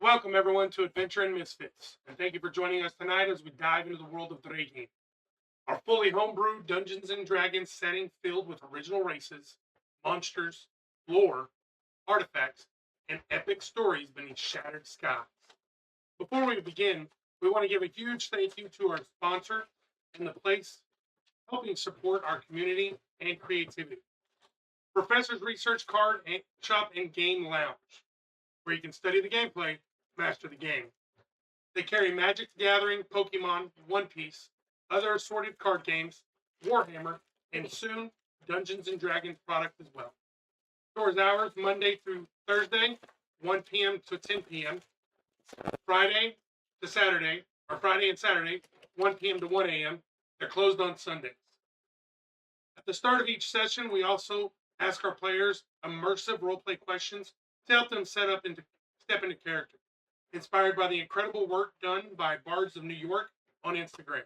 Welcome everyone to Adventure and Misfits, and thank you for joining us tonight as we dive into the world of Dragon, our fully homebrewed Dungeons and Dragons setting filled with original races, monsters, lore, artifacts, and epic stories beneath shattered skies. Before we begin, we want to give a huge thank you to our sponsor and the place helping support our community and creativity. Professor's Research Card Shop and Game Lounge, where you can study the gameplay, master the game. They carry Magic the Gathering, Pokemon, One Piece, other assorted card games, Warhammer, and soon Dungeons and Dragons product as well. Stores hours Monday through Thursday, 1 p.m. to 10 p.m. Friday and Saturday, 1 p.m. to 1 a.m. They're closed on Sundays. At the start of each session, we also ask our players immersive roleplay questions to help them step into character, inspired by the incredible work done by Bards of New York on Instagram.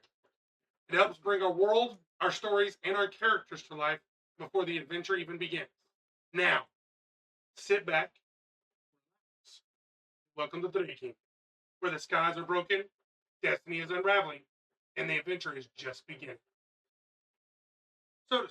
It helps bring our world, our stories, and our characters to life before the adventure even begins. Now, sit back. Welcome to Dragon, where the skies are broken, destiny is unraveling, and the adventure is just beginning. So,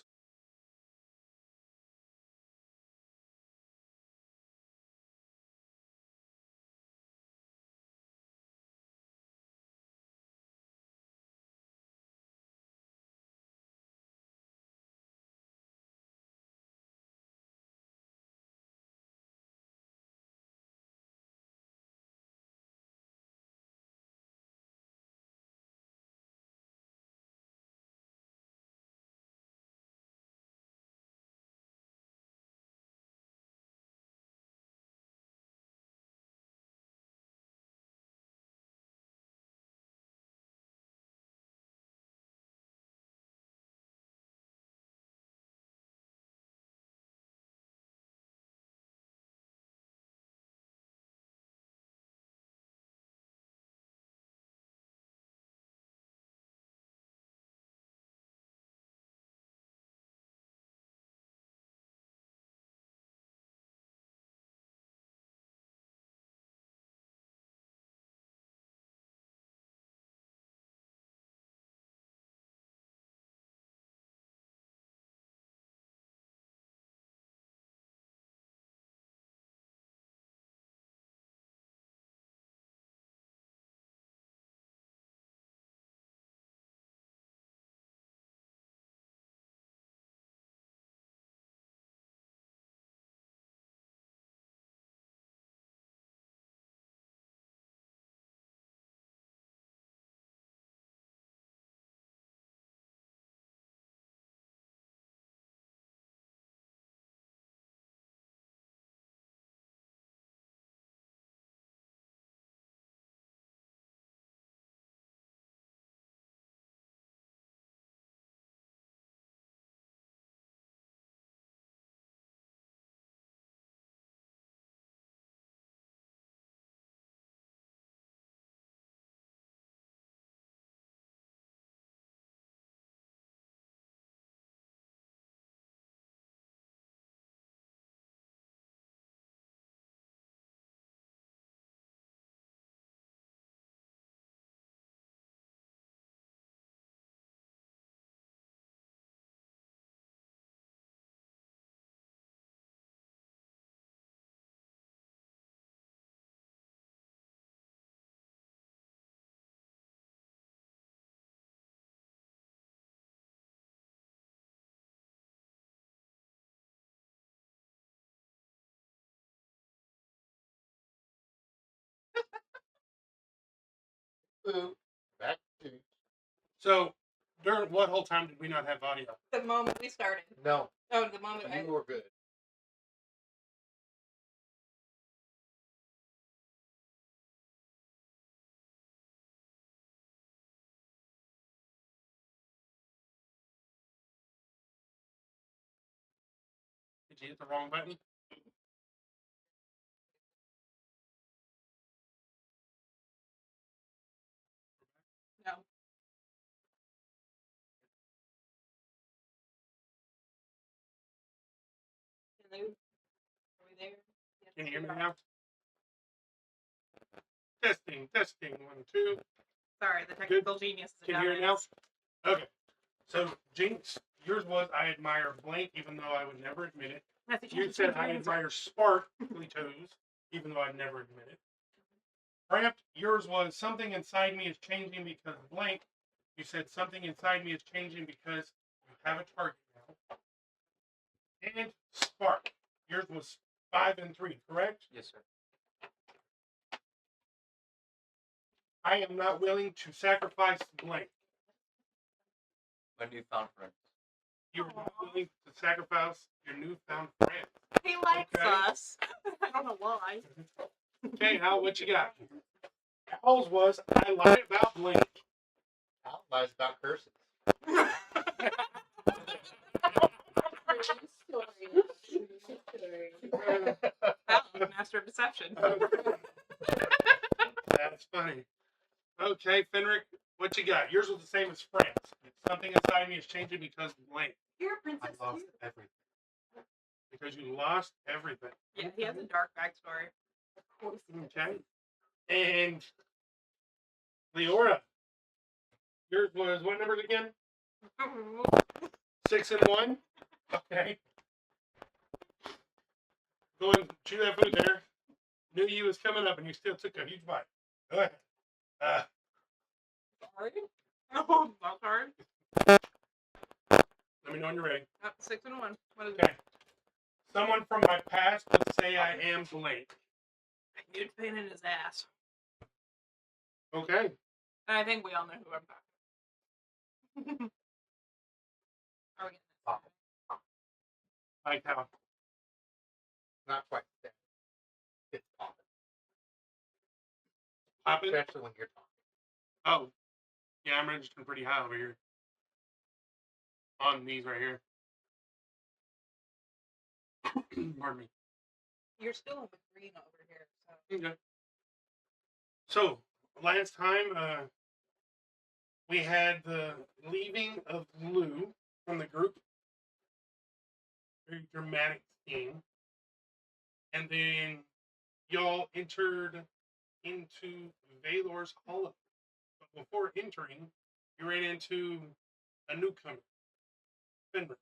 Back to So, during what whole time did we not have audio? The moment we started. no. Oh, the moment I... You were good. Did you hit the wrong button? No. Hello? Are we there? Yes, Can you hear me we are. now? Testing. 1, 2. Sorry, the technical genius is Can you hear it now? Okay. So, Jinx, yours was I admire blank, even though I would never admit it. You said I admire sparkly toes, even though I'd never admit it. Cramped, yours was something inside me is changing because blank. You said something inside me is changing because you have a target now. And Spark, yours was 5 and 3, correct? Yes, sir. I am not willing to sacrifice blank. My newfound friend. You're not willing to sacrifice your newfound friend. He likes Okay. us. I don't know why. Okay, Hal, what you got? Hal's was I lied about blank. Al lies about curses. Master of deception. That's funny. Okay, Fenric, what you got? Yours was the same as France. Something inside me is changing because blank. You're a I princess lost too. everything. Because you lost everything. Yeah, he has a dark backstory. Of course. Okay. And Leora, yours was what numbers again? 6 and 1. Okay. Go and chew that food there. Knew you was coming up and you still took a huge bite. Go ahead. Sorry. No, not sorry. Let me know when you're ready. 6 and 1. What is Okay. Someone from my past would say I am blank. it? You'd pain in his ass. Okay. And I think we all know who I'm talking. Are we getting this? Like how? Not quite that. It's popping. Poppin'? Especially when you're talking. Oh. Yeah, I'm registering pretty high over here. On these right here. Pardon me. You're still in the green over here. So. Okay. So, last time, we had the leaving of Lou from the group. Very dramatic scene. And then y'all entered into Valor's Hollow. But before entering, you ran into a newcomer, Fenric, from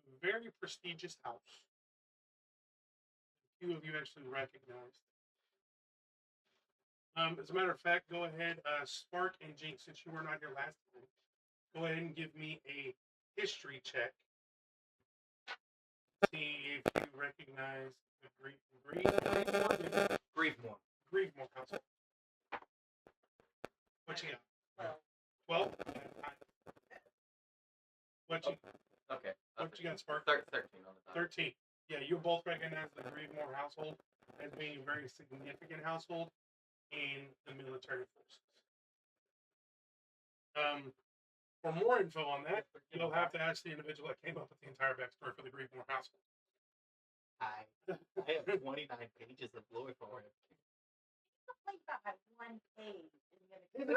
a very prestigious house. A few of you actually recognized. As a matter of fact, go ahead, Spark and Jinx, since you were not here last time, go ahead and give me a history check. See if you recognize the Grievemore household. What you got? 12? What you got, Spark? 13 on the dot. 13. Yeah, you both recognize the Grievemore household as being a very significant household in the military forces. For more info on that, you'll have to ask the individual that came up with the entire backstory for the Grievemore household. I have 29 pages of lore for it. His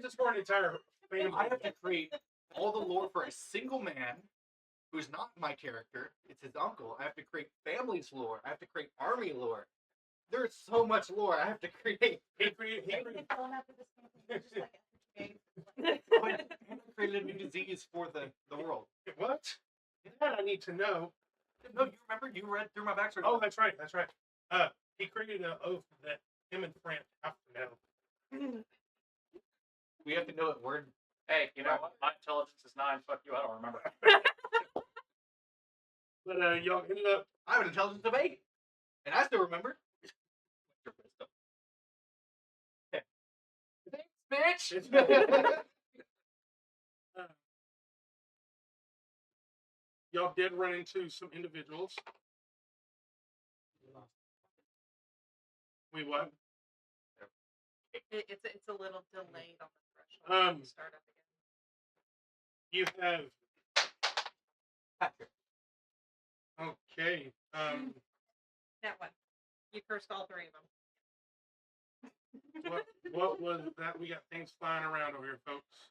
is for an entire family. I have to create all the lore for a single man who's not my character. It's his uncle. I have to create family's lore. I have to create army lore. There's so much lore I have to create. He created I created a new disease for the world. what? That I need to know. No, you remember? You read through my backstory. Oh, that's right. That's right. He created an oath that him and Fran have to know. We have to know it word. Hey, you know what? My intelligence is 9. Fuck you, I don't remember. But y'all ended up. I have an intelligence of 8, and I still remember. Thanks, bitch. Y'all did run into some individuals. We what? It's a little delayed on the threshold. when you start up again. You have. Patrick. Okay. That one. You cursed all 3 of them. What was that? We got things flying around over here, folks.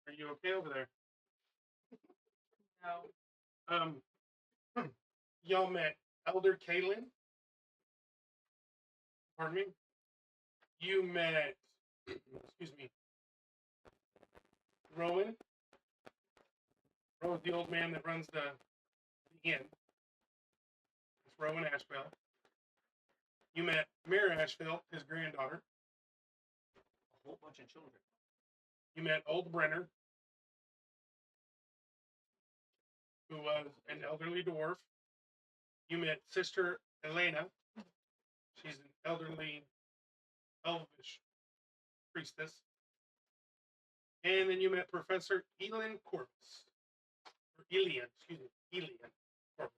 Are you okay over there? No. Y'all met Elder Kaylin. Pardon me. You met, excuse me, Rowan. Rowan's the old man that runs the inn. It's Rowan Asheville. You met Mayor Asheville, his granddaughter. A whole bunch of children. You met Old Brenner, who was an elderly dwarf. You met Sister Elena. She's an elderly elvish priestess. And then you met Professor Elian Corvus. Or Elian, excuse me, Elian Corvus.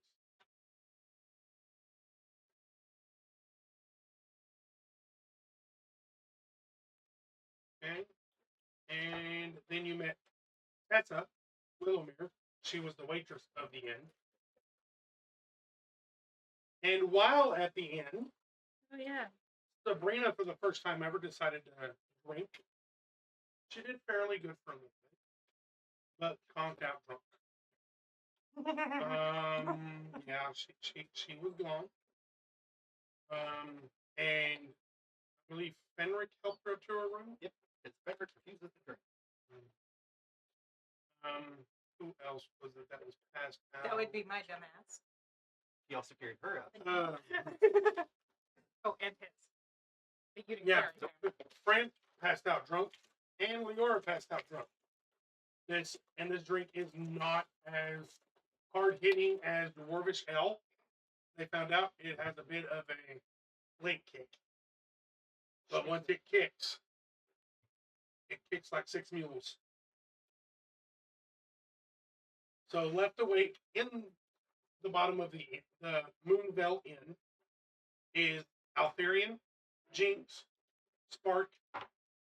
Okay. And then you met Tessa Willowmere. She was the waitress of the inn. And while at the inn, Oh yeah. Sabrina, for the first time ever, decided to drink. She did fairly good for a little bit, but conked out drunk. Yeah, she was gone. And I believe Fenric helped her up to her room. Yep. It's Frederick refuses to drink. Who else was it that was passed out? That would be my dumbass. He also carried her up. Oh, and his. But you didn't Yeah, carry him. Fran passed out drunk, and Leora passed out drunk. This drink is not as hard hitting as Dwarvish Ale. They found out it has a bit of a late kick, but once it kicks like 6 mules. So left awake in the bottom of the Moonvale Inn is Altherian, Jinx, Spark,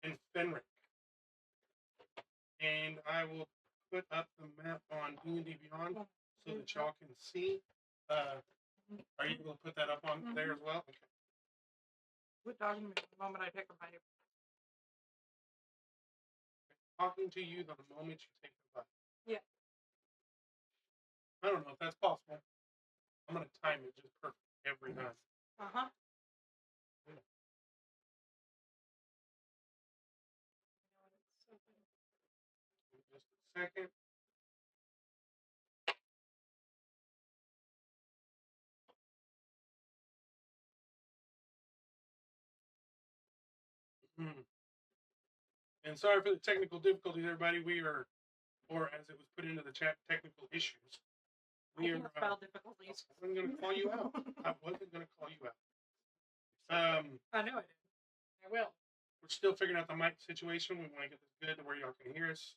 and Fenric. And I will put up the map on D&D Beyond so that y'all can see. Are you able to put that up on there as well? Okay. Quit talking to me the moment I take a bite. Talking to you the moment you take the bite. Yeah. I don't know if that's possible. I'm going to time it just perfect every time. Uh-huh. Just a second. And sorry for the technical difficulties, everybody. We are, or as it was put into the chat, technical issues. We are. Spell difficulties. I wasn't going to call you out. I wasn't going to call you out. I know it is. I will. We're still figuring out the mic situation. We want to get this good to where y'all can hear us.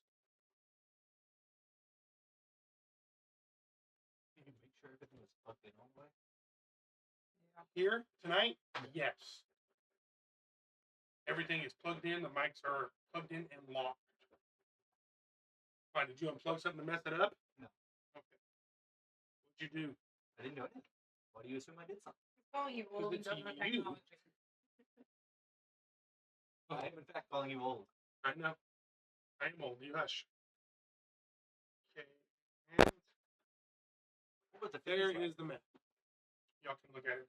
Did you make sure everything was plugged in all the way? Here tonight, yes. Everything is plugged in. The mics are plugged in and locked. Why, did you unplug something to mess it up? No. Okay. What'd you do? I didn't do anything. Why do you assume I did something? Oh, you old and it's doesn't know you. technology. I am in fact calling you old. I know. I am old. You hush. Okay. And What was the there finish line? is the map. Y'all can look at it.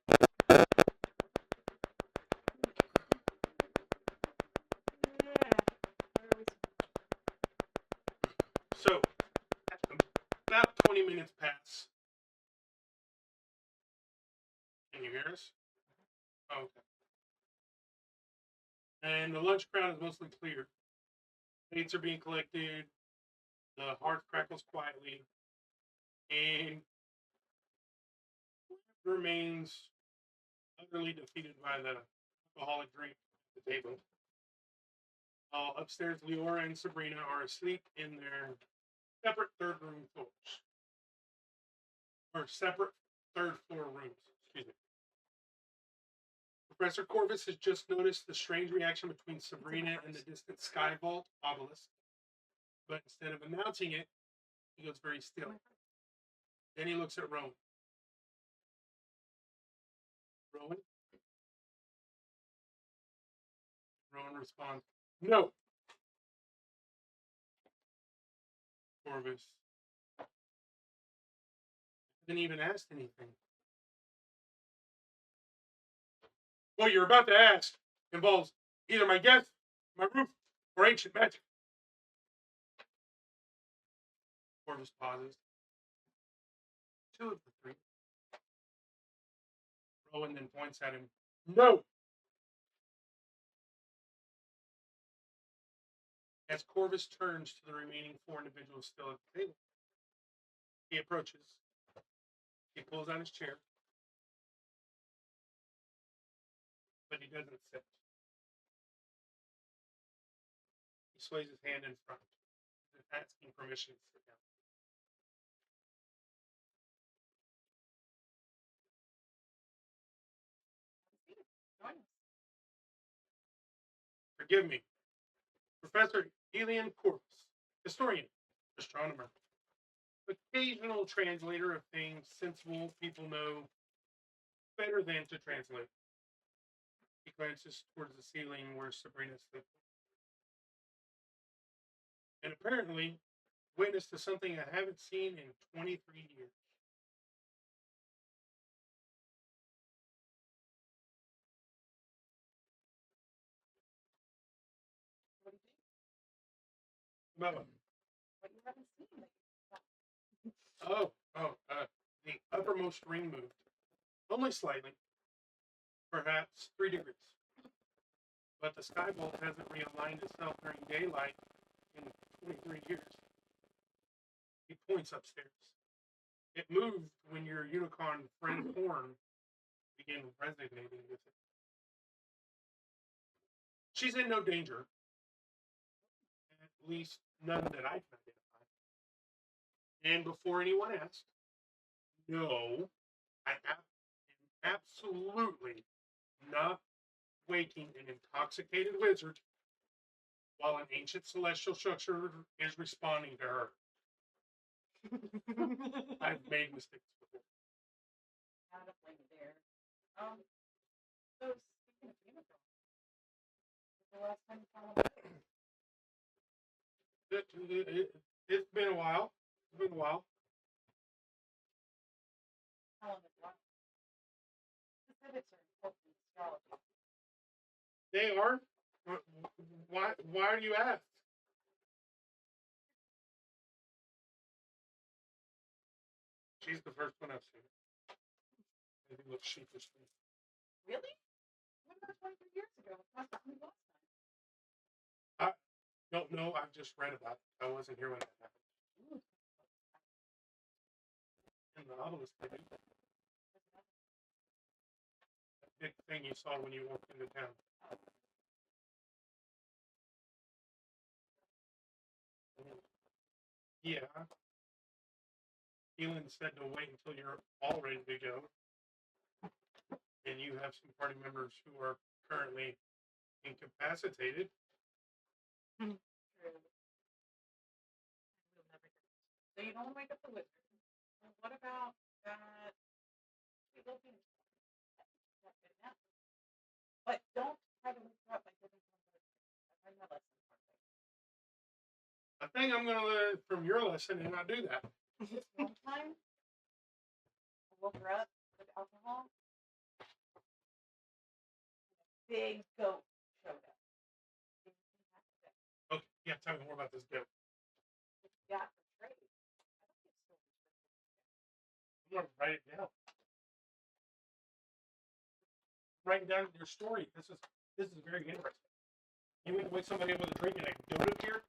So, about 20 minutes pass. Can you hear us? Oh, okay. And the lunch crowd is mostly clear. Plates are being collected. The hearth crackles quietly. And remains utterly defeated by the alcoholic drink at the table. Upstairs, Leora and Sabrina are asleep in their separate third room floors. Or separate third floor rooms, excuse me. Professor Corvus has just noticed the strange reaction between Sabrina and the distant sky vault obelisk. But instead of announcing it, he goes very still. Then he looks at Rowan. Rowan? Rowan responds, "No." Corvus Didn't even ask anything. What you're about to ask involves either my guest, my roof, or ancient magic. Corvus pauses. Two of the three. Rowan then points at him. No! As Corvus turns to the remaining four individuals still at the table, he approaches. He pulls out his chair, but he doesn't sit. He sways his hand in front, as if asking permission to sit down. Join us. Forgive me. Professor Elian Corvus, historian, astronomer, occasional translator of things sensible people know better than to translate. He glances towards the ceiling where Sabrina slept. And apparently witness to something I haven't seen in 23 years. What do you think? About What you haven't seen? the uppermost ring moved. Only slightly. Perhaps 3 degrees. But the sky vault hasn't realigned itself during daylight in 23 years. He points upstairs. It moved when your unicorn friend Horn began resonating with it. She's in no danger. At least none that I can identify. And before anyone asked, no, I am absolutely not waking an intoxicated wizard while an ancient celestial structure is responding to her. I've made mistakes before. How to blame it there. So speaking of unicorn, when's the last time you saw one? It's been a while. It's been a while. How long is it? Specifics are important in astrology. They are. Why are you asked? She's the first one I've seen. Maybe look sheepishly. Really? What about 23 years ago? Last time we lost time. Don't know. I've just read about it. I wasn't here when that happened. In the obelisk, maybe. That big thing you saw when you walked into town. Yeah. Elin said to wait until you're all ready to go. And you have some party members who are currently incapacitated. True. We'll never get it. So you don't wake up the wizard. Well, what about that? We will be. That's good enough. But don't try to wake her up by giving someone the wizard. I learned that lesson the hard way. I think I'm going to learn from your lesson and not do that. One time, I woke her up with alcohol. A big goat showed up. Didn't seem half the day. Okay, yeah, tell me more about this goat. It's got for trade. I don't think it's still restricted. I'm going to write it down. Write down your story. This is very interesting. You went to wake somebody up with a drink and a goat appeared?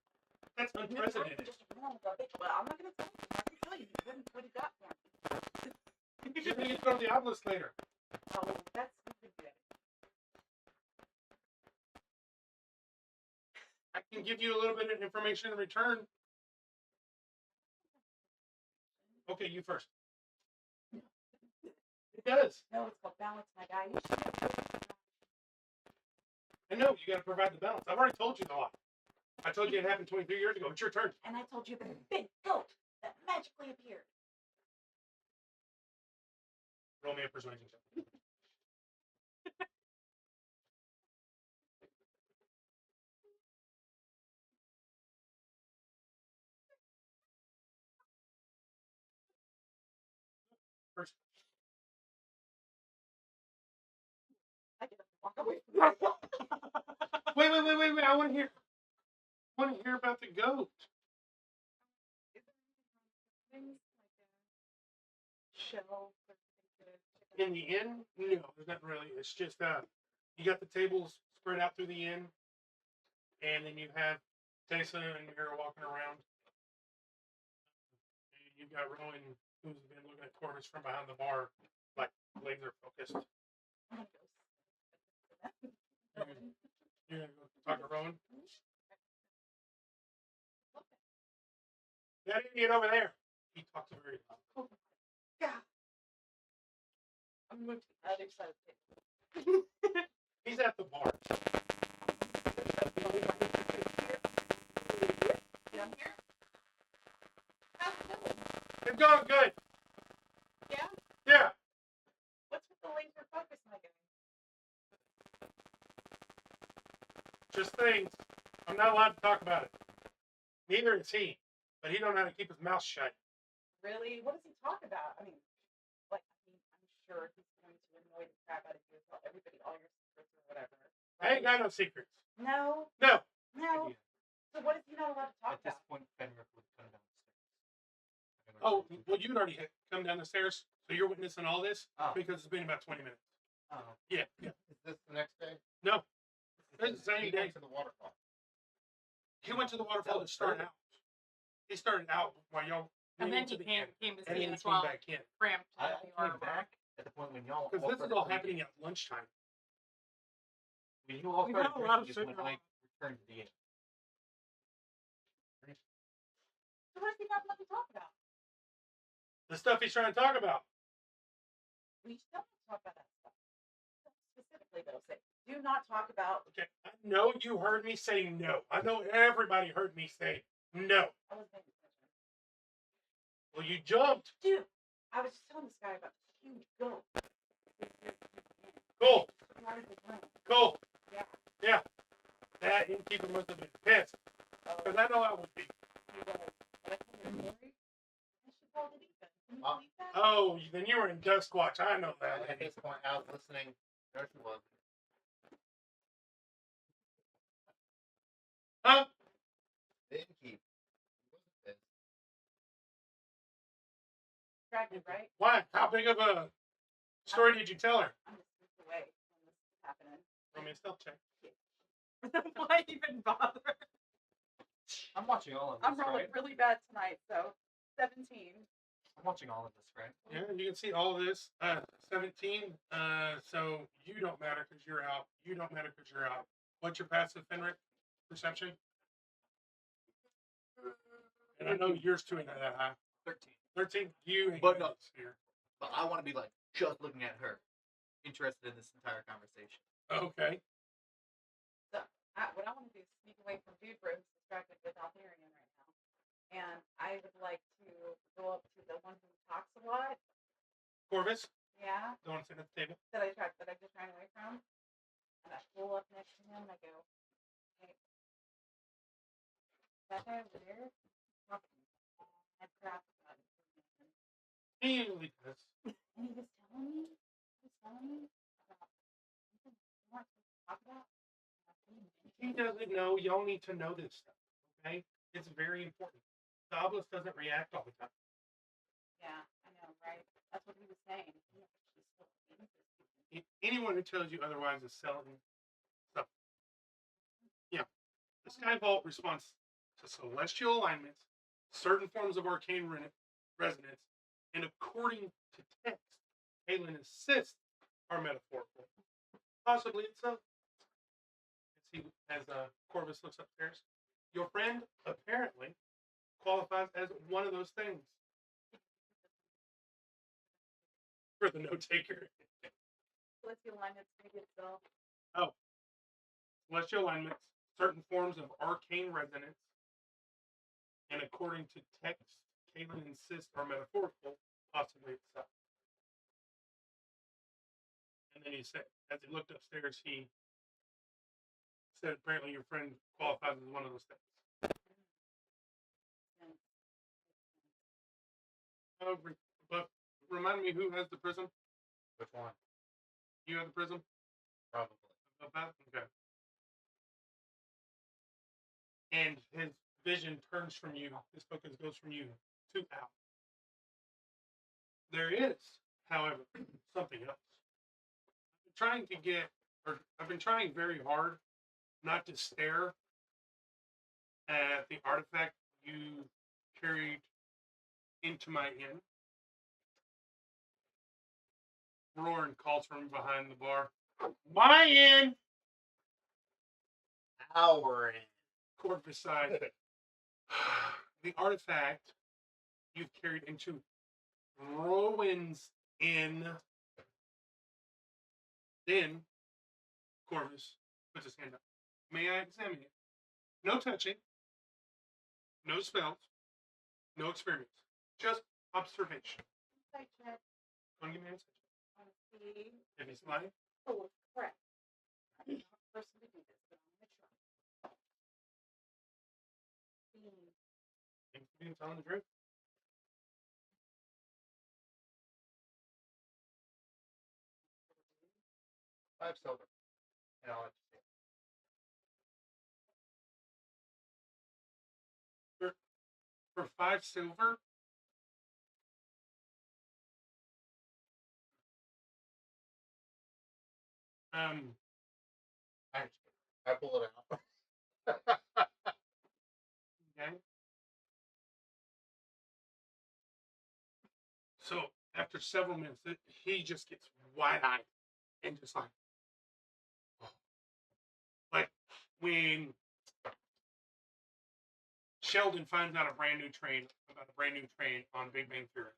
That's unprecedented. Just a normal goat. Well, I'm not going to tell you. I'm not going to tell you. You wouldn't what he got for him. You're going to go to the obelisk later. Oh, that's stupid. Good. I can give you a little bit of information in return. Okay, you first. It does. No, it's called balance, my guy. You should have I know, you got to provide the balance. I've already told you the lot. I told you it happened 23 years ago. It's your turn. And I told you about the big goat that magically appeared. Roll me a persuasion check. first. I get up and walk away from that. Wait. I want to hear. About the goat. Is there anything wrong with things like a shell or something to In the inn, no, there's not really. It's just you got the tables spread out through the inn, and then you have Tessa and Mira walking around. And you've got Rowan, who's been looking at Corvus from behind the bar, like laser focused. I'm gonna go. You're gonna go talk to Rowan. That idiot over there. He talks very loud. Oh, yeah. I'm moving to the other side of the table. He's at the bar. Down here? How's it going? It's going good. Yeah? Yeah. What's with the laser focus, my guy? Just things. I'm not allowed to talk about it. Neither is he. But he don't know how to keep his mouth shut. Really? What does he talk about? I mean, I'm sure he's going to annoy the crap out of you and tell everybody all your secrets or whatever. I ain't got no secrets. No. No. Idea. So what is he not allowed to talk At this about? point, Fenrir would come down the stairs. Oh, well, you'd already come down the stairs, so you're witnessing all this Oh. because it's been about 20 minutes. Oh. Yeah. Is this the next day? No. It's the same He day. went to the waterfall. He went to the waterfall to start out. He started out while y'all And went then into he the inn, came to and see then he us came while back in. cramped. I in the came armor. back at the point when y'all. Because this is all happening at lunchtime. When you all We've started had a lot of drinking is when sugar. I returned to the inn. So what does he not let me talk about? The stuff he's trying to talk about. We still don't talk about that stuff. Specifically, though, say, do not talk about. Okay, I know you heard me say no. I know everybody heard me say no. I wasn't paying attention. Well, you jumped. Dude, I was just telling this guy about this huge goat. Cool. Right in the room. Cool. Yeah. Yeah. That innkeeper must have been pissed. Oh, Because I know I would be. he was. But I told him, Lori, and she told it even. Can you Oh. believe that? Oh, then you were in Duskwatch. I know that. At this point, I was listening. There she was. Huh? The innkeep. Who was it? Distracted, right? Why? How big of a story did you tell her? I'm just weeks away when this is happening. Roll me a stealth check. Why even bother? I'm watching all of this, I'm rolling right? really bad tonight, so 17. I'm watching all of this, right? Yeah, you can see all of this. 17. So you don't matter because you're out. You don't matter because you're out. What's your passive, Fenric? Perception? And I know yours too ain't that high. 13. 13? You ain't But got no. this here. But I want to be like just looking at her, interested in this entire conversation. Okay. What I want to do is sneak away from Dude Bro, who's distracted with Altharian right now. And I would like to go up to the one who talks a lot. Corvus, Yeah. don't want to sit at the table. That I just ran away from. And I pull up next to him and I go, hey, that guy over there talking and crap about it. He usually does. And he was telling me about something we weren't supposed to talk about. He doesn't know. Y'all need to know this stuff. Okay? It's very important. The obelisk doesn't react all the time. Yeah, I know, right? That's what he was saying. He actually still thinks this. Anyone who tells you otherwise is selling stuff. Yeah. The Sky Vault responds to celestial alignments, certain forms of arcane resonance, and according to text, Halen insists are metaphorical. Possibly it's so. As Corvus looks upstairs, your friend apparently qualifies as one of those things. For the note taker. Celestial alignment's gonna get itself. Celestial alignments, certain forms of arcane resonance, and according to text, Kaylin insists are metaphorical, possibly itself. And then he said, as he looked upstairs, he said, apparently your friend qualifies as one of those things. But remind me who has the prism? Which one? You have the prism? Probably. Of that? Okay. And his vision turns from you. His focus goes from you to Al. There is, however, something else. I've been trying very hard not to stare at the artifact you carried into my inn. Roaring calls from behind the bar. My inn! Our end. Corvus side. The artifact you've carried into Rowan's inn. Then Corvus puts his hand up. May I examine it? No touching. No spells. No experiments. Just observation. Insight check Don't give me an insight. on the If he's lying, oh, it's correct. I'm not the person to do this, but I'm gonna try. seems to be telling the truth. $5 silver. And I'll let you see. For 5 silver, I pull it out. okay. So after several minutes, he just gets wide-eyed and just like when Sheldon finds out about a brand new train on Big Bang Theory.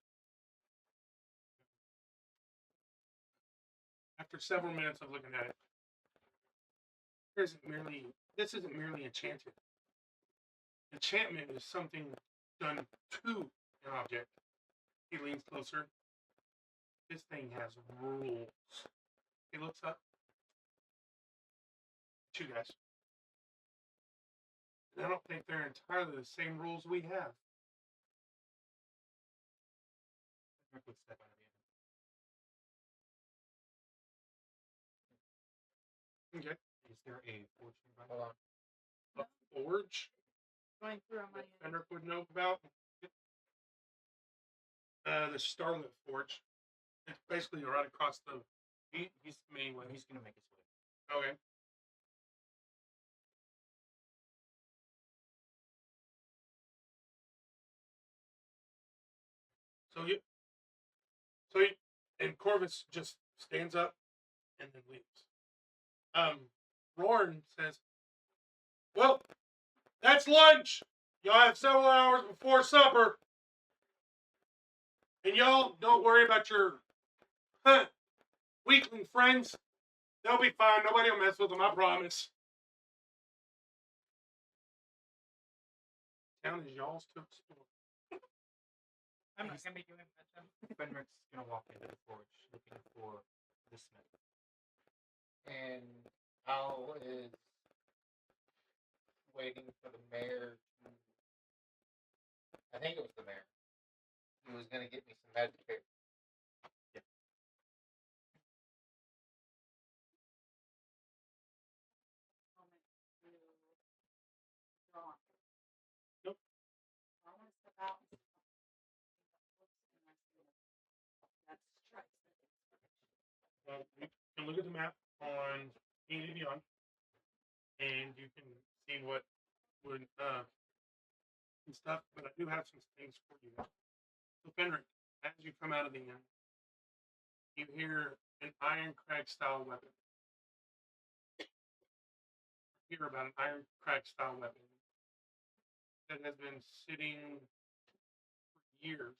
After several minutes of looking at it, this isn't merely enchanted. Enchantment is something done to an object. He leans closer. This thing has rules. He looks up. 2 guys. And I don't think they're entirely the same rules we have. A quick step out of the Okay. Is there a forge nearby? Hold on. A forge Going through on my that Fenric would know about. The Starlit Forge. It's basically right across the He's mainland. he's gonna make his way. Okay. And Corvus just stands up and then leaves. Rorn says, "Well, that's lunch. Y'all have several hours before supper, and y'all don't worry about your weakling friends. They'll be fine. Nobody will mess with them. I promise." Town is y'all's to explore. I'm not gonna be doing much. Fenric's gonna walk into the forge looking for the smith. And Al is waiting for the mayor to. I think it was the mayor. He was going to get me some magic paper. moment to draw. Nope. I want to step out and that's strikes. You can look at the map on D&D Beyond, and you can see what would and stuff. But I do have some things for you. So Fenric, as you come out of the inn, you hear an iron crag style weapon. You hear about an iron crag style weapon that has been sitting for years,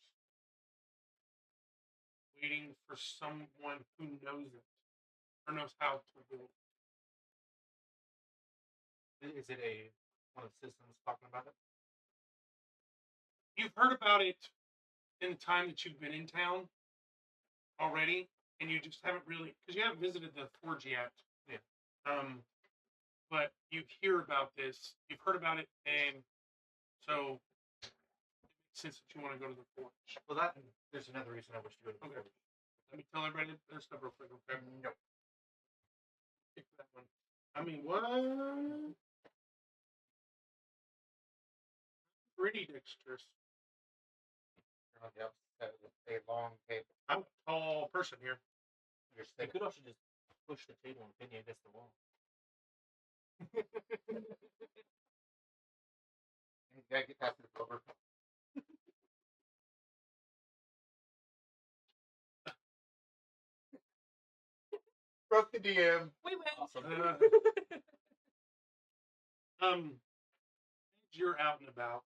waiting for someone who knows it or knows how to build it. Is it one of the citizens talking about it? You've heard about it in the time that you've been in town already, and you just haven't really, because you haven't visited the forge yet. Yeah. But you hear about this, you've heard about it, and so it since you want to go to the forge. Well, that and there's another reason I wish to go to the Okay. forge. Let me tell everybody their stuff real quick, okay? Nope. Pick that one. I mean, what? Pretty dexterous. On the upset with a long table. I'm a tall person here. You're You sitting. could also just push the table and pin you against the wall. You gotta get past this over. Broke the DM. We win. Awesome. As you're out and about.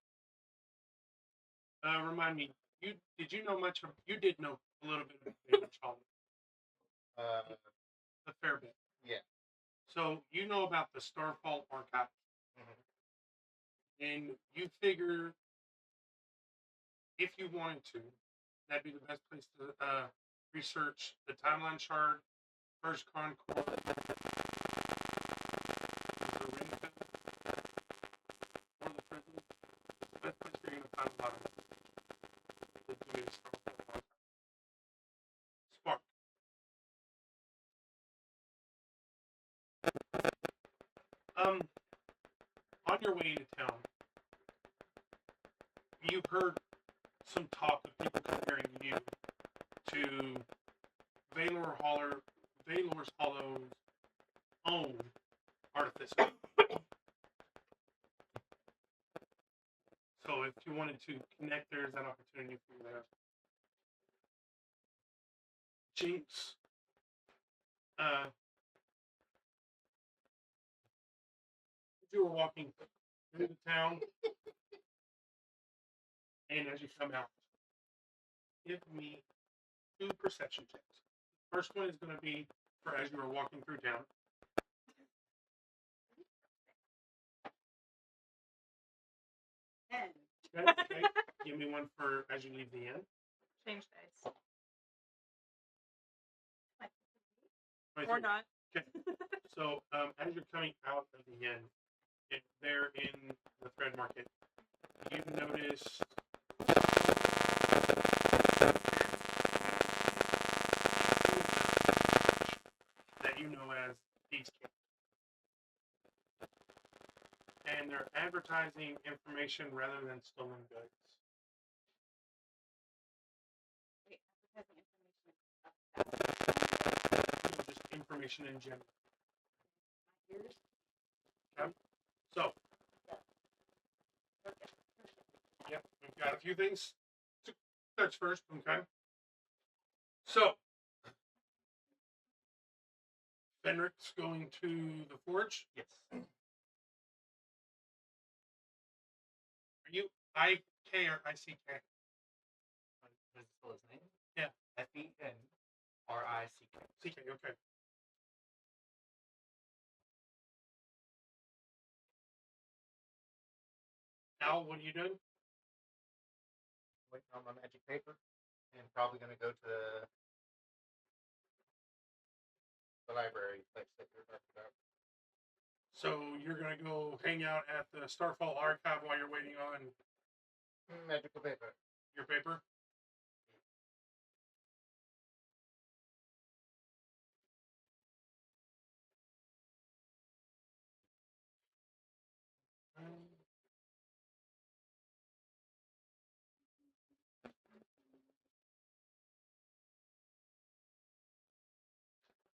Remind me, you did know a little bit of Baylor's Hollow? A fair bit. Yeah. So you know about the Starfall Archive, Mhm. and you figure if you wanted to, that'd be the best place to research the timeline shard, First Concord, or the prison. Best place where you're gonna find a lot of it. Spark. On your way into town, you've heard some talk of people comparing you to Valor's Hollow's own artificer. So if you wanted to connect, there's that opportunity for you there. Jinx. As you were walking through the town, and as you come out, give me 2 perception checks. First one is going to be for as you were walking through town. Okay. Give me one for as you leave the inn. Change dice. Right Or through. not. Okay. So as you're coming out of the inn, there in the thread market, you notice that you know as Thieves' Camp. And they're advertising information rather than stolen goods. Wait, advertising information. Just information in general. My ears. So, Okay. yep, we've got a few things to touch first, okay? So, Fenrick's going to the forge. Yes. Are you IK or ICK? Does it spell his name? Yeah. FenRick. CK, okay. Al, what are you doing? Waiting on my magic paper. And probably gonna go to the library place that you're talking about. So you're gonna go hang out at the Starfall Archive while you're waiting on Magical paper. your paper?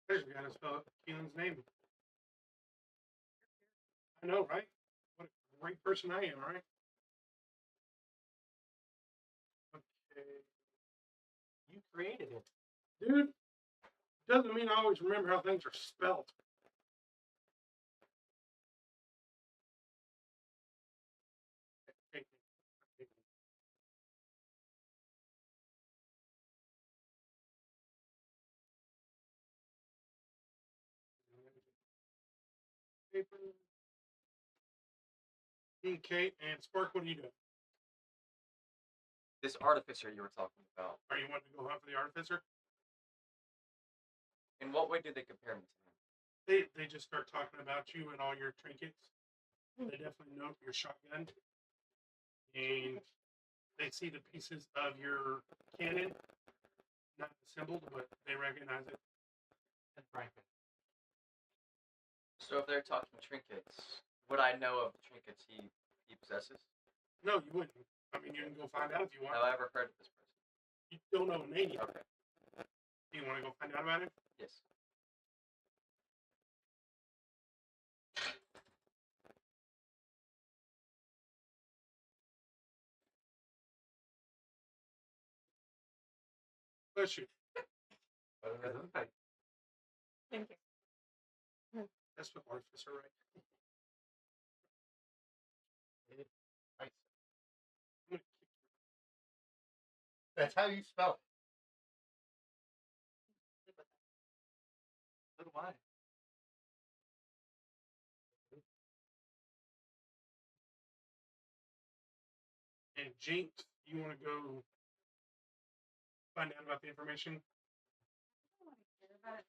There's we gotta spell Keelan's name. I know, right? What a great person I am, right? Okay. You created it. Dude, doesn't mean I always remember how things are spelled. Paper. Okay, and Spark, what are you doing? This artificer you were talking about, Are you wanting to go hunt for the artificer? in what way do they compare me to him? They just start talking about you and all your trinkets. They definitely note your shotgun. And They see the pieces of your cannon, not assembled, but they recognize it. And Franklin. So if they're talking trinkets, would I know of the trinkets he possesses? No, you wouldn't. I mean, you can go find out if you want. Have I ever heard of this person? You don't know a name yet. Okay. Do you want to go find out about it? Yes. Bless you. Thank you. That's what Artificer, right? Nice. I'm gonna kick That's how you spell it. So do I. you. And Jinx, you want to go find out about the information? I don't want to hear about it.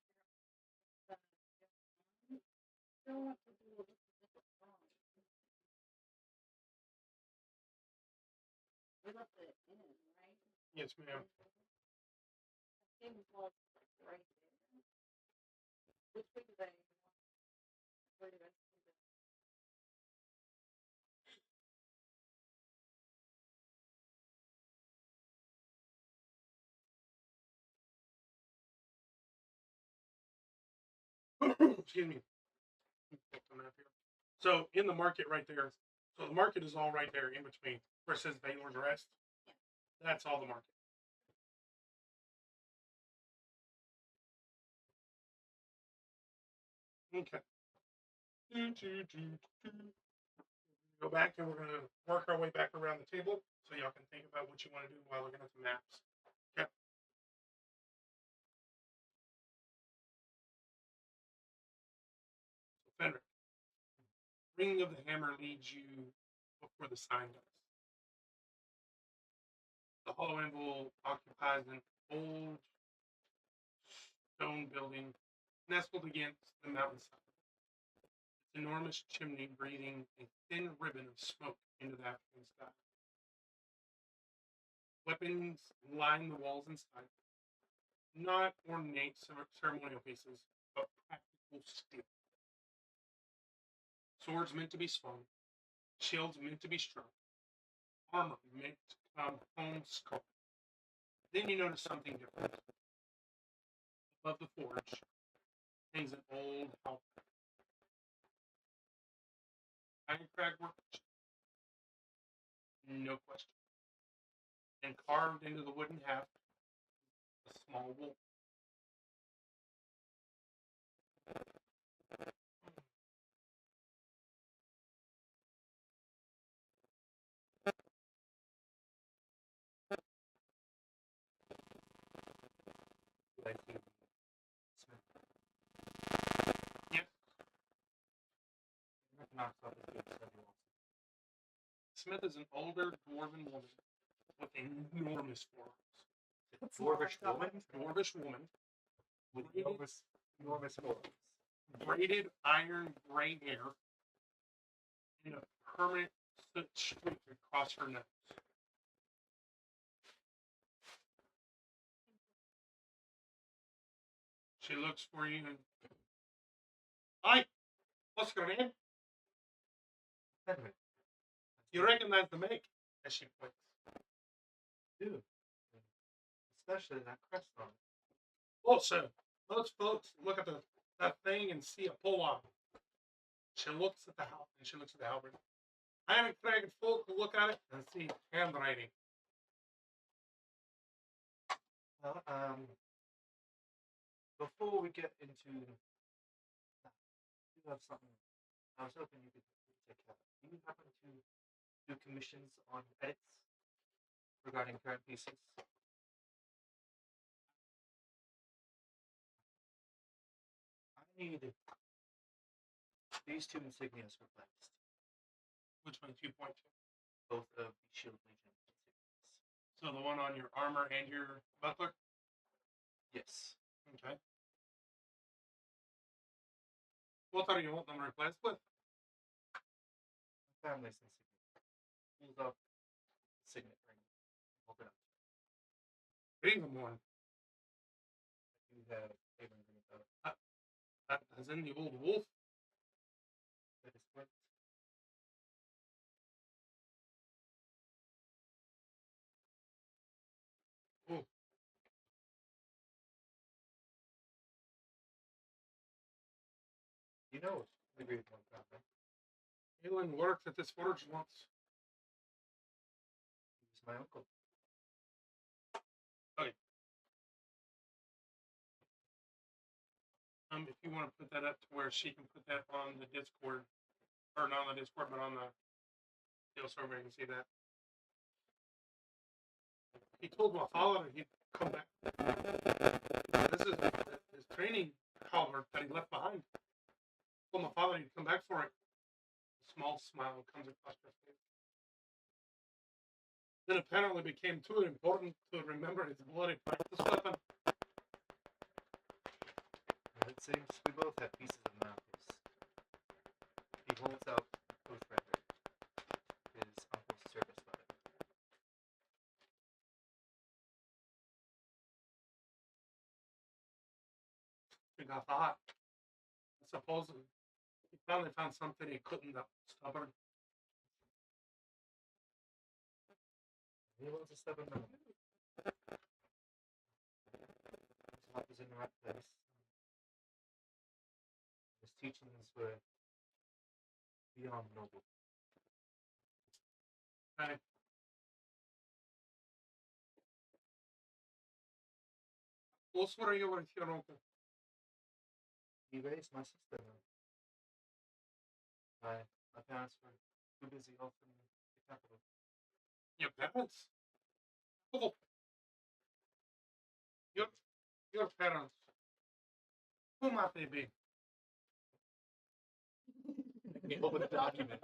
Still want to do a little bit wrong. We left it in, right? Yes, ma'am. Game was right there. Which way do they want? Where do I see it? Excuse me. Pull the map here. So in the market right there. So the market is all right there in between where it says Baylor's Rest. Yeah. That's all the market. Okay. Go back and we're gonna work our way back around the table so y'all can think about what you want to do while looking at the maps. Okay. So Fenric, ringing of the hammer leads you before the sign does. The hollow anvil occupies an old stone building nestled against the mountainside. Its enormous chimney breathing a thin ribbon of smoke into the afternoon sky. Weapons line the walls inside. Not ornate ceremonial pieces, but practical steel. Swords meant to be swung, shields meant to be strung, armor meant to come home scarred. Then you notice something different. Above the forge hangs an old halberd. Iron crag workmanship. No question. And carved into the wooden haft, a small wolf. Thank you. Yep. Knocks off his boots every once. Smith is an older dwarven woman with enormous forearms. Dwarvish woman Dwarvish woman, with Braided- enormous horns. braided iron gray hair, and a permanent soot streak across her nose. She looks for you and, hi, what's going on? Fenric. You recognize the make as she points. Do. Especially that crest on it. Also, most folks look at that thing and see a pull on. She looks at the halberd and she looks at the halberd. I haven't cragged folk to look at it and see handwriting. Well, before we get into that, you have something I was hoping you could take care of. Do you happen to do commissions on edits regarding current pieces? I need these two insignias replaced. Which one 2.2? Both of the Shield Legion insignias. So the one on your armor and your buckler? Yes. Okay. What are you want them replaced with? My family's insignia. Pulls up signet ring. Open up. Getting them one. You have Abram Green Belt. As in the old wolf. That is correct. Oh, You know the Green One family. Galen worked at this forge once. He's my uncle. If you want to put that up to where she can put that on the Discord, or not on the Discord, but on the deal server, you can see that. He told my father he'd come back. This is his training halberd that he left behind. Told my father he'd come back for it. A small smile comes across her face. Then apparently became too important to remember his bloody practice weapon. It seems we both have pieces of the mouthpiece. He holds out Oathbreaker, his uncle's service weapon. He got hot. Supposedly, he finally found something he couldn't. That was stubborn. He was a stubborn man. His heart was in the right place. His teachings were beyond noble. Right. Close were you with your uncle? He raised my sister. My parents were too busy off in the capital. Your parents? Oh. Your parents. Who might they be? He opened the document.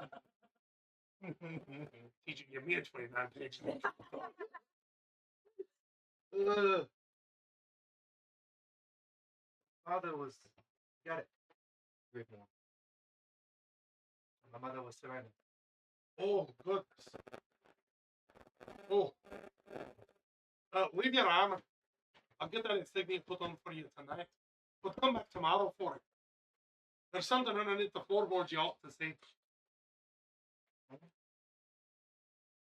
Teacher, give me a 29 page. Father was got it. Greatmore. And my mother was Serenity. Oh, goodness. Oh. Leave your armor. I'll get that insignia put on for you tonight. But come back tomorrow for it. There's something underneath the floorboards you ought to see.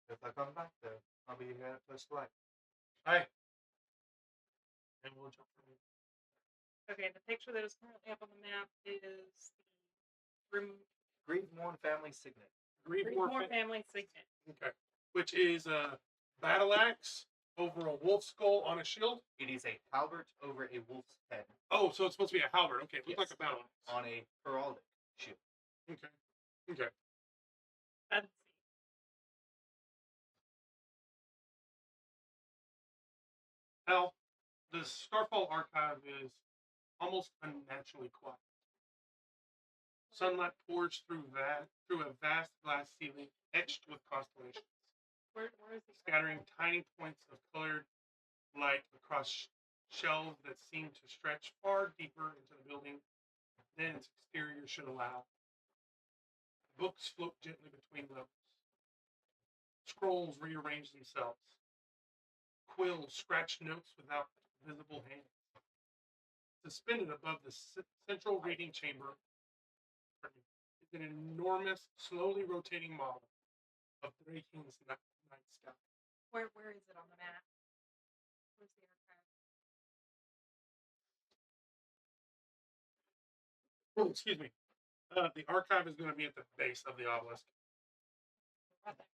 If I come back there, I'll be here at first light. Hey. And we'll jump from here. Okay, the picture that is currently up on the map is the Grievemorn family signet. Greenmore family signet. Okay. Which is a battle axe over a wolf skull on a shield. It is a halberd over a wolf's head Oh, so it's supposed to be a halberd. Okay, it looks like Yes. a battle axe. on a heraldic shield. Okay. Okay. That's Now, the Starfall archive is almost unnaturally quiet. Sunlight pours through a vast glass ceiling etched with constellations, where is the scattering tiny points of colored light across shelves that seem to stretch far deeper into the building than its exterior should allow. Books float gently between levels. Scrolls rearrange themselves. Quills scratch notes without visible hands. Suspended above the central reading chamber is an enormous, slowly rotating model of Draken's night sky. where is it on the map? Where's the archive? Oh, excuse me. The archive is going to be at the base of the obelisk. Right there.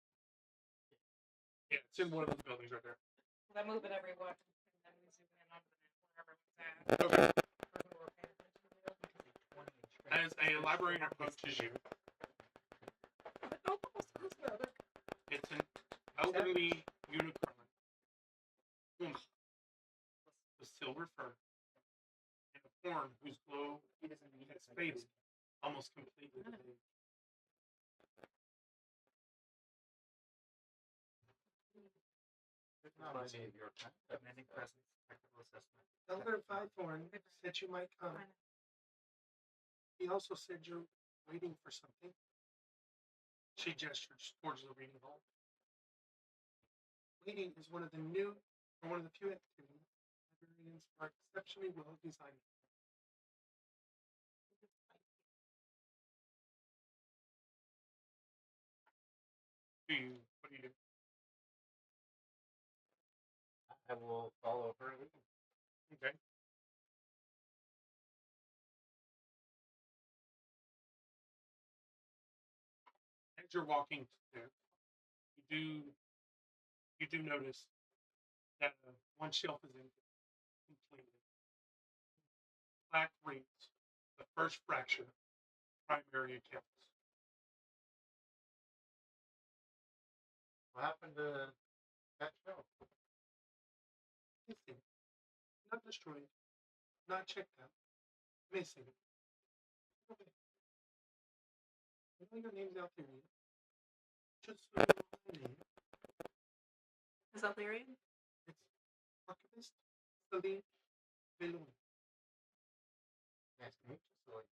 Yeah, it's in one of those buildings right there. Because I move it every one, and then we zoom in onto the map wherever it's at. Okay. Or who we're paying attention to. As a librarian approaches you, it's an elderly unicorn with silver fur and a horn whose glow has faded almost completely to the Reminds me of your commanding presence, technical assessment. Elder Vythorn said you might come. He also said you're waiting for something. She gestures towards the reading hall. Waiting is one of the few activities librarians are exceptionally well designed. What do you do? I will follow her lead. Okay. As you're walking there, you do notice that one shelf is empty, completely. Black reads the first fracture, primary accounts. What happened to that show? Missing, not destroyed, not checked out. Missing. Okay. I know your name's out there. Just so you know my name. Is that Lyrian? It's Archivist Celine Bellon. Nice to meet you, Celine.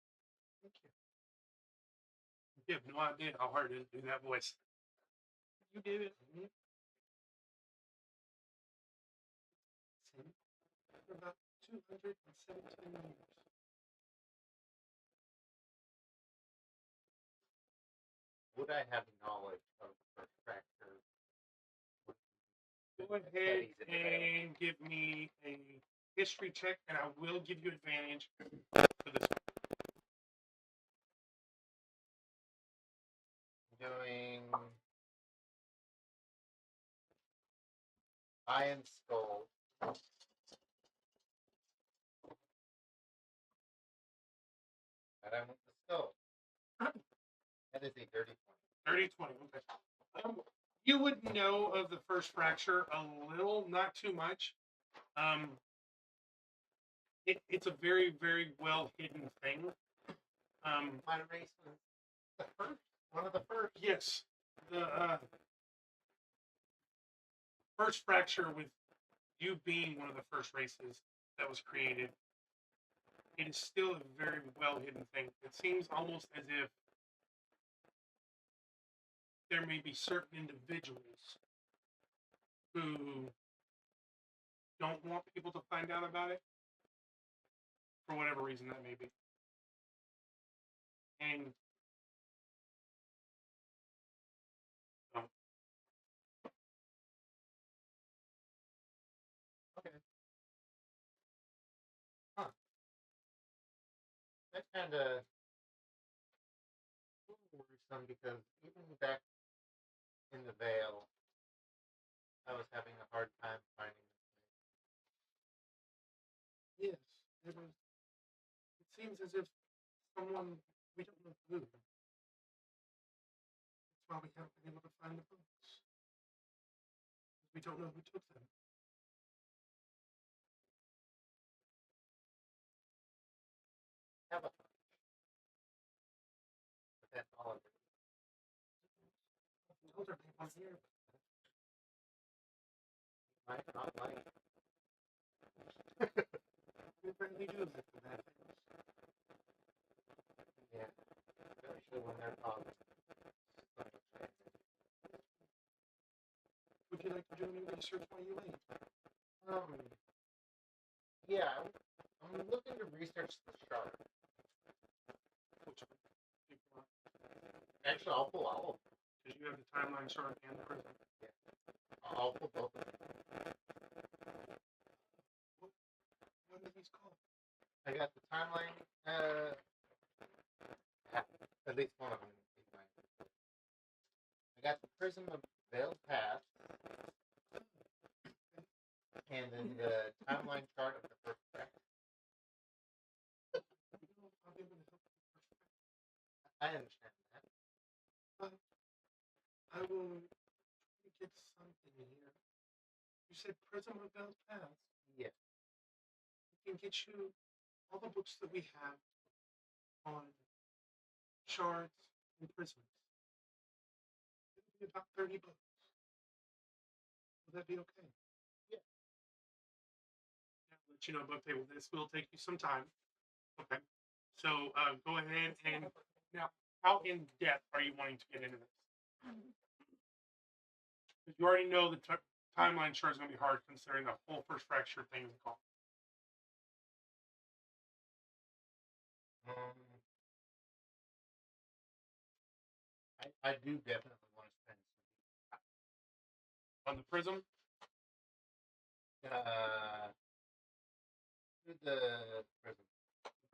Thank you. You have no idea how hard it is to do that voice. You do it. For about 217 years. Would I have knowledge of the fracture? Go ahead and give me a history check, and I will give you advantage for this one. Doing Iron Skull. But I want the skull. That is a dirty 30, 20, okay. You would know of the first fracture a little, not too much. It's a very, very well hidden thing. My race was the first, one of the first. Yes, the first fracture, with you being one of the first races that was created, it is still a very well hidden thing. It seems almost as if there may be certain individuals who don't want people to find out about it for whatever reason that may be. And Okay. Huh. That kind of worrisome because even back in the Vale, I was having a hard time finding yes, it seems as if someone, we don't know who. That's why we haven't been able to find the books. We don't know who took them. I have a hunch. But that's all it is. Those are people here. Might not like. We apparently do look for bad things. Yeah. Especially when they're talking. Would you like to do any research while you wait? Yeah, I'm looking to research the shard. Which one? Pick one. Actually, I'll pull all of them. Because you have the timeline shard and the prison. I'll pull both of them. What are these called? I got the timeline. At least one of them. I got the Prism of Veiled Past. And then the timeline chart of the first track. I'll be able to help you first. I understand that. But I will try to get something here. You said Prism of Veiled Paths. Yeah. We can get you all the books that we have on shards and prisms. It'll be about 30 books. Will that be okay? Yeah. I'll let you know about table. This will take you some time. Okay. So go ahead and now, how in depth are you wanting to get into this? Because you already know the timeline sure is going to be hard considering the whole first fracture thing is gone. I do definitely want to spend On the prism, some to the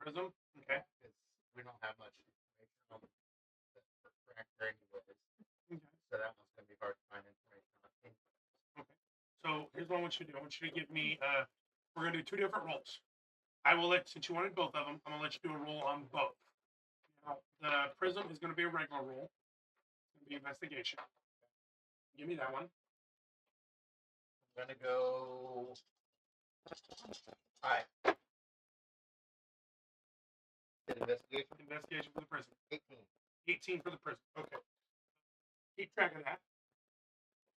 prison. okay. Because we don't have much information on the first fracture anyways. Okay. So that one's gonna be hard to find information on. So here's what I want you to do. I want you to give me. We're going to do 2 different rolls. I will let, since you wanted both of them, I'm going to let you do a roll on both. Now, the prism is going to be a regular roll. It's going to be investigation. Give me that one. I'm gonna go. Alright. Investigation. Investigation for the prism. 18. 18 for the prism. Okay. Keep track of that.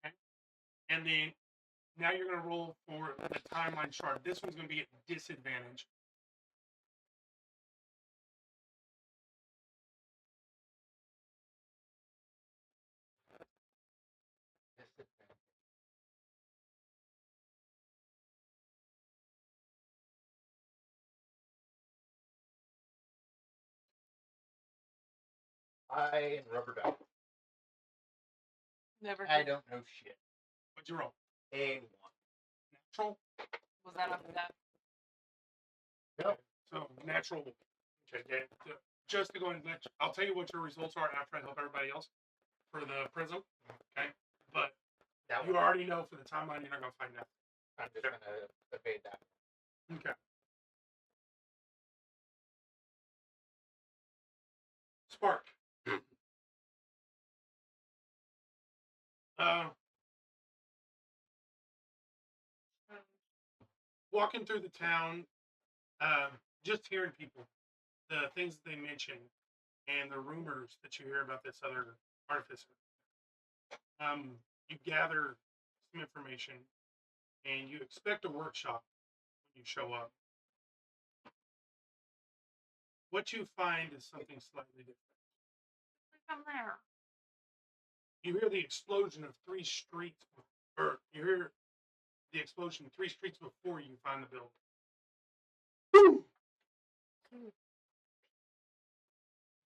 Okay. And then now you're going to roll for the timeline shard. This one's going to be at disadvantage. I and rubber duck. Never. I don't know shit. What'd you roll? A 1. Natural? Was that on that? No. So natural. Okay. Yeah. Just to go and let you, I'll tell you what your results are after I help everybody else for the prism. Okay. But That you one. already know for the timeline you're not going to find that. I'm just gonna evade that. Okay. Spark. Walking through the town, just hearing people, the things that they mention, and the rumors that you hear about this other artificer. You gather some information, and you expect a workshop when you show up. What you find is something slightly different. From there. You hear the explosion of 3 streets, or you hear the explosion 3 streets before you find the building. Boom!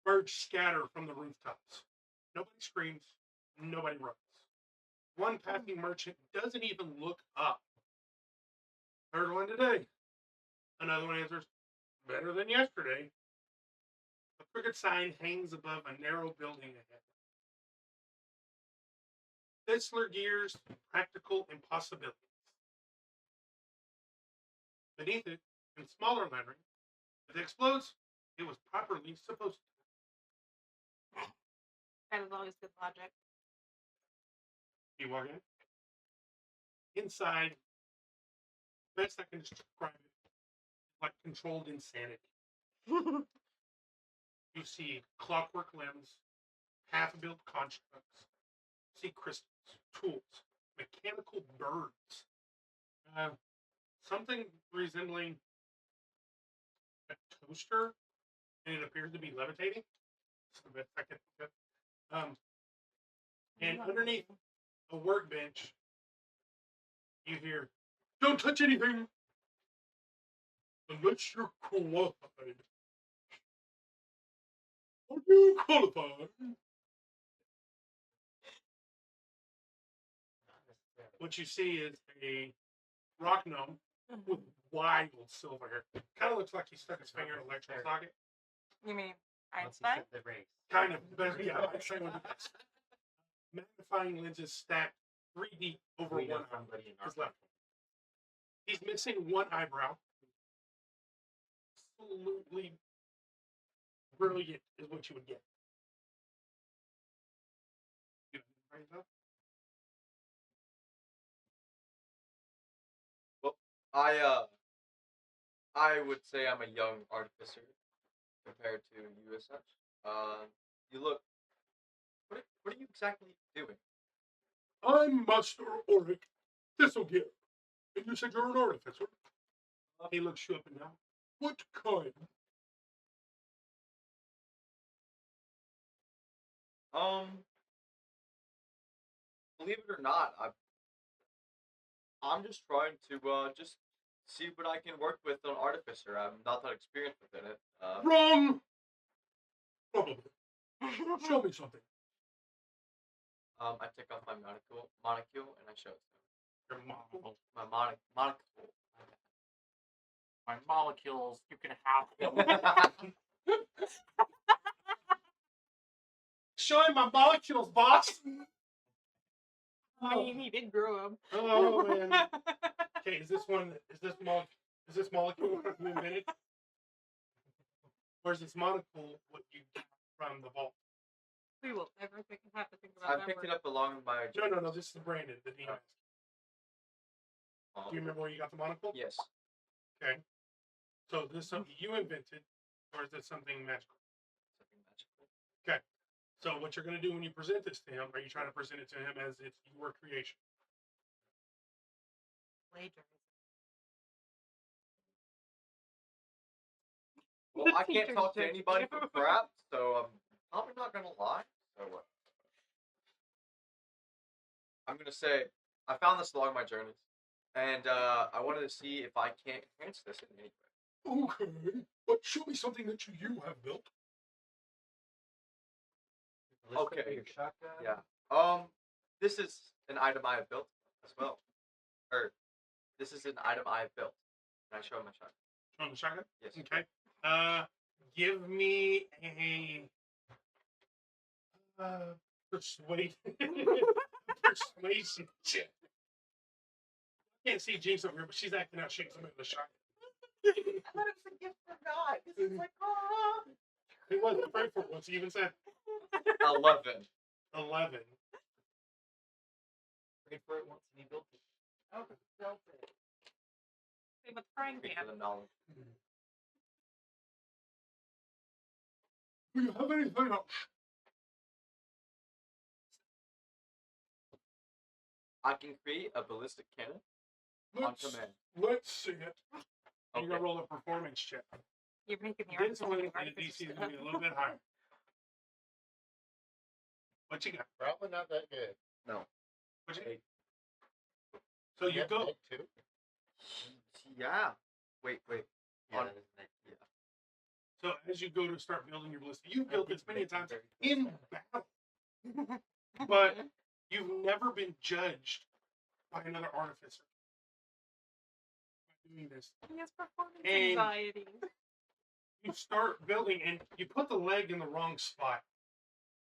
Birds scatter from the rooftops. Nobody screams. Nobody runs. One passing merchant doesn't even look up. Heard one today. Another one answers, better than yesterday. A crooked sign hangs above a narrow building ahead. Fitzler gears, practical impossibilities. Beneath it, in smaller lettering, if it explodes, it was properly supposed to. That is always good logic. You walk in. Inside, best I can describe it, like controlled insanity. You see clockwork limbs, half-built constructs. You see crystals, tools, mechanical birds. Something resembling a toaster, and it appears to be levitating. That's the best I can think of. And underneath a workbench, you hear, "Don't touch anything unless you're qualified." Are you qualified? What you see is a rock gnome with wild silver hair. Kind of looks like he stuck his finger in an electrical socket. You mean Once you Einstein? set the race. Kind of, but yeah, Einstein would be best. Magnifying lenses stacked 3 deep over We one know eye. somebody in our His left. He's missing one eyebrow. Absolutely brilliant is what you would get. Well, I would say I'm a young artificer compared to you as such. You look. What are you exactly doing? I'm Master Oric Thistlegill. And you said you're an artificer. He looks you up and down. What kind? Believe it or not, I'm just trying to just see what I can work with on Artificer. I'm not that experienced within it. Wrong! Probably. Show me something. I take off my monocule and I show it to him. Your model. My monocule. My molecules, you can have them. Show him my molecules, boss! I mean, he did grow up. Oh, man. Okay, is this molecule what you invented? Or is this molecule what you got from the vault? We will never have to think about I that. picked it word. up along with my. No, this is Brandon, the DMS. Do you remember where you got the monocle? Yes. Okay. So this is something you invented, or is this something magical? Something magical. So what you're going to do when you present this to him, are you trying to present it to him as it's your creation? Plagiarism. Well, The I can't teacher's talk to judging anybody you. for crap, so I'm probably not gonna lie. So what? I'm gonna say I found this along my journeys, and I wanted to see if I can't enhance this in any way. Okay, but show me something that you have built. Okay. Your shotgun. Yeah. This is an item I have built as well. Or this is an item I have built. Can I show my shotgun? On the shotgun? Yes. Okay. Give me a persuade persuasion check. I can't see Jinx over here, but she's acting out shooting somebody with a shotgun. I thought it was a gift from God. This is like, oh. He wasn't afraid for it once. He even said 11. 11. Prayed for it once and he built it. Oh, built it. Same with frying Speak pan. to the knowledge. Do you have anything else? I can create a ballistic cannon on command. Let's see it. You're Okay. gonna roll a performance check. You're making the This one, artificial the artificial DC is gonna be a little bit higher. What you got? Probably not that good. What you Hey. So you Yep, go. that too. Yeah. Wait. Yeah, On- that is nice. So as you go to start building your ballista, you've built this many times in battle, but you've never been judged by another artificer by doing this. He has performance And- anxiety. You start building and you put the leg in the wrong spot.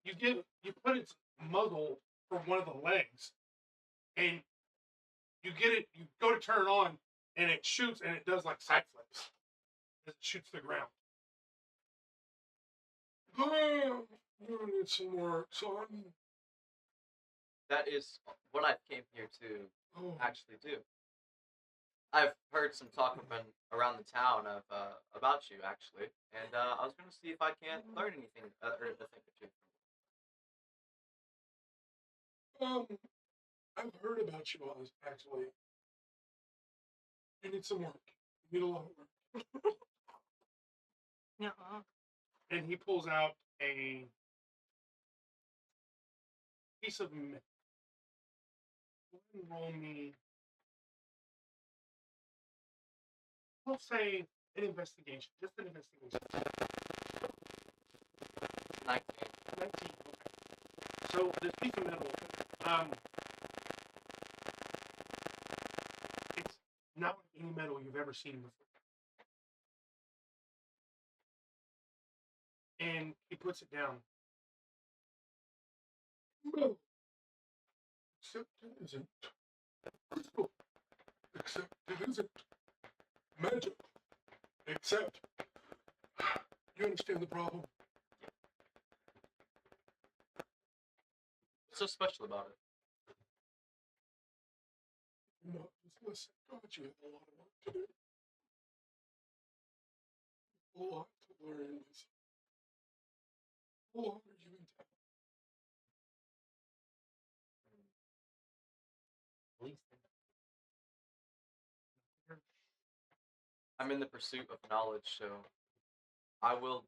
You put its muzzle for one of the legs, and you get it. You go to turn it on, and it shoots, and it does like side flips as it shoots the ground. Oh, you need some work, son. That is what I came here to Oh, actually do. I've heard some talk around the town of about you actually, and I was going to see if I can't learn anything or a thing or two. I've heard about you all actually. You need some work. You need a lot of work. Nuh-uh. And he pulls out a piece of metal. Go ahead and roll me. We'll say an investigation. Just an investigation. 19. 19. Okay. So this piece of metal, it's not like any metal you've ever seen before. And he puts it down. No. Except it isn't crystal. Except it isn't magic. Except you understand the problem. What's so special about it? You're not just listen. God, you have a lot of work to do. A lot to learn. How long are you in town? At least. I'm in the pursuit of knowledge, so I will.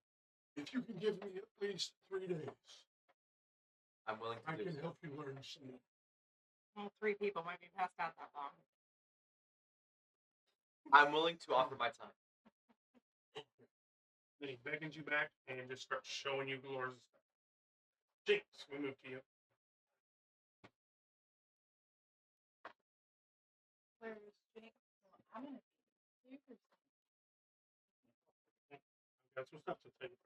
If you can give me at least 3 days, I'm willing I to do can so. help you learn some more. Well, 3 people might be passed out that long. I'm willing to offer my time. Then he beckons you back and just starts showing you Gloria's stuff. Jinx, we move to you. Where's Jake? Well, I'm gonna be super. I've got some stuff to tell you.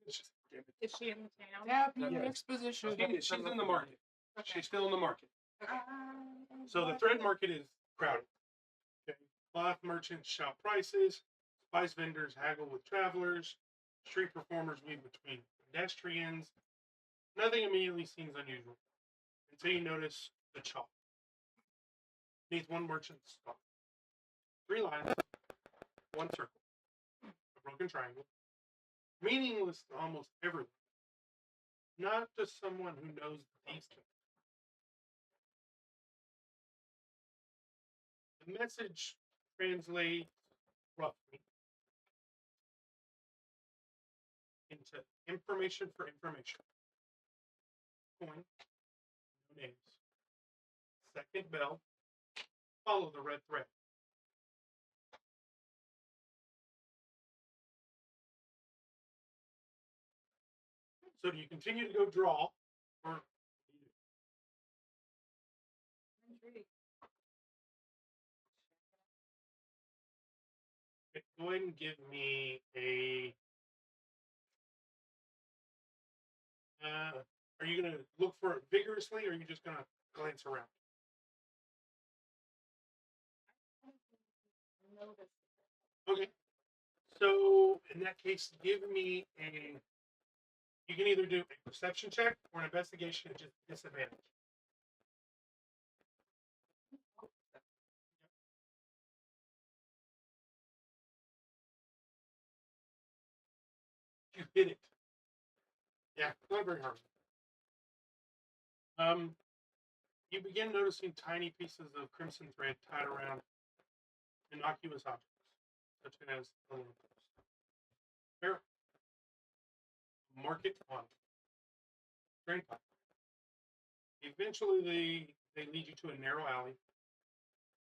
It's just, damn it. Is she in the town? Yeah. exposition. She's in the market. Okay. She's still in the market. So the thread market is crowded. Okay. Cloth merchants shout prices. Spice vendors haggle with travelers. Street performers weave between pedestrians. Nothing immediately seems unusual until you notice the chalk. Beneath one merchant's stall. 3 lines, 1 circle, a broken triangle. Meaningless to almost everyone. Not to someone who knows these things. The message translates roughly into information for information. Coin, no names. Second bell, follow the red thread. So do you continue to go draw, or go ahead and give me a. Are you going to look for it vigorously, or are you just going to glance around? Okay. So in that case, give me a. You can either do a perception check or an investigation at just disadvantage. You hit it. Yeah, not very hard. You begin noticing tiny pieces of crimson thread tied around innocuous objects, such as the lamppost. Here, market on drain pipe. Eventually, they lead you to a narrow alley.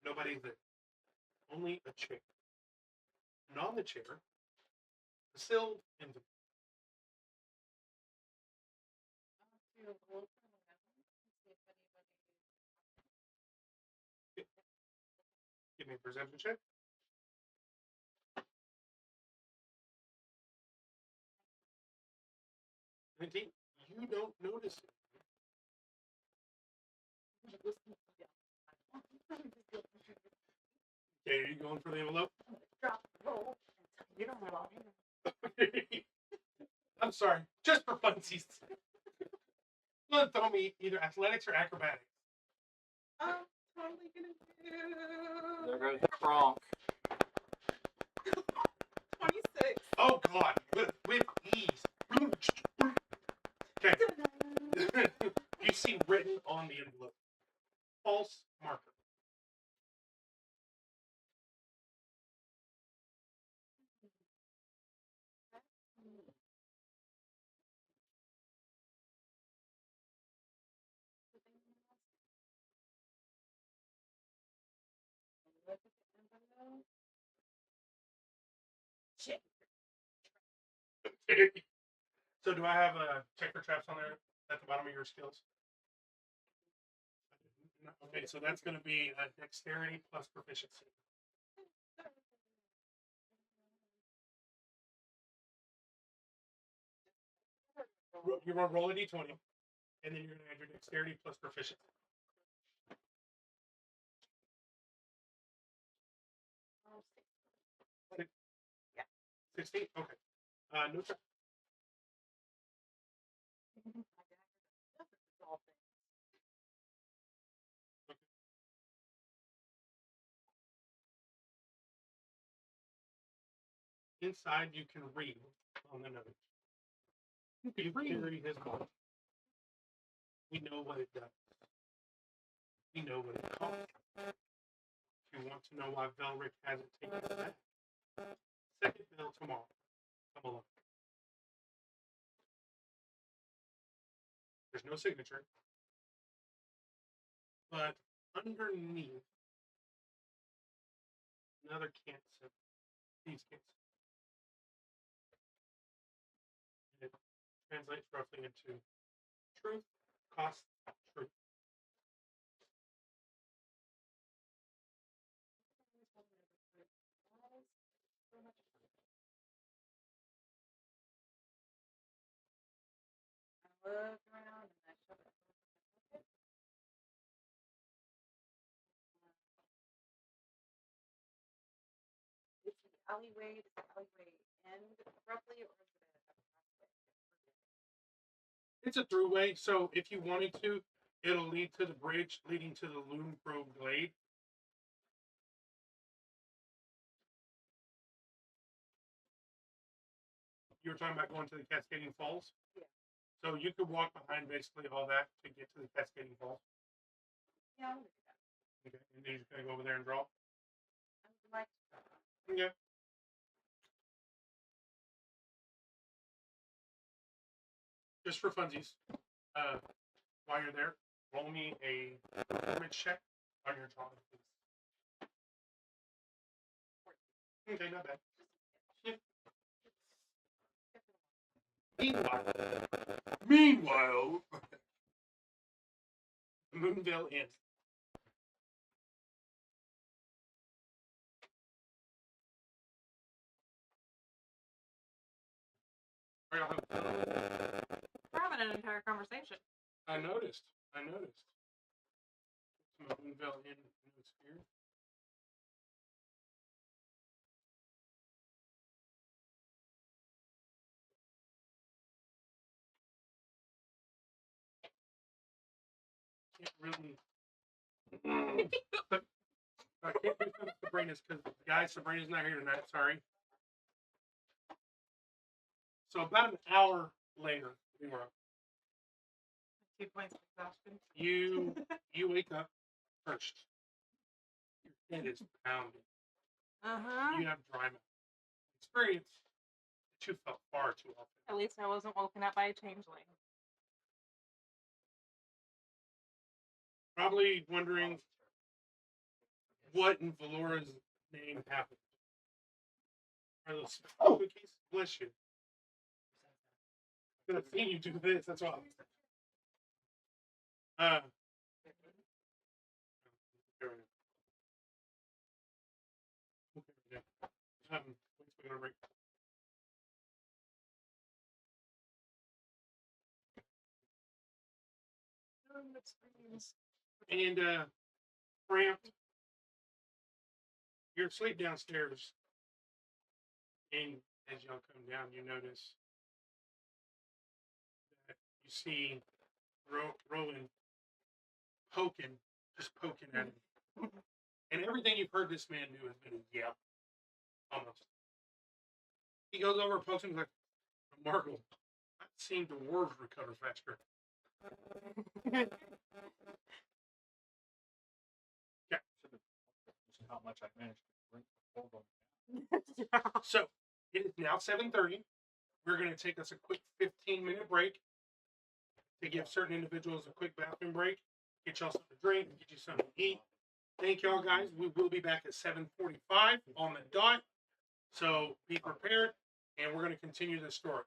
Nobody's there. Only a chair. And on the chair, the sill empty. Give me a perception check. 19. You don't notice it. Okay, are you going for the envelope? Drop the roll. You don't have all. I'm sorry, just for funsies. Throw me either athletics or acrobatics. I'm totally gonna do There goes Kronk. 26. Oh God, with ease. Okay. You see written on the envelope, false marker. Shit. So do I have a check for traps on there at the bottom of your skills? Okay, so that's going to be a dexterity plus proficiency. You're going to roll a d20, and then you're going to add your dexterity plus proficiency. 16? Okay. No trap. Inside, you can read on the note. You carry his body. We know what it does. We know what it costs. If you want to know why Velric hasn't taken it back, second bell tomorrow. Come along. There's no signature. But underneath Another can't sip. These can't sip. It translates roughly into truth, cost, truth. I looked around and I shut it. Is the alleyway, does the alleyway end abruptly or is it a pathway? It's a throughway, so if you wanted to, it'll lead to the bridge leading to the Loon Grove Glade. You were talking about going to the Cascading Falls? Yeah. So you could walk behind basically all that to get to the Cascading Falls. Yeah, I'll look at that. Okay. And then you're just gonna go over there and draw. I would like to. Okay. Just for funsies, while you're there, roll me a performance check on your drawing, please. Okay, not bad. Meanwhile, Moonville Inn. Right, I'll have- We're having an entire conversation. I noticed. Moonville Inn notes here. Can't really. I can't do some Sabrina's because guys, Sabrina's not here tonight. Sorry. So about an hour later, we were up. 2 points of exhaustion. You wake up first. Your head is pounding. Uh-huh. You have dry mouth. Experience that you felt far too often. At least I wasn't woken up by a changeling. Probably wondering what in Valora's name happened. Are those cookies? Bless you. I could have seen you do this. That's all. There we go. Okay, yeah. We're gonna break. And cramped. You're asleep downstairs, and as y'all come down, you notice that you see Rowan just poking at him. And everything you've heard this man do has been a yell, almost. He goes over and pokes him like, Markle, I've seen dwarves recover faster. Yeah. Just how much I managed to drink the whole one. So it is now 7:30. We're going to take us a quick 15-minute break to give certain individuals a quick bathroom break, get y'all something to drink, get you something to eat. Thank y'all guys. We will be back at 7:45 on the dot. So be prepared, and we're going to continue the story.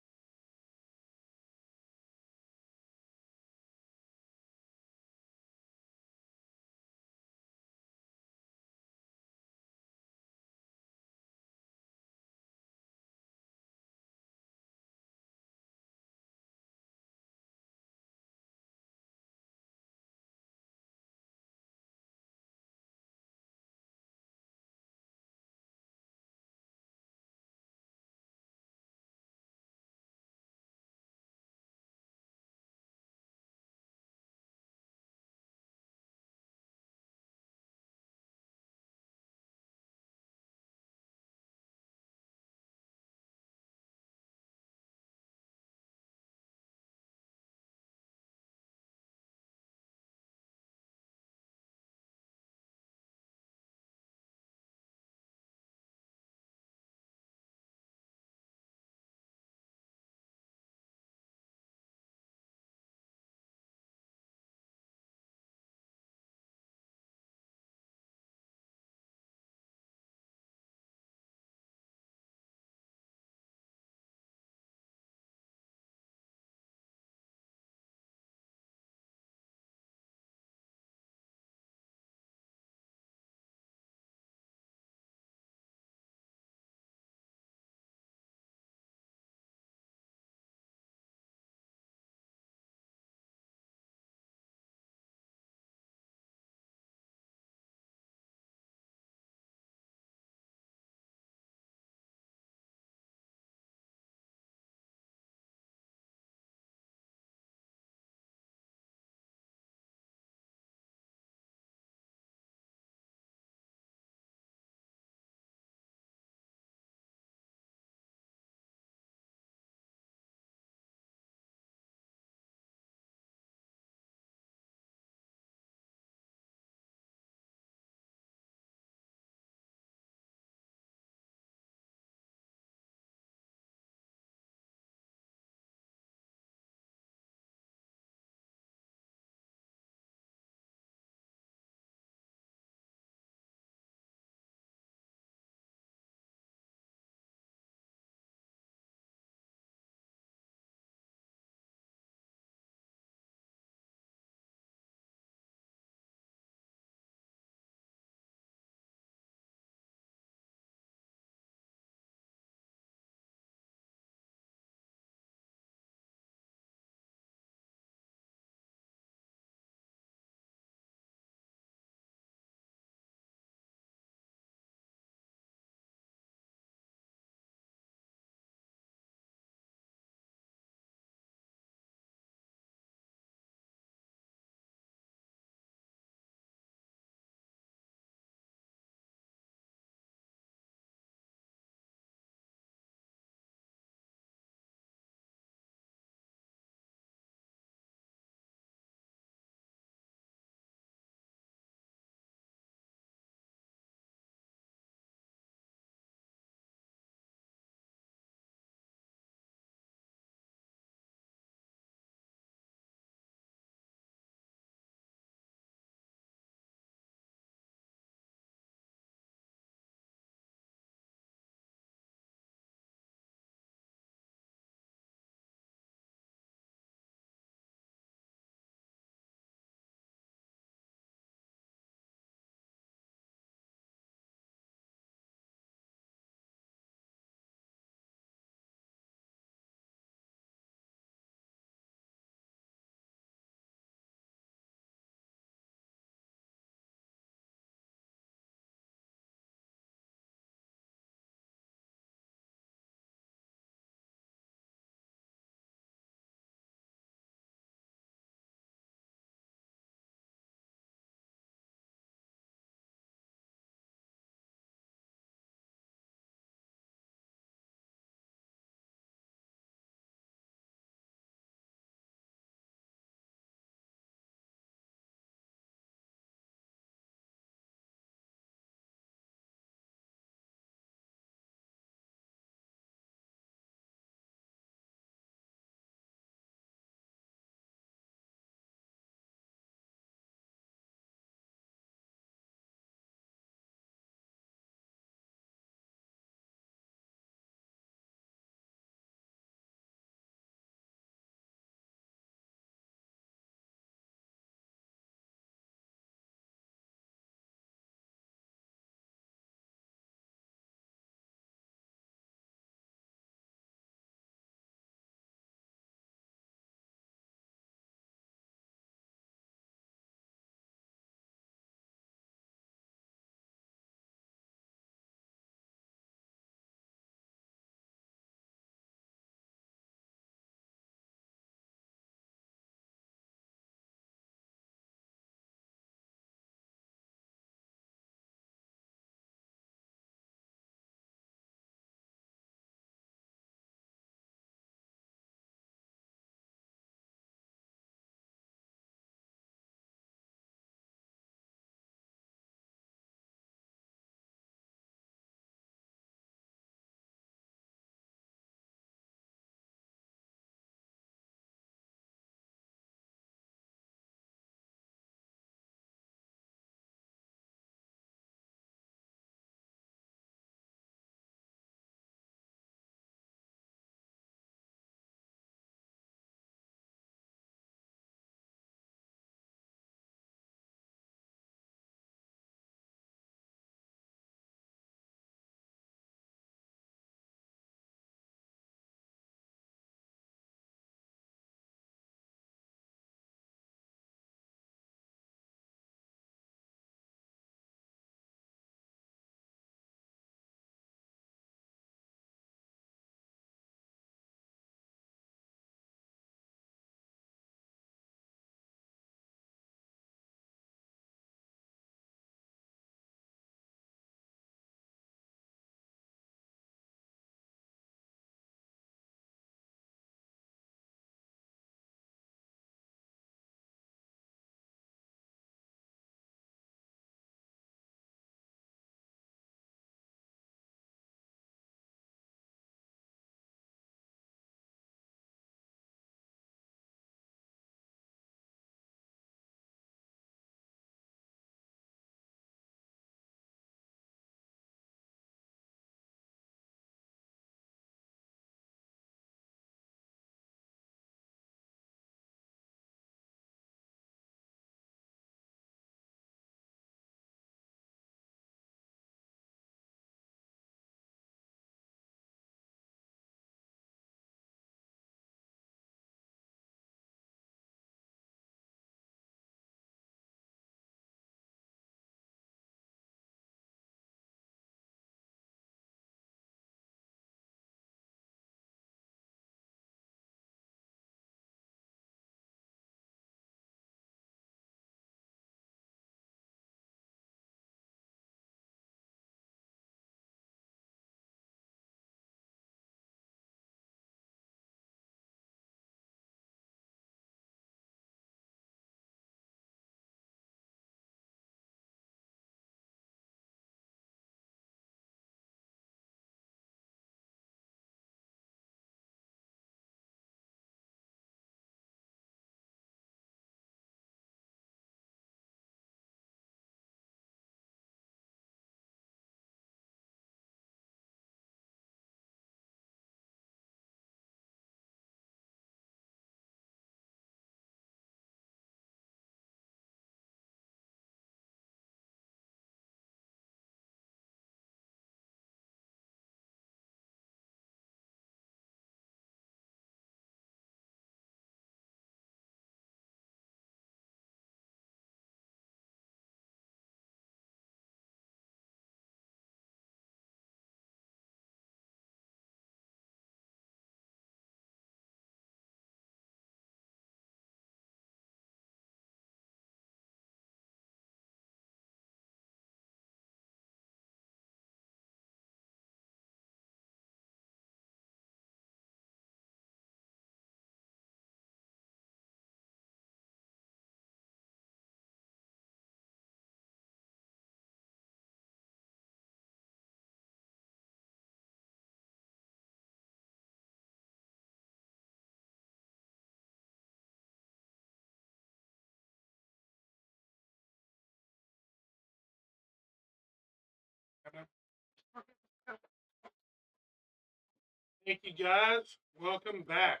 Thank you guys. Welcome back.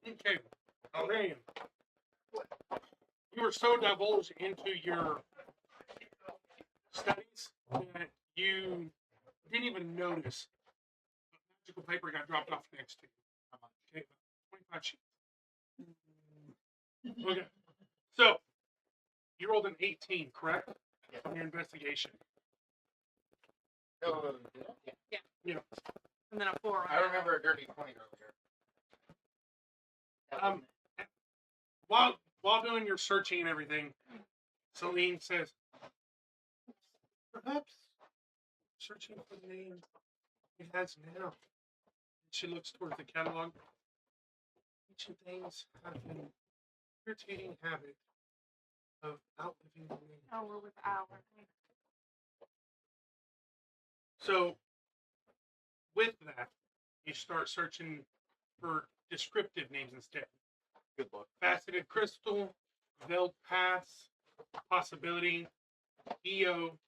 Okay, Albanian. You were so divulged into your studies that you didn't even notice the magical paper got dropped off next to you. Okay, 25 sheets. Okay, so you rolled an 18, correct? Yes. On your investigation. No, yeah. Yeah. And then a 4 on I that. remember a dirty 20 earlier. That Um, while doing your searching and everything, Celine says, perhaps searching for the name it has now. She looks towards the catalog. Ancient things have an irritating habit of outliving the name. Oh, we're with our. So, with that, you start searching for descriptive names instead. Good luck. Faceted crystal, veiled paths, possibility, EO,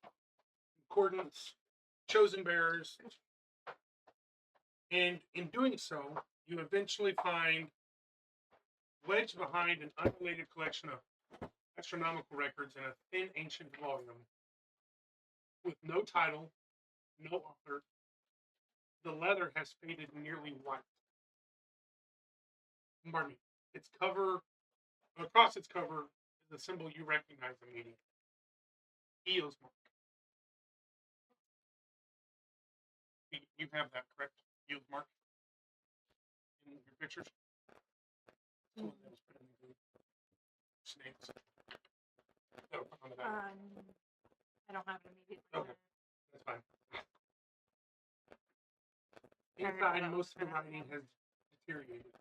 concordance, chosen bearers. And in doing so, you eventually find wedged behind an unrelated collection of astronomical records in a thin ancient volume with no title, no author. The leather has faded nearly white. Pardon me. Its cover, across its cover, is a symbol you recognize immediately. EO's mark. You have that, correct? EO's mark in your pictures? That was put in the snakes. That'll put on the back. I don't have it immediately. Okay. That's fine. Carry it Inside, out. most of the writing has deteriorated,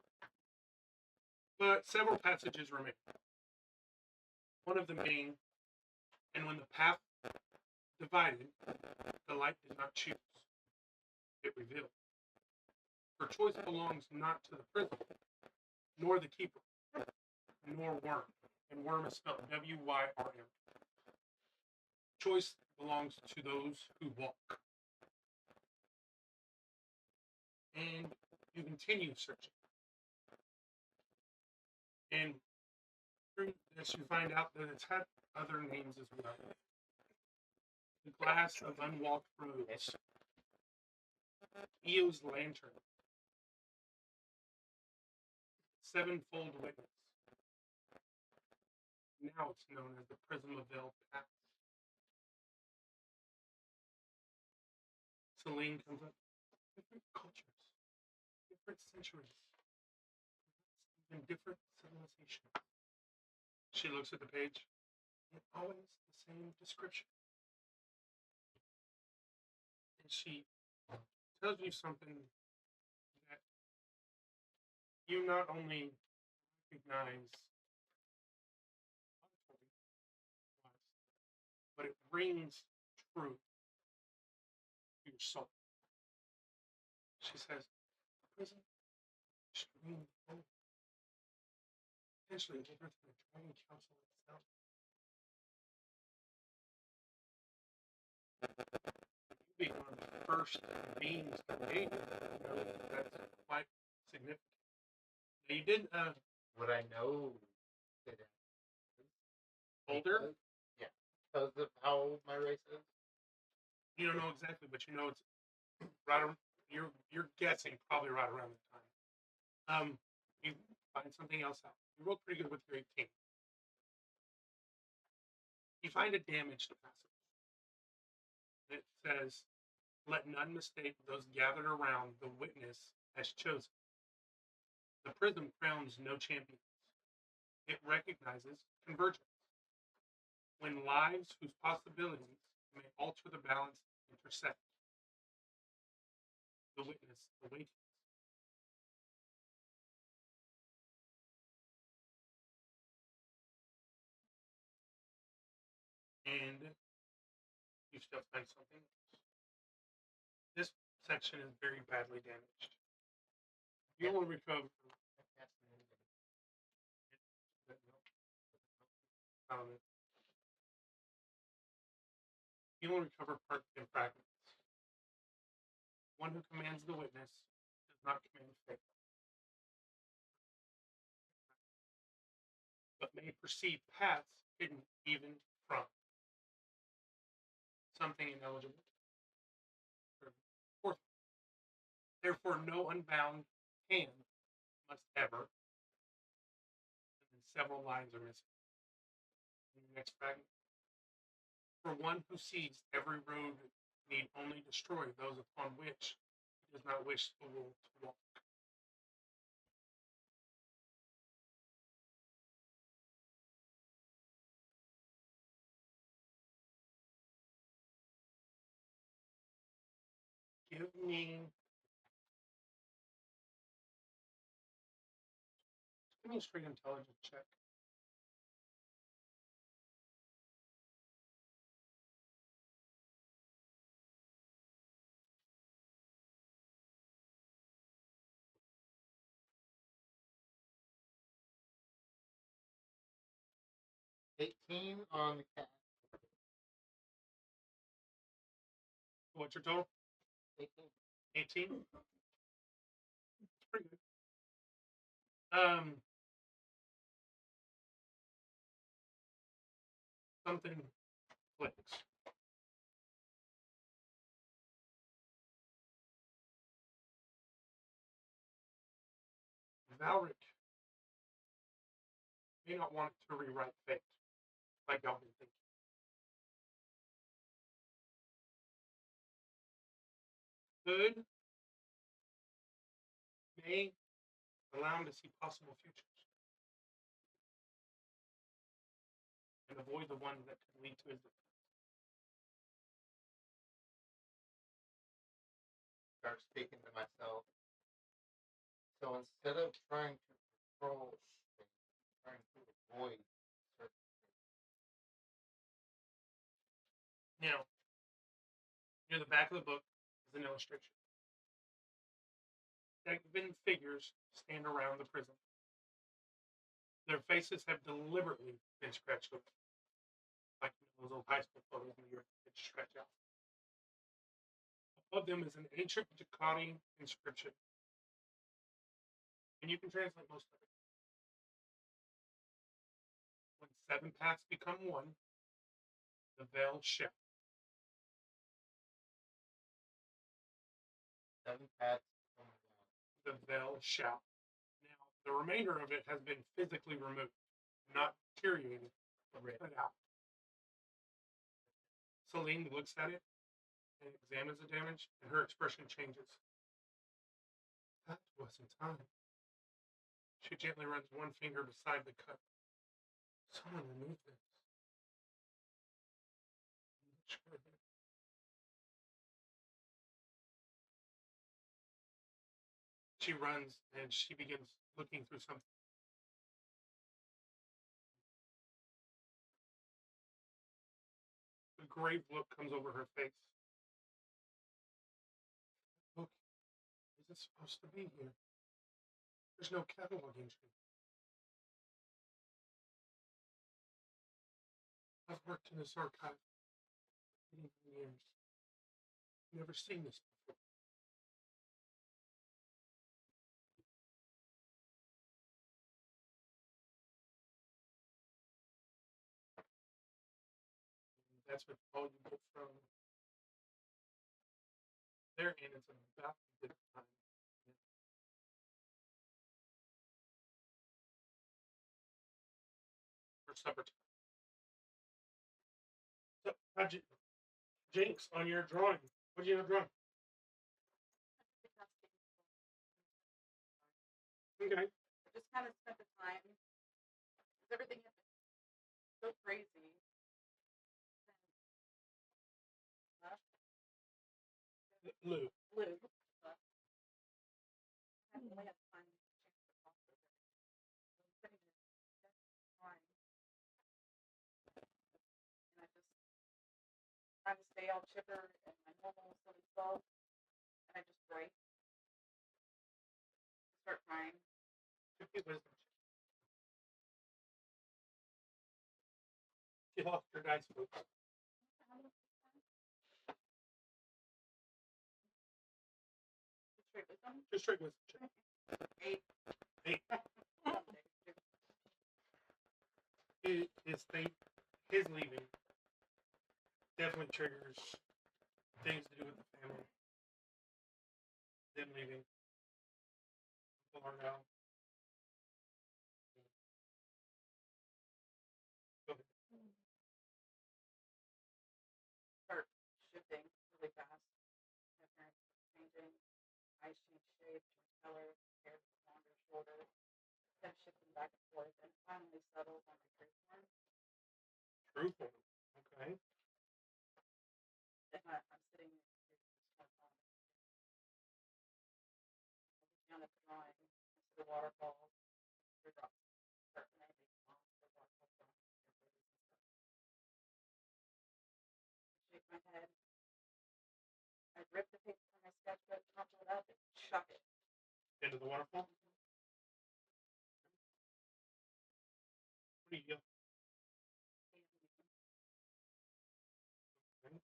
but several passages remain. One of them being, and when the path divided, the light did not choose. It revealed. For choice belongs not to the prisoner, nor the keeper, nor worm. And worm is spelled W-Y-R-M. Choice belongs to those who walk. And you continue searching. And through this, you find out that it's had other names as well. The glass of unwalked roads. Eo's lantern. Sevenfold witness. Now it's known as the Prism of Veiled Paths. Celine comes up. Different cultures, different centuries, even different civilizations. She looks at the page, and always the same description. And she tells you something that you not only recognize, but it rings true to your soul. She says, prison, extreme hope, potentially over to the Dragon Council itself. You being one of the first beings created, you know, that's quite significant. Now, you did Would I know that older. Yeah. Because of how old my race is? You don't know exactly, but you know it's right around, you're guessing probably right around the time. You find something else out. You rolled pretty good with your 18. You find a damaged passage. It says, "Let none mistake those gathered around the witness as chosen. The prism crowns no champions. It recognizes convergence. When lives whose possibilities may alter the balance intersect. The witness awakens. And you still find something else. This section is very badly damaged. You only recover. It. You will recover parts and fragments. One who commands the witness does not command fate, but may perceive paths hidden even from something ineligible. Fourth, therefore, no unbound hand must ever. And then several lines are missing. In the next fragment, for one who sees every road need only destroy those upon which he does not wish the world to walk. Give me a straight intelligence check. $18 on the cat. What's your total? 18. 18? That's pretty good. Something clicks. Valric may not want to rewrite fate, like y'all been thinking. Good may allow him to see possible futures and avoid the ones that could lead to his defeat. Start speaking to myself. So instead of trying to control things, trying to avoid certain things. Now, near the back of the book is an illustration. 7 figures stand around the prison. Their faces have deliberately been scratched open, like those old high school photos when you're stretch out. Above them is an ancient Ducati inscription, and you can translate most of it. When 7 paths become one, the veil shall. 7 paths come down. The veil shall. Now, the remainder of it has been physically removed, not deteriorated, but cut out. Celine looks at it and examines the damage, and her expression changes. That wasn't time. She gently runs one finger beside the cut. Someone removed this. I'm not sure. She runs and she begins looking through something. A grave look comes over her face. Look, is it supposed to be here? There's no catalog entry. I've worked in this archive for many years. Never seen this before. And that's what all you get from there, and it's about the time. For supper time. So, how'd you, Jinx, on your drawing? What did you end up drawing? Okay. I just kind of spent the time because everything had been so crazy. Lou. Blue. I only had time to change the cost of everything. I'm sitting there crying. And I just trying to stay all chipper and my normal silly self. And I just break. Start crying. She lost her dice books. straight wisdom. Just straight wisdom check. 8. 8. Negative. His leaving definitely triggers things to do with the family. Them leaving. Uncle Arnell. Go ahead. Start shifting really fast. My parents were changing. Eyes changed shape, changed color, hair was longer, shorter. Kept shifting back and forth, and it finally settled on my true form. True form. Okay. And I'm sitting there with this one on. Looking at the drawing, I see the waterfall, the drop, start landing on the waterfall drawing. I shake my head. I rip the paper from my sketchbook, crumple it up, and chuck it. Into the waterfall. What do you yell? Okay.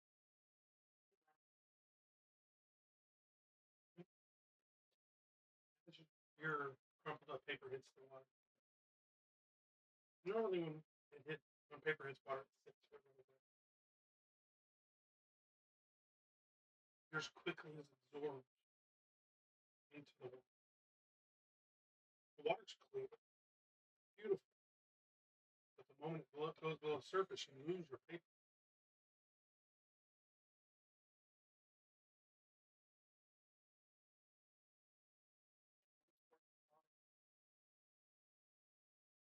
Your crumpled up paper hits the water. Normally when paper hits water, it sits for a little bit. Yours quickly is absorbed into the water. The water's clear, beautiful. But the moment it goes below the surface, you lose your paper.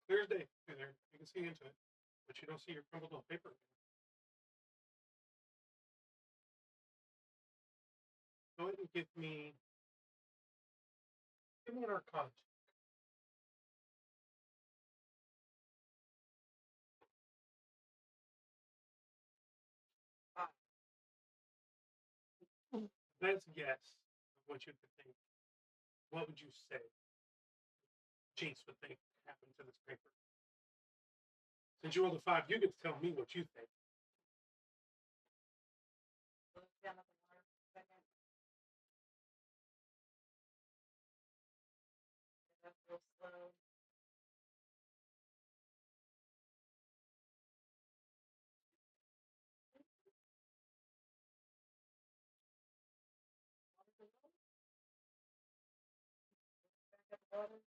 Clear as day through there. You can see into it, but you don't see your crumpled up paper. Go ahead and give me an Arcana. 5. Best guess of what you could think. What would you say Jinx would think happened to this paper? Since you rolled a 5, you get to tell me what you think. Look down at the water for a second. Get up real slow. Water's a little. Back at the water.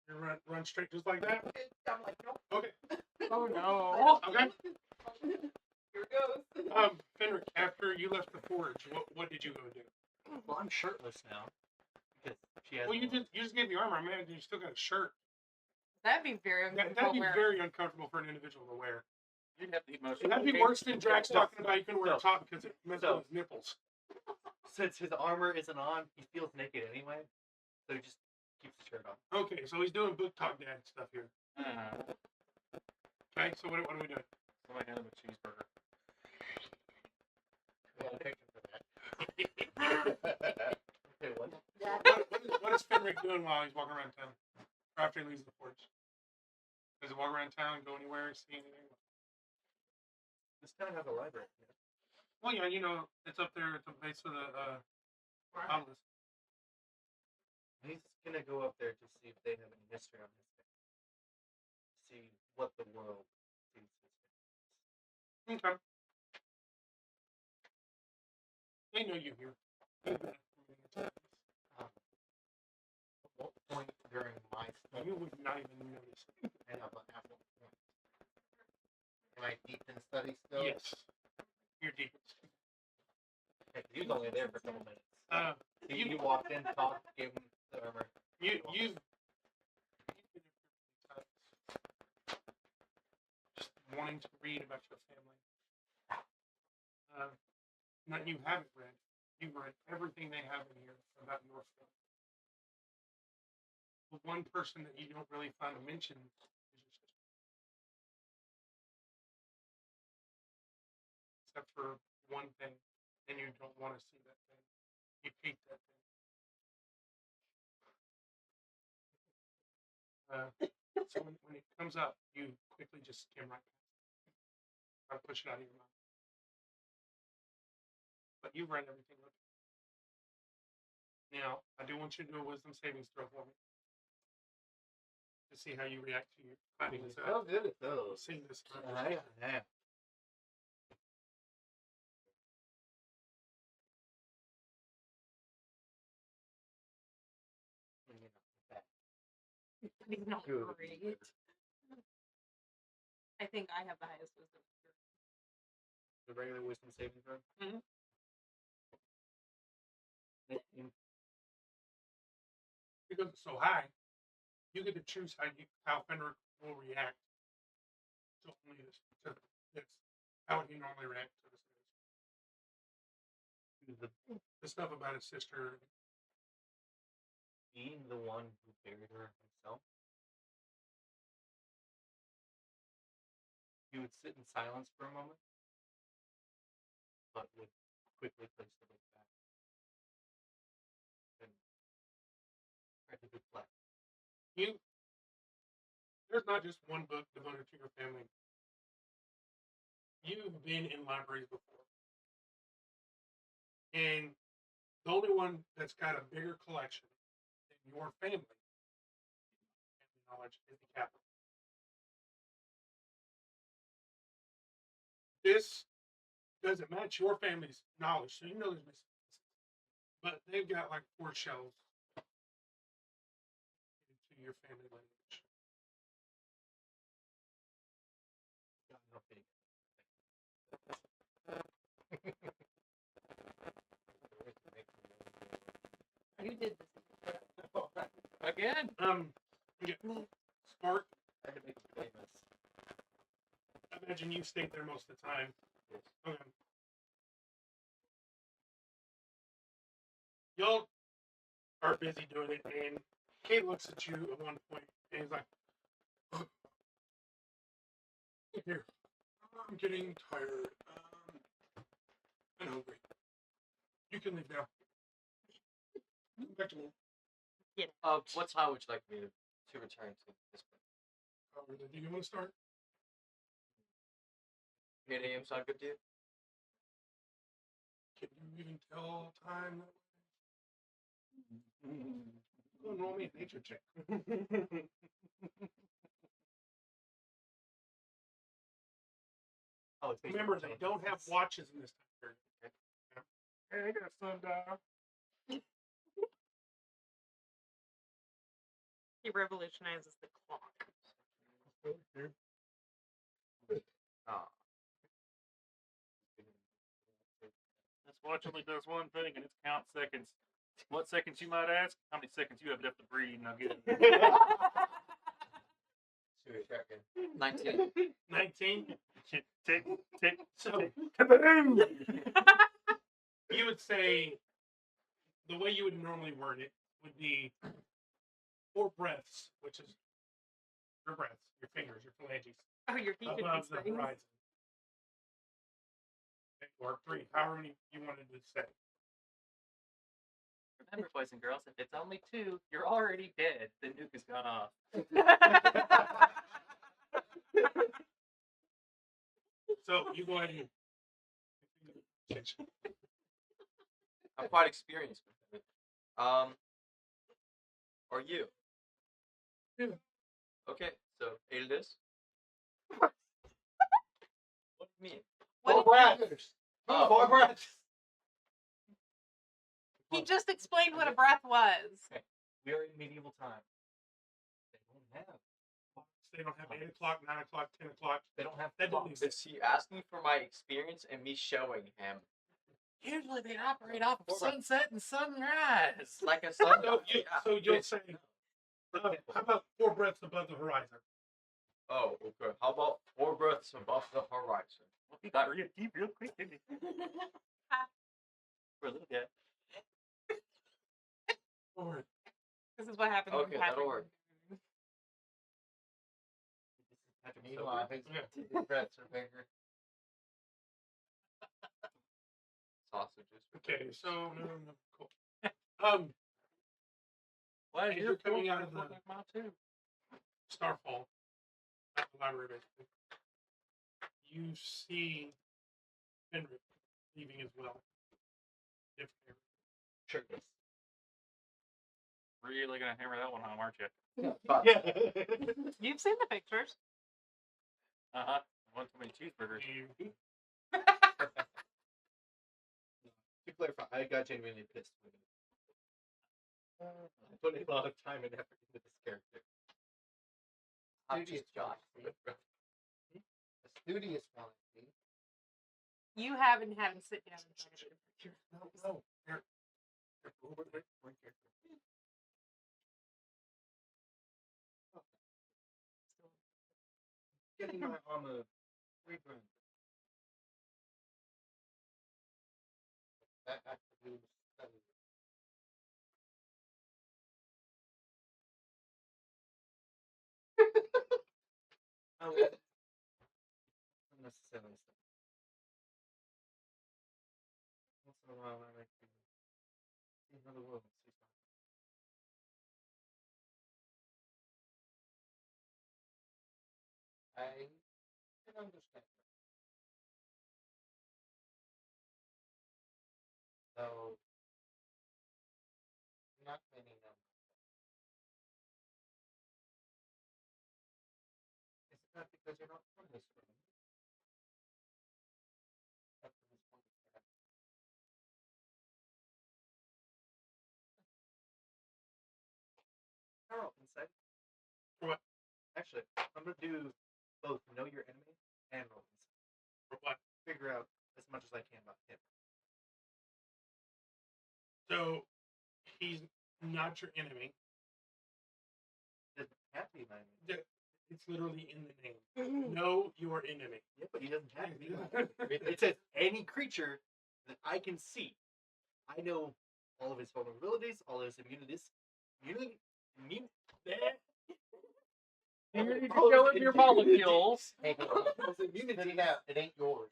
You run straight just like that? I'm like, nope. Okay. Oh I no. don't- Okay. Here it goes. Fenric, after you left the forge, what did you go do? Well, I'm shirtless now because she has. Well, you one. just gave me armor, man. You still got a shirt. That'd be very That'd uncomfortable. be wearing- very uncomfortable for an individual to wear. You'd have the emotional. That'd be worse than Drax talking about you can wear a top because it messes So- with his nipples. Since his armor isn't on, he feels naked anyway, so he just keeps the shirt on. Okay, so he's doing book talk dad stuff here. Okay, so what are we doing? Somebody hand him a cheeseburger. Well, thank you for that. Okay, what? What is Fenric doing while he's walking around town? Or after he leaves the forge? Does he walk around town, go anywhere, see anything? This town has a library. You know? Well, yeah, you know, it's up there at the base of the obelisk. He's gonna go up there to see if they have any history on his family. See what the world sees his family. Okay. They know you here. At what point during my study You would not even notice it. and at what point? Am I deep in study still? Yes. You're deep. Heck, he was only there for a couple minutes. You You walked in, talked, gave him the armor. you've been there times. Just wanting to read about your family. Not you haven't read. You've read everything they have in here about your family. The one person that you don't really find a mention is your sister. Except for one thing, and you don't want to see that thing. You hate that thing. So when it comes up, you quickly just skim right past it. Try to push it out of your mouth. But you've read everything. Look. Now, I do want you to do a wisdom savings throw for me. To see how you react to your finding this So out. good at those. Seeing this. Yeah. He's not Good. great. I think I have the highest wisdom. The regular wisdom saving throw. Mhm. 19. Because it's so high, you get to choose how Fenrir will react to only this. How would he normally react to this? The stuff about his sister. Being the one who buried her himself, he would sit in silence for a moment, but would quickly place the book back. And try to deflect. There's not just one book devoted to your family. You've been in libraries before. And the only one that's got a bigger collection than your family knowledge is the capital. This doesn't match your family's knowledge, so you know there's missing pieces. But they've got like 4 shelves into your family lineage. God, how big. You did this. Again? Yeah. Smart. I had to make him famous. I imagine you stayed there most of the time. Yes. Okay. Y'all are busy doing it, and Kate looks at you at one point, and he's like, "Here, I'm getting tired. I'm hungry. You can leave now. Come back to me. What time would you like me to return to this place? Do you want to start? 8 a.m. sound good to you? Can you even tell time? Go and roll me a nature check. Oh, it's based on Remember, they don't have intelligence. watches in this time period. Hey, I got sundial. He revolutionizes the clock. Ah. This watch only does one thing, and it's count seconds. What seconds, you might ask? How many seconds you have left to breathe? And I'll get it. So you're checking. 19. 19. Tick, tick, So tick. Kaboom! you would say the way you would normally word it would be 4 breaths, which is your breaths, your fingers, your phalanges, Oh, you're keeping above these the things. horizon. Okay, or 3, however many you wanted to say. Remember, boys and girls, if it's only 2, you're already dead. The nuke has gone off. So you go ahead and I'm quite experienced with it. Or you? Yeah. Okay, so 8 it is. What do you mean? Four What did breaths. Oh. 4 breaths. he just explained what a breath was. We are in medieval time. they don't have 8 o'clock, 9 o'clock, 10 o'clock. They don't have That don't clocks. exist. Is he asking for my experience and me showing him? Usually they operate off of sunset and sunrise. Like I said, So you'll say, how about 4 breaths above the horizon? oh, okay. How about 4 breaths above the horizon? Well, he got real deep real quick, didn't he? For a little bit. Or This is what happens. Okay, when that'll Patrick- work. Meanwhile, his breaths are bigger. Sausage. juice. for Okay, cookies. so no, cool. Why As is you're your coming out coming of look the- like mine too? Starfall, at the library, basically. You see Henry leaving as well. Different Shirtless. Really gonna hammer that one home, aren't you? But You've seen the pictures. Uh huh. One too many cheeseburgers. area. You To clarify, I got genuinely pissed with it. I put a lot of time and effort into this character. I'm Studious just Josh. one. A studious one. See? You haven't had him sit down and try to get a picture. no. Here. Wait here. Getting my armor reburned. That has to do with study. Oh, unnecessarily so. Once in a while, I like to see another world and see something. I can understand. So, not many numbers. Is it not because you're not from this room? Up to this point, Carl, insight. For what? Actually, I'm gonna do both know your enemy and roll insight. For what? Figure out as much as I can about him. So he's not your enemy. Doesn't have to be my enemy. It's literally in the name. Know your enemy. Yeah, but he doesn't have to be my enemy. It says any creature that I can see. I know all of his vulnerabilities, all of his immunities. Immunity. You need to All of go his with your immunities. molecules. Hey, All of his spit it immunities. out. It ain't yours.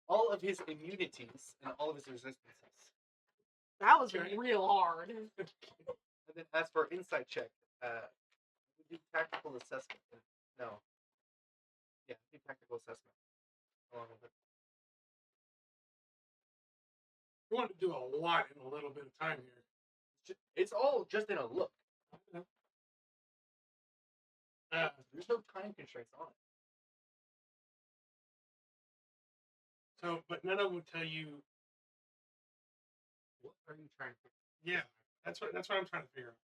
All of his immunities and all of his resistances. That was Okay. real hard. And then as for insight check, we do tactical assessment. No. Yeah, do tactical assessment. Along with it. You want to do a lot in a little bit of time here. It's all just in a look. There's no time constraints on it. So, but none of them would tell you. What are you trying to? Yeah, that's what I'm trying to figure out.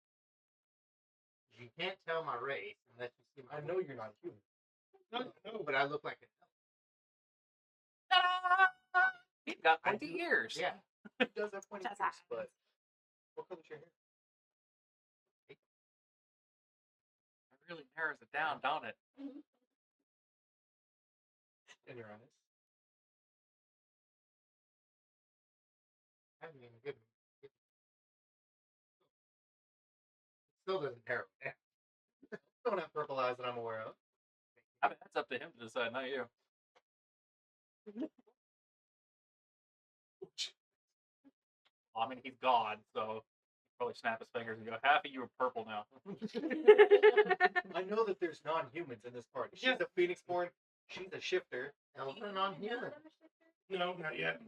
You can't tell my race unless you see my. I know you're not human. No, but I look like an He's got pointy ears. Yeah. He does have pointy Just ears, but what color's your hair? It really narrows it down, don't it? In your eyes. I haven't even given. It still doesn't narrow it down. Don't have purple eyes that I'm aware of. I mean, that's up to him to decide, not you. Well, I mean, he's God, so he'd probably snap his fingers and go, half of you are purple now. I know that there's non-humans in this party. She's Yeah. a phoenix born. She's a shifter. Elves are non-human. no, not yet.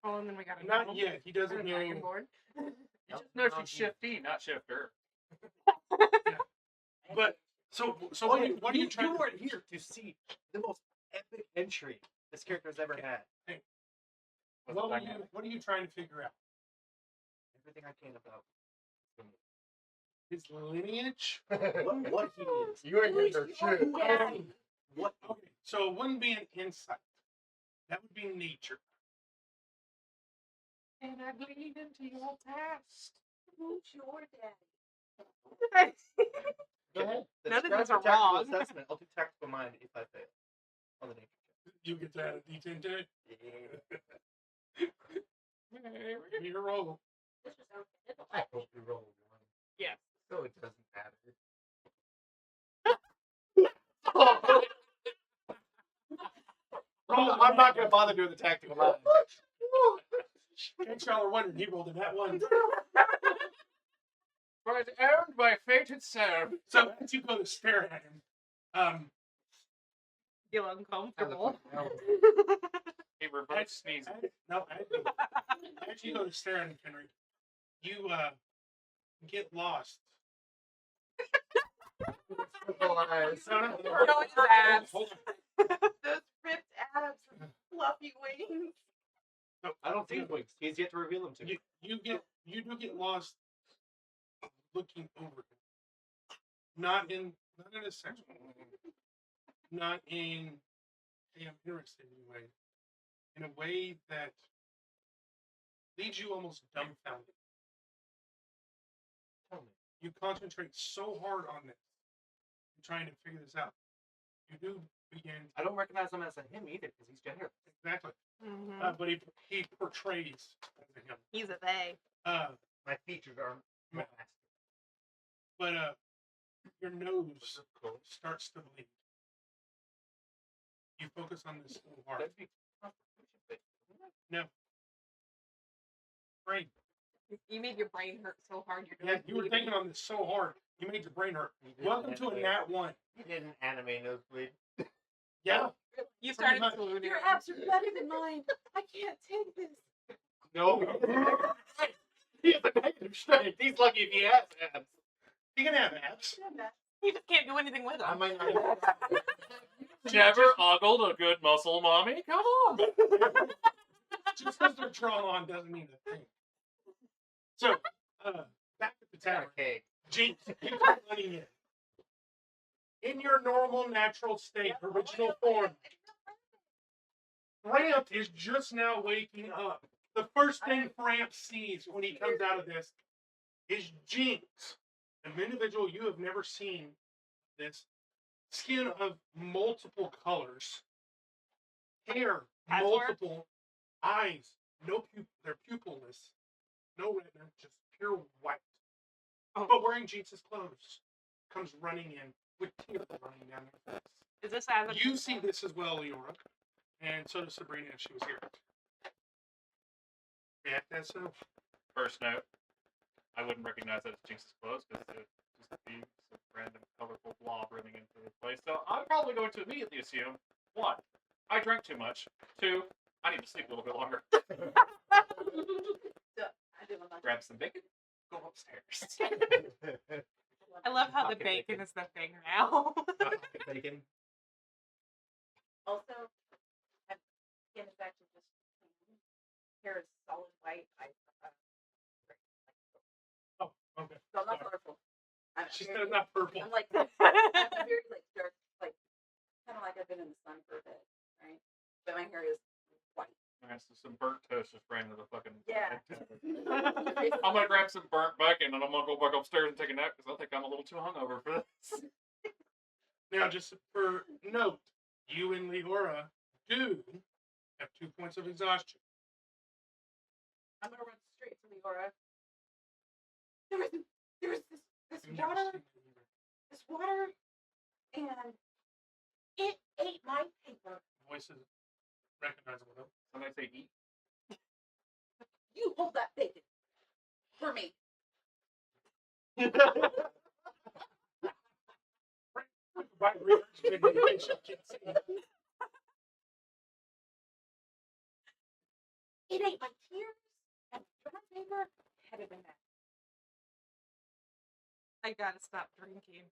Oh, and then we got a Not gnome yet. He doesn't and a dragon know. board. You Elves just know are she's non-human. shifty, not shifter. But so Oh, what are you trying? You weren't here to see the most epic entry this character has ever had. What are you trying to figure out? Everything I can about His lineage. what he is. You ain't getting no shit. Yeah. What Okay, so it wouldn't be an insight. That would be nature. And I bleed into your past. Who's your daddy? Go ahead. None of Describe these the are tactical wrong. assessment. I'll do tactical mind if I fail on the nature check. You get to add a D10 to it. Yeah. Give me your roll. This was out. I hope you roll one. Yes. So it doesn't matter. I'm not going to bother doing the tactical mind. In case y'all are wondering, he rolled in that one. Right, owned by fate itself. So as you go to stare at him, Feel uncomfortable. He reverse sneezes. as you go to stare at him, Henry, you get lost. Purple eyes. No. Showing his abs. Hold on. Those ripped abs and fluffy wings. No, I don't see his wings. He's yet to reveal them to me. you do get lost looking over him. Not in a sexual way. Not in hey, I'm interested in a way. In a way that leaves you almost dumbfounded. Tell me. You concentrate so hard on this, trying to figure this out. You do begin I don't recognize him as a him either because he's gender. exactly, Mhm. but he portrays as a him. He's a they. My features are Ma- masked. But your nose starts to bleed. You focus on this so hard. That'd be constitution based, wouldn't it? No. Brain. You made your brain hurt so hard you're Yeah, you were thinking on this so hard, you made your brain hurt. He did Welcome to a anime- nat 1. He did an anime nosebleed. Yeah. You pretty started much. swooning. Your abs are better than mine. I can't take this. No. He has a negative strength. He's lucky if he has abs. You can have abs. You just can't do anything with I them. might not. Never ogled a good muscle, mommy? Come on. Just because they're drawn on doesn't mean a thing. So, back at the tavern. Okay. Jinx, you come running in. In your normal, natural state, original form, Framp is just now waking up. The first thing Framp sees when he comes out of this is Jinx, an individual you have never seen. This skin of multiple colors, hair Patchwork? multiple, eyes no they're pupilless, no retina, just pure white. Oh. But wearing Jinx's clothes, comes running in with tears running down their face. Is this as You see this as well, Leora, and so does Sabrina if she was here. React as so. First note, I wouldn't recognize that as Jinx's clothes because it would just be some random colorful blob running into the place. So I'm probably going to immediately assume, 1, I drank too much. 2, I need to sleep a little bit longer. I do a bunch. Grab some bacon, go upstairs. I love how the Pocket bacon bacon. is the thing now. Pocket bacon. Also, my skin is actually just clean. Hair is solid white. Oh, okay. So I'm not Sorry. colorful. I'm She very- said not purple. I'm like I'm very like dark, like kind of like I've been in the sun for a bit, right? But my hair is white. Alright, so some burnt toast just ran into the fucking. Yeah. I'm gonna grab some burnt bacon and I'm gonna go back upstairs and take a nap because I think I'm a little too hungover for this. Now, just for note, you and Leora do have 2 points of exhaustion. I'm gonna run straight to Leora. There was this You've never water, seen it either. and it ate my paper. Voice is recognizable though. Somebody say eat. You hold that bacon for me. By regurgitating, she can't see. It ate my tears and my paper. Had it been that. I gotta stop drinking. I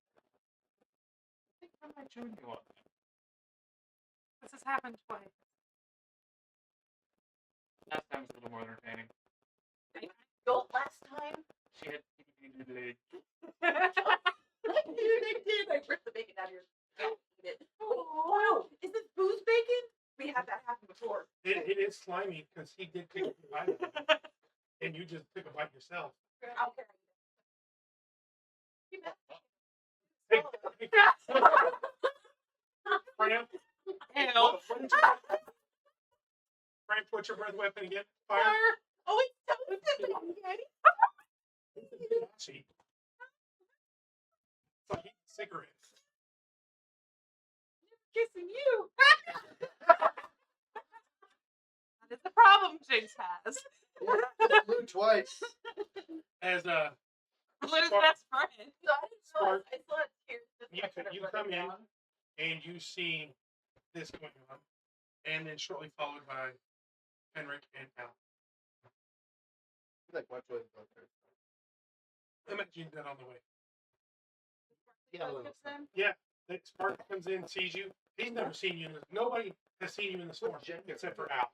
think I might join you on that. This has happened twice. Last time was a little more entertaining. Don't last time. She had I did. I ripped the bacon out of your mouth. Eat it. Oh no! Is this booze bacon? We had that happen before. It is slimy because he did take a bite of it, and you just took a bite yourself. I'll carry it. Hey, Framp, Ew. Framp, what's your breath weapon again? Fire. Oh, it's toasted. Daddy. It's a bit ashy. It's like eating cigarettes. Kissing you. That is the problem Jinx has. Blew twice. As Blue's Spark- best friend. So I didn't Spark. realize. I still had tears. just You like can- kind of you running come in. down. and you see this going on, and then shortly followed by Henrik and Al. Like, watch what goes there. Imagine that on the way. Yeah, Look a little at them. The Spark comes in, sees you. He's never seen you. Nobody has seen you in the storm except for Al.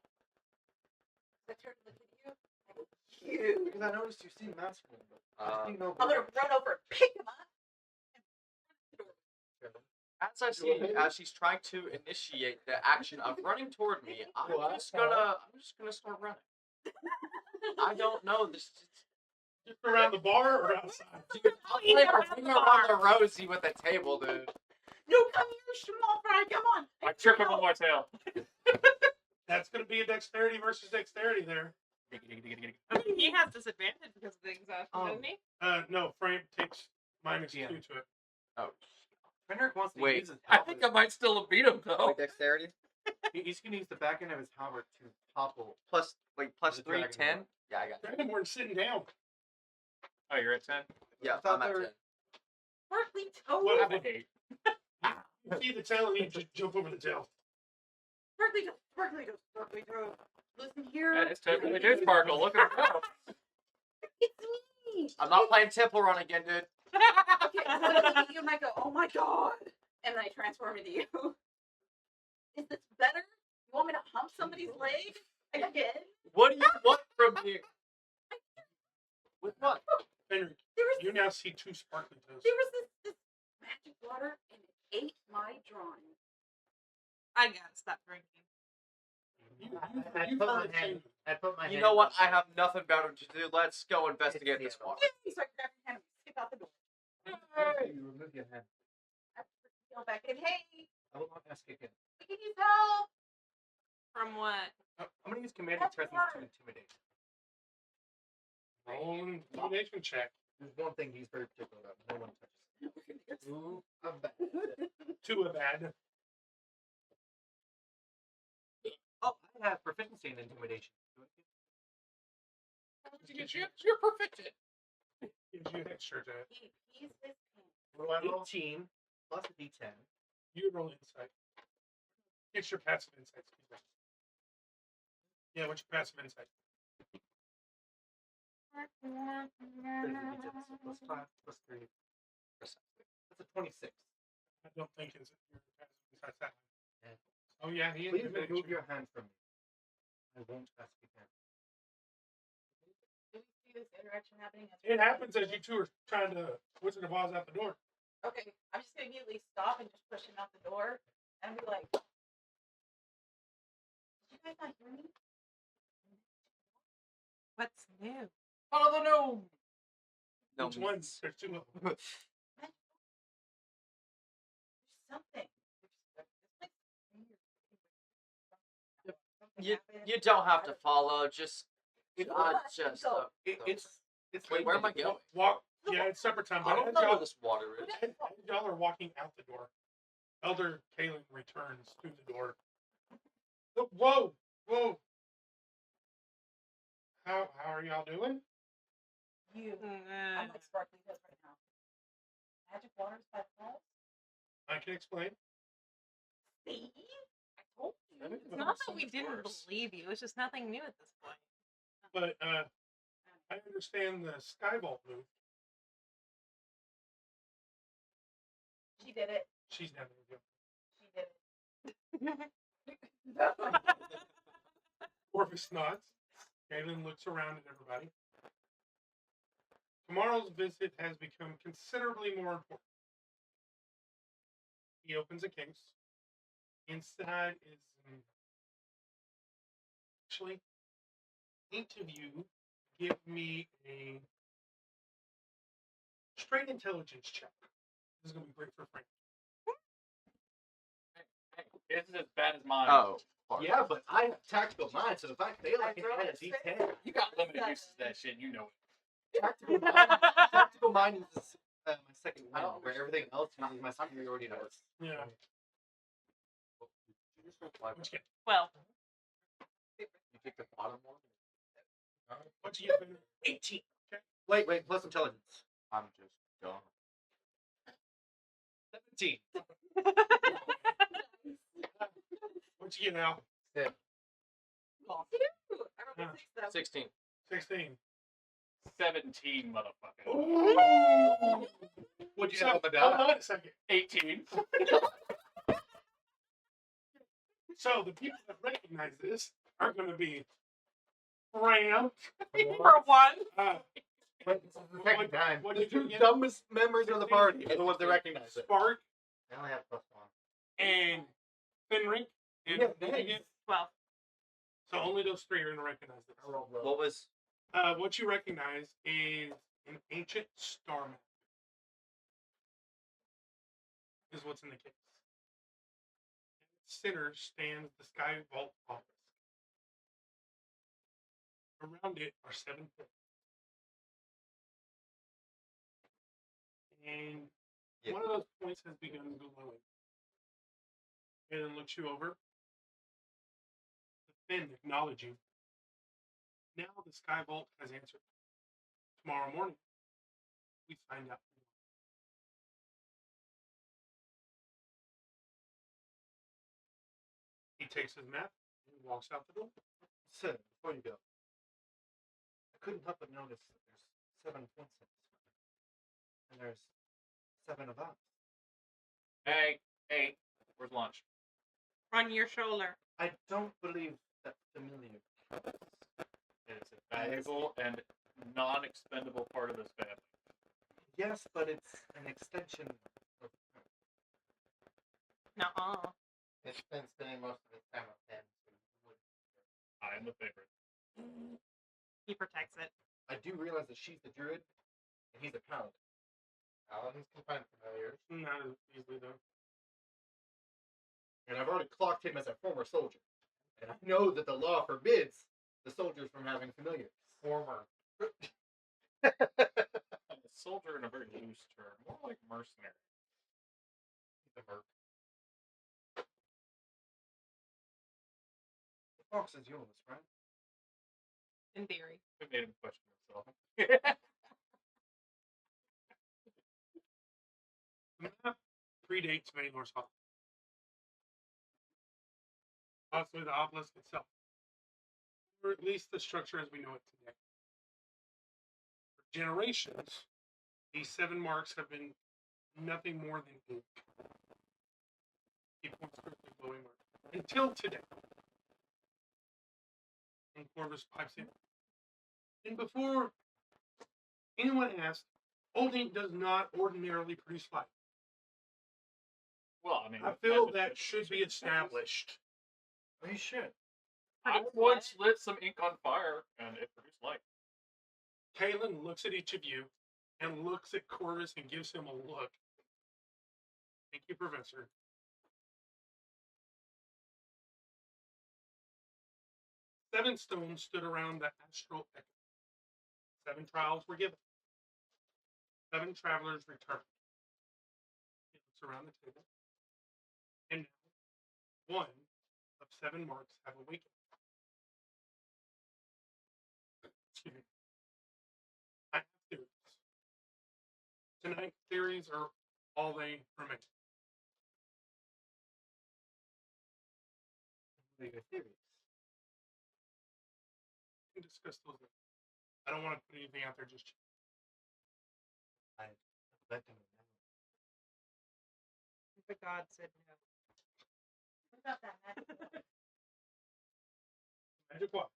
I turned to look at you. I go, "You." Because I noticed you seem masculine, but I Uh, didn't know. I'm gonna run over and pick him up. As I see, as she's trying to initiate the action of running toward me, I'm Well, just gonna start running. I don't know this. Just around the bar or outside? Dude, I'll play a ring around the rosy with a table, dude. No, come here, small fry. Come on. I trip him on my tail. That's going to be a dexterity versus dexterity there. I mean, he has disadvantage because of the exhaustion, doesn't he? No, Frank takes -2 Yeah. to it. Oh, Fenric wants to Wait, use his I halberd. think I might still have beat him though. wait, dexterity He's gonna use the back end of his halberd to topple. plus plus The 3, dragon 10. Yeah, I got it. Dragonborn sitting down. Oh, you're at 10. Yeah, I thought I'm at they were- 10. Berkeley told What me. I'm at 8. You see the tail and you just jump over the tail. Berkeley goes. Berkeley goes. Berkeley goes. Listen here. That is totally did sparkle. Look at him go. It's me. I'm not playing Temple Run again, dude. Okay, so I look at you and I go, "Oh my god!" And then I transform into you. Is this better? You want me to hump somebody's leg again? What do you want from me? With what? Henrik, There was you now see 2 sparkly toes. this magic water and it ate my drawing. I gotta stop drinking. I You put felt my it hand. too. I put my. You hand know what? up I there. have nothing better to do. Let's go investigate this water. Yay! So I grab your hand and skip out the door. You remove your hand. I go back in. Hey, I will not ask again. we can use help. From what? I'm gonna use command That's presence hard. to intimidate. Roll an intimidation check. There's one thing he's very particular about. No one touches. Ooh, I'm back. 2 are bad. Oh, I have proficiency in intimidation. You're perfect. Gives you extra to it. He's his hand. What do I roll? 18 plus a d10. You roll insight. It's your passive insight. Excuse me. Yeah, what's your passive insight? Plus 5, plus 3. That's a 26. I don't think it's your passive insight that Yeah. high. Oh yeah, he Please intimidated remove you. your hand from me. I won't ask again. Do we see this interaction happening? as It we're happens as walking you 2 are trying to Wizard of Oz out the door. through? Okay, I'm just gonna immediately stop and just push him out the door and be like, "Did you guys not hear me? What's new? Follow the gnome. No, Which ones? There's 2 of them. There's something. There's like weird. Something You happened. you don't have to follow. Just Let's just. go. It's Wait, where am I going? Walk. Yeah, it's supper time. I But don't as know where y'all, this water is. as y'all are walking out the door, Elder Kalen returns to the door. Oh, whoa, whoa. How are y'all doing? You. I'm like sparkly head right now. Magic waters by falls. I can explain. See? I told you. It's not that we didn't believe you. It's just nothing new at this point. But I understand the Skyvault move. She did it. She's never going She did it. Orpheus nods. Galen looks around at everybody. Tomorrow's visit has become considerably more important. He opens a case. Inside is actually, each of you give me a straight intelligence check. This is going to be great for Frank. This is as bad as mine. Oh, fuck. Yeah, but I have tactical mind, so if I fail, I can add a d10. You got limited uses of that shit. You know it. Tactical mind is my second I one, don't where everything else uses my superiority dice. Yeah. Why- What you get? Well, You pick the bottom one. What'd you get, Fenrir? 18. Okay. Wait, plus intelligence. I'm just dumb. 17. What'd you get, Al? I rolled Yeah. a 6 16. 16. 17, motherfucker. Ooh. What'd you So, have on the hold die? on a second. 18. So the people that recognize this are going to be Ram. For one. But this is the second time. What The did you two get? dumbest members of the party are the ones that recognize it. Spark I only have +1. and Fenric. And Yeah, what did you nice. get? 12. So only those three are going to recognize this. I rolled low. What was? What you recognize is an ancient star map. Is what's in the case. In its center stands the Sky Vault office. Around it are 7 pillars. And Yeah. one of those points has begun glowing. And then looks you over. The Finn acknowledge you. Now the Sky Vault has answered. Tomorrow morning, we find out. He takes his map and walks out the door. So, before you go, I couldn't help but notice that there's 7 points in this one. And there's 7 of us. Hey, where's lunch? On your shoulder. I don't believe that familiar. It's a valuable and non-expendable part of this family. Yes, but it's an extension of Nuh-uh. It's been spending most of its time with him, so you would. I am the favorite. He protects it. I do realize that she's the druid and he's a paladin. Paladins can find familiars. Not as easily though. And I've already clocked him as a former soldier. And I know that the law forbids the soldiers from having familiars. Former. And a soldier in a very loose term, more like mercenary. He's a merc. The fox is yours, right? In theory. It made him question himself. The map predates Valor's Hall. Possibly the obelisk itself. Or at least the structure as we know it today. For generations, these 7 marks have been nothing more than ink. Keep one strictly glowing mark. Until today. And Corvus pipes in. And before anyone asked, old ink does not ordinarily produce light. Well, I mean, I with feel magic, that it should be produces established. Oh, you should. I Produce once what? lit some ink on fire, and it produced light. Kaylin looks at each of you and looks at Corvus and gives him a look. Thank you, Professor. Seven stones stood around the astral echo. 7 trials were given. 7 travelers returned. He looks around the table. And now, 1 of 7 marks have awakened. Excuse me. I have theories. Tonight, theories are all they remain. What are your theories? We can discuss those later. I don't want to put anything out there just yet. I let them know. The god said no. What about that magic wand? Magic water.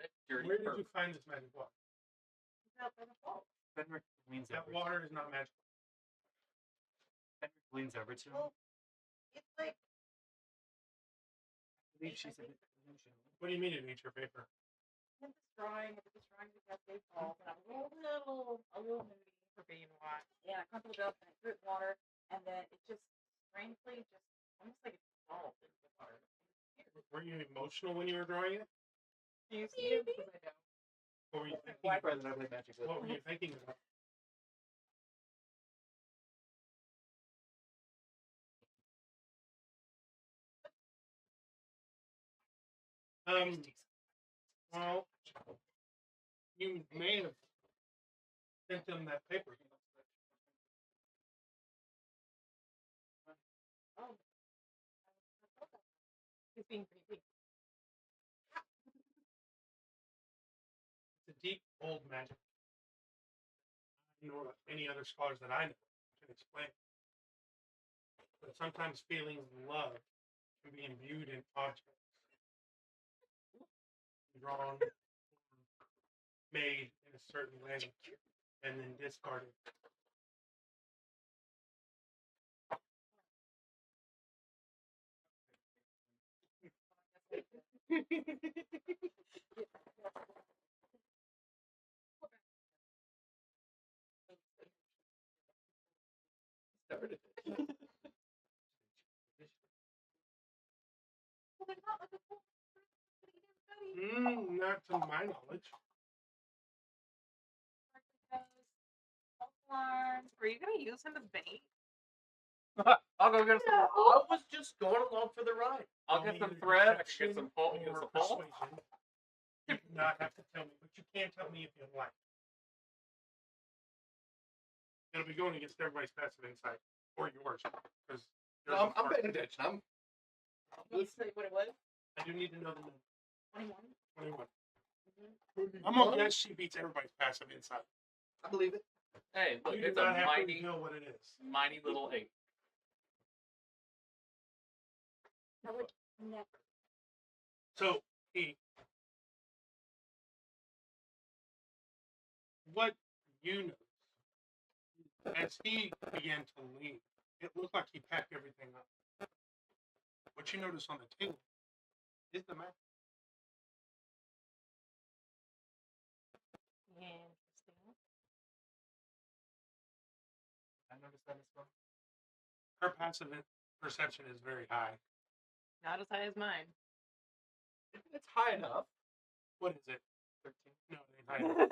That dirty Where did perp. you find this magic water? It's out by the vault. Fenric leans That over. water is not magical. Fenric leans over to him. Well, it's like I believe she's a bit delusional. What do you mean it ain't your paper? I did this drawing with that big ball, but I was a little moody. For being what? And I crumpled it up and I threw it in water, and then it just strangely just almost like it dissolved into the water. Were you emotional when you were drawing it? You see him? Because I don't. What were you thinking? Why rather than I play magic with What were you thinking about? Well, you may have sent them that paper. Oh. He's being creepy. It's a deep, old magic. Nor any other scholars that I know can explain. But sometimes feelings of love can be imbued in objects, drawn, made in a certain way, and then discarded. Started it. Well, they're not like a full. But he didn't study. Not to my knowledge. Alarms. Are you gonna use him as bait? I'll go get some. I was just going along for the ride. I'll get some thread. I can get some pulp. Get some pulp. Persuasion. You do not have to tell me, but you can tell me if you like. It'll be going against everybody's passive insight or yours, because No, I'm paying attention. I'm Did you say what it was? I do need to know the number. 21. 21. Mm-hmm. I'm gonna guess she beats everybody's passive insight. I believe it. Hey, look, You do it's a not have to mighty, reveal what it is. mighty little 8. I would never. So he, what you know, as he began to leave, it looked like he packed everything up. What you notice on the table is the map. Interesting. I noticed that as well. Her passive perception is very high. Not as high as mine. It's high enough. What is it? 13. No, it ain't high enough.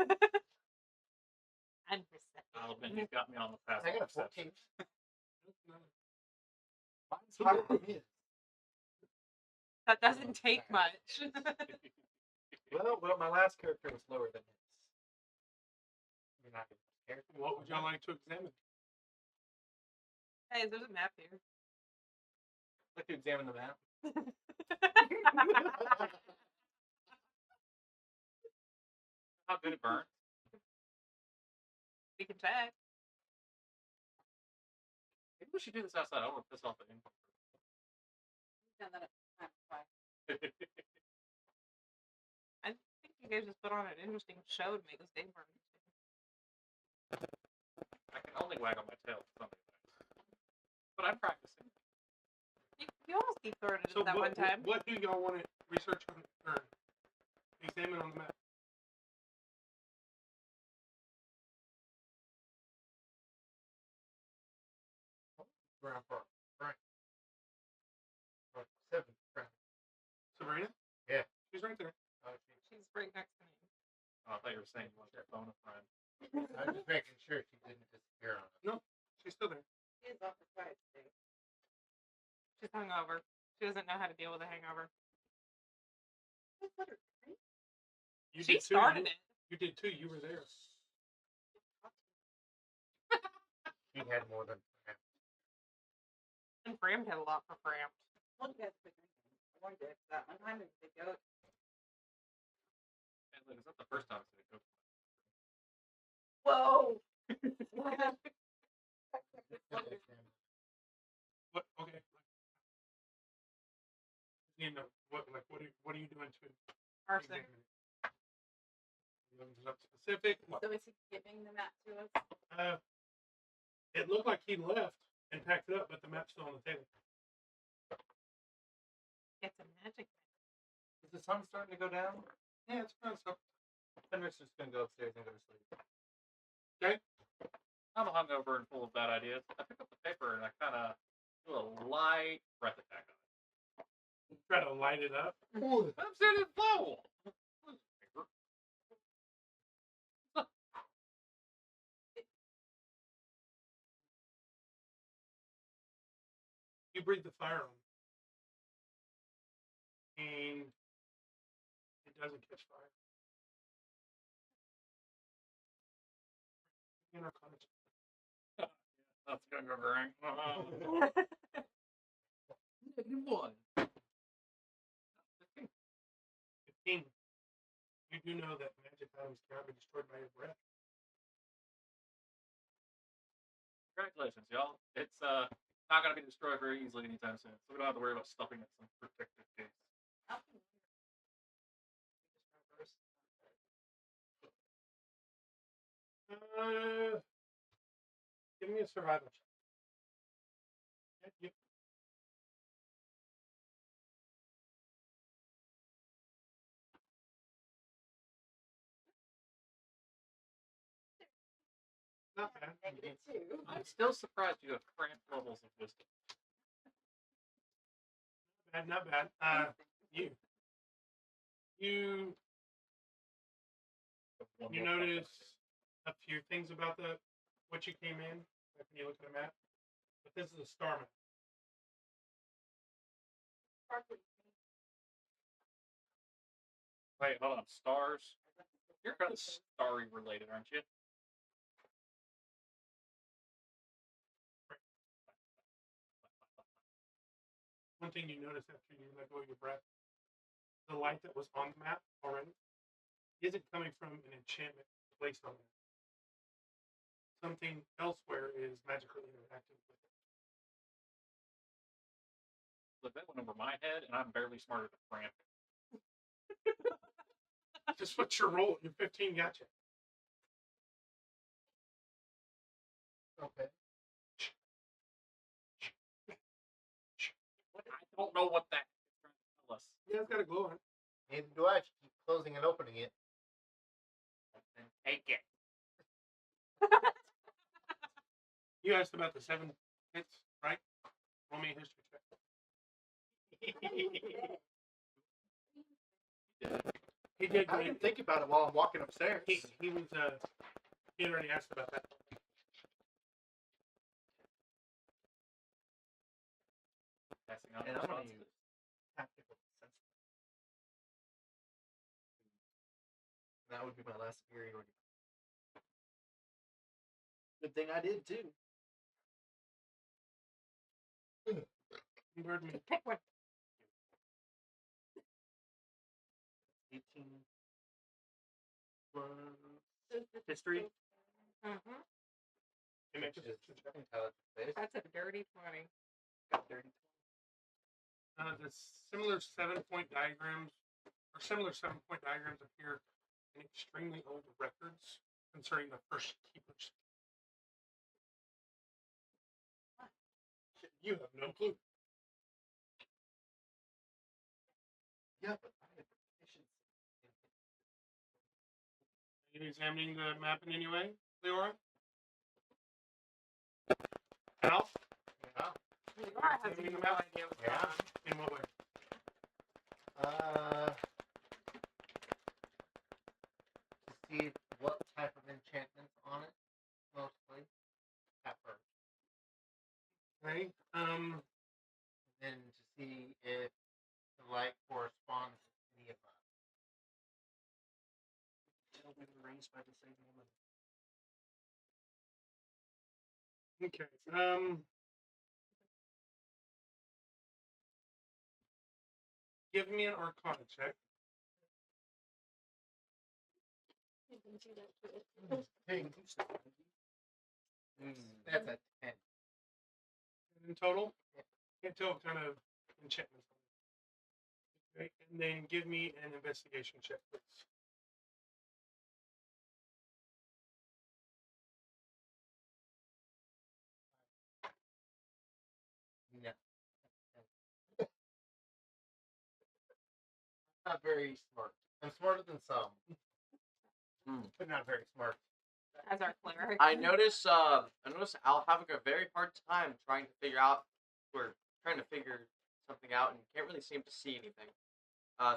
And perception. I'll admit he's got me on the passive I got a perception. 14. Mine's higher than his. That doesn't take much. Well, my last character was lower than his. You're not gonna care. What would y'all like to examine? Hey, there's a map here. I'd like to examine the map. How good it burns. We can check. Maybe we should do this outside. I don't want to piss off the income. We've done that a time twice. I think you guys just put on an interesting show to make this day more interesting. I can only waggle my tail for something like that. But I'm practicing. You almost deep throated it So that one time. what do y'all want to research on or examine on the map? Ground for Frank. Or 7 Frank. Sabrina? Yeah. She's right there. She's right next to me. Oh, I thought you were saying you wanted to phone a friend. I was just making sure she didn't disappear on us. No, she's still there. She is off the side today. She's hungover. She doesn't know how to deal with a hangover. Just let her drink. You She did too. started it. You did too. You were there. She had more than Frank. And Fram had a lot for Fram. Well, you guys quit drinking. I wanted to that one time and they go. And look, it's not the first time I've seen it go. Whoa. What? Okay. You know what? Like what? What are you doing to Arson. examine it? Looking up specific. What? So is he giving the map to us? It looked like he left and packed it up, but the map's still on the table. It's a magic map. Is the sun starting to go down? Yeah, it's fine stuff. Fenris just gonna go upstairs and go to sleep. I'm hungover and full of bad ideas. I pick up the paper and I kind of do a light breath attack on it. Try to light it up. I'm saying it's low. Paper. You breathe the fire on, and it doesn't catch fire. in our comments. That's gonna go great. -1. 15. You do know that magic items cannot be destroyed by your breath. Congratulations, y'all. It's not gonna be destroyed very easily anytime soon, so we don't have to worry about stuffing it in some protective case. Give me a survival check. Yep. Not bad. -2. I'm still surprised you have cramped levels of wisdom. Not bad. You One you more fun notice fact. a few things about what you came in. Like when you look at the map, but this is a star map. Wait, hold on. Stars? You're kind of starry related, aren't you? One thing you notice after you let go of your breath, the light that was on the map already isn't coming from an enchantment placed on it. Something elsewhere is magically interacting with it. Look, that went over my head, and I'm barely smarter than Cramp. Just what your roll, your 15 got you. Okay. I don't know what that is trying to tell us. Yeah, it's got a glow on it. Neither do I. Just keep closing and opening it. Then take it. You asked about the 7 hits, right? Roll me a history check. He did I great. can think about it while I'm walking upstairs. He was he had already asked about that. Passing on And I'm gonna responsibility. use tactical sense. That would be my last superiority. Good thing I did too. Pardon me. Pick one. 18 plus history. Mm-hmm. You make a Which is history check. intelligence based. That's a dirty 20. Got 30. The similar 7-point diagrams, or similar 7-point diagrams appear in extremely old records concerning the first keepers. You have no clue. Yeah, but I have proficiency. Are you examining the map in any way, Leora? Al? Yeah. Laura has Examining the no map? idea what's Yeah. going on. In what way? To see what type of enchantments on it, mostly. At first. Okay. And then to see if the light corresponds to any of us. Tell we were raised by the same woman. Okay. Give me an Arcana check. Pink. That's a 10. In total. Can't tell what kind of enchantments. Okay. And then give me an investigation check, please. No. Not very smart. I'm smarter than some. But not very smart. As our cleric. I notice Al having a very hard time trying to figure something out and can't really seem to see anything.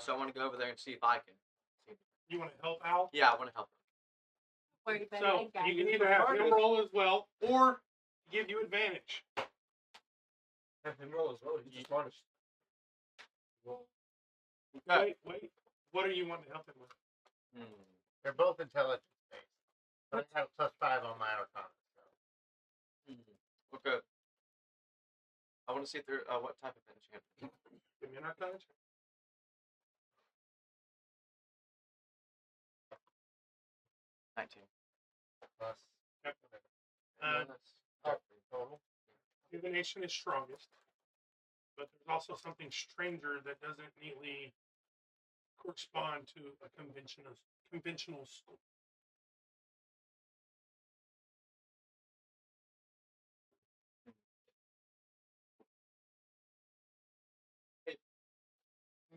So I want to go over there and see if I can see anything. You want to help Al? Yeah, I want to help him. Wait, but So I got you can you. either have him roll as well, or give you advantage. Have him roll as well. He's the smartest. Okay. Wait. What are you wanting to help him with? They're both intelligence based. But I have +5 on my Arcana. So. Okay. I want to see if there. What type of enchantment? Give me an Arcana check. 19. Plus. Yep. whatever. Uh, Total. Divination is strongest, but there's also something stranger that doesn't neatly correspond to a conventional school.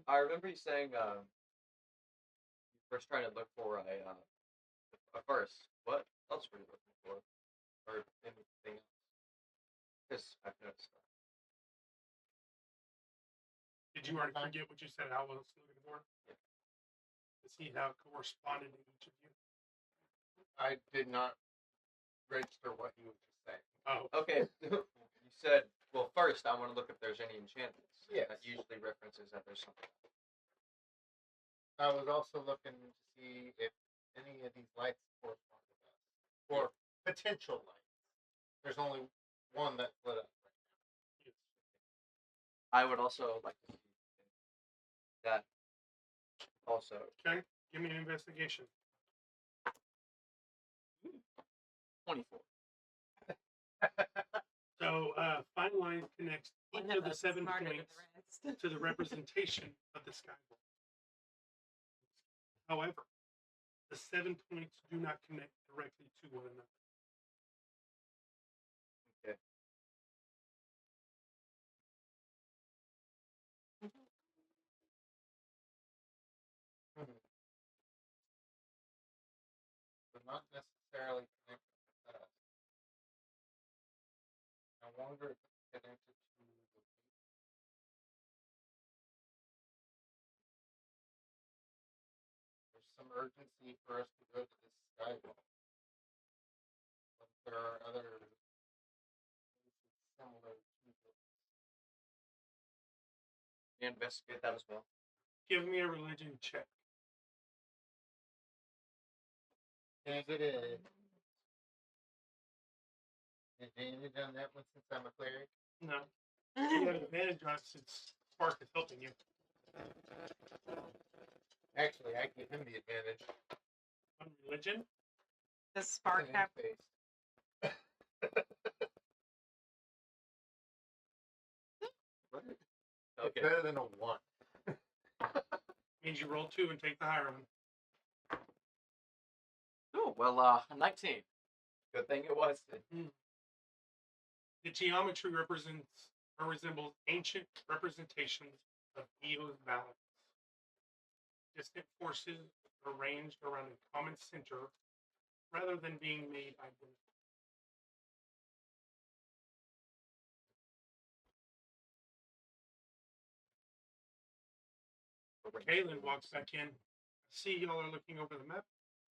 I remember you saying you first trying to look for a verse. What else were you looking for, or anything else? Because I've noticed that. Did you already forget what you said I was looking for? Yeah. To see how it corresponded to each of you. I did not register what you were just saying. Oh, Okay, you said. Well, first I want to look if there's any enchantments. Yes. That usually references that there's something. I was also looking to see if any of these lights correspond with us, or potential lights. There's only one that lit up right now. yes. I would also like to see that. Also, Okay, give me an investigation. 24. So, fine line connects One each of the us is 7 smarter than points the rest. to the representation of the sky ball. However, the 7 points do not connect directly to one another. Okay. But not necessarily connected with us. I wonder if it's connected to the there's some urgency for us to go to this skywall. But there are other places similar to this. You investigate that as well. Give me a religion check. Can I get a advantage on that one since I'm a cleric? No. You have advantage on it since Spark is helping you. Actually, I give him the advantage. On religion? Does Spark In have his face. It's Okay. better than a 1. Means you roll 2 and take the higher one. Oh well, 19. Good thing it was. The geometry represents or resembles ancient representations of Eo's balance. Distant forces arranged around a common center rather than being made identical. Kaylin walks back in. See, y'all are looking over the map.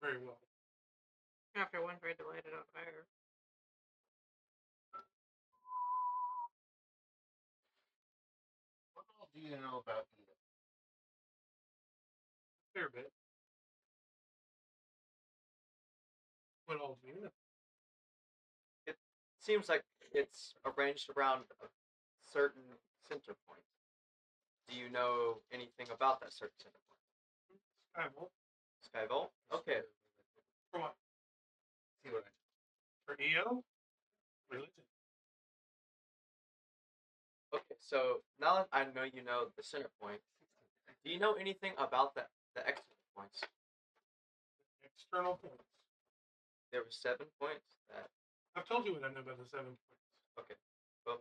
Very well. after one tried to light it on fire? What all do you know about Eda? Fair bit. What all do you know? Seems like it's arranged around a certain center point. Do you know anything about that certain center point? Skybolt. Skyvault? Okay. For what? See what I For EO? Religion. Okay, so now that I know you know the center point, do you know anything about the external points? External points. There were 7 points that. I've told you what I know about the 7 points. Okay. Well.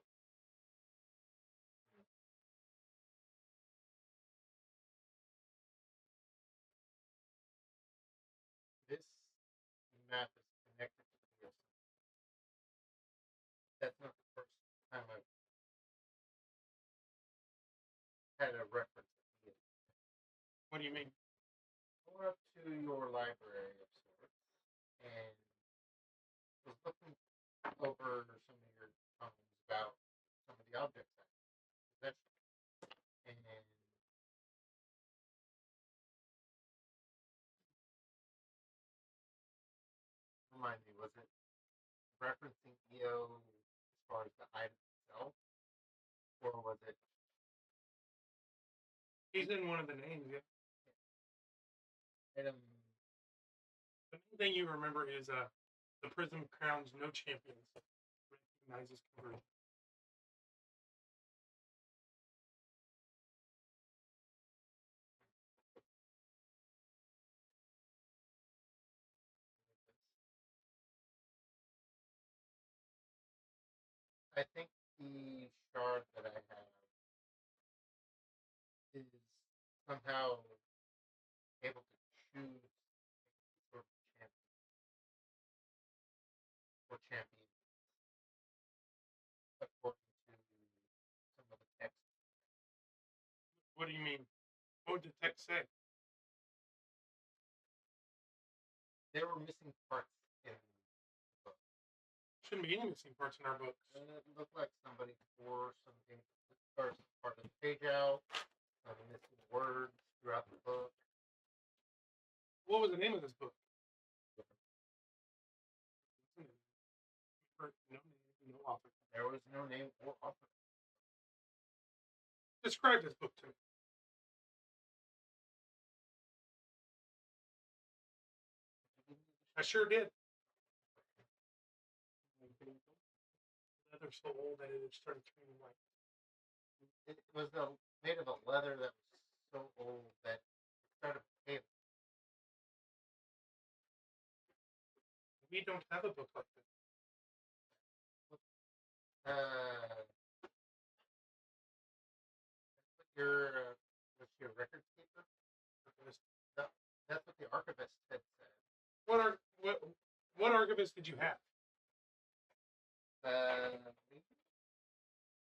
This map is connected to the EO. That's not the first time I've had a reference to EO. What do you mean? Go up to your library of sorts and was looking over some of your comments about some of the objects I possessed. And remind me, was it referencing EO as far as the item itself? Or was it He's in one of the names, yeah. item? The main thing you remember is the Prism crowns no champions. Recognizes conversion. I think the shard that I have is somehow able to choose sort of champion or champion according to some of the text. What do you mean? What would the text say? There were missing parts in the book. Shouldn't be any missing parts in our books. And it looked like somebody tore something or some part of the page out, some missing words throughout the book. What was the name of this book? No name, no author. There was no name or author. Describe this book to me. I sure did. Leather so old that it had started turning white. It was made of a leather that was so old that it started paling. We don't have a book like this. What's your records keeper? That's what the archivist had said. What archivist did you have?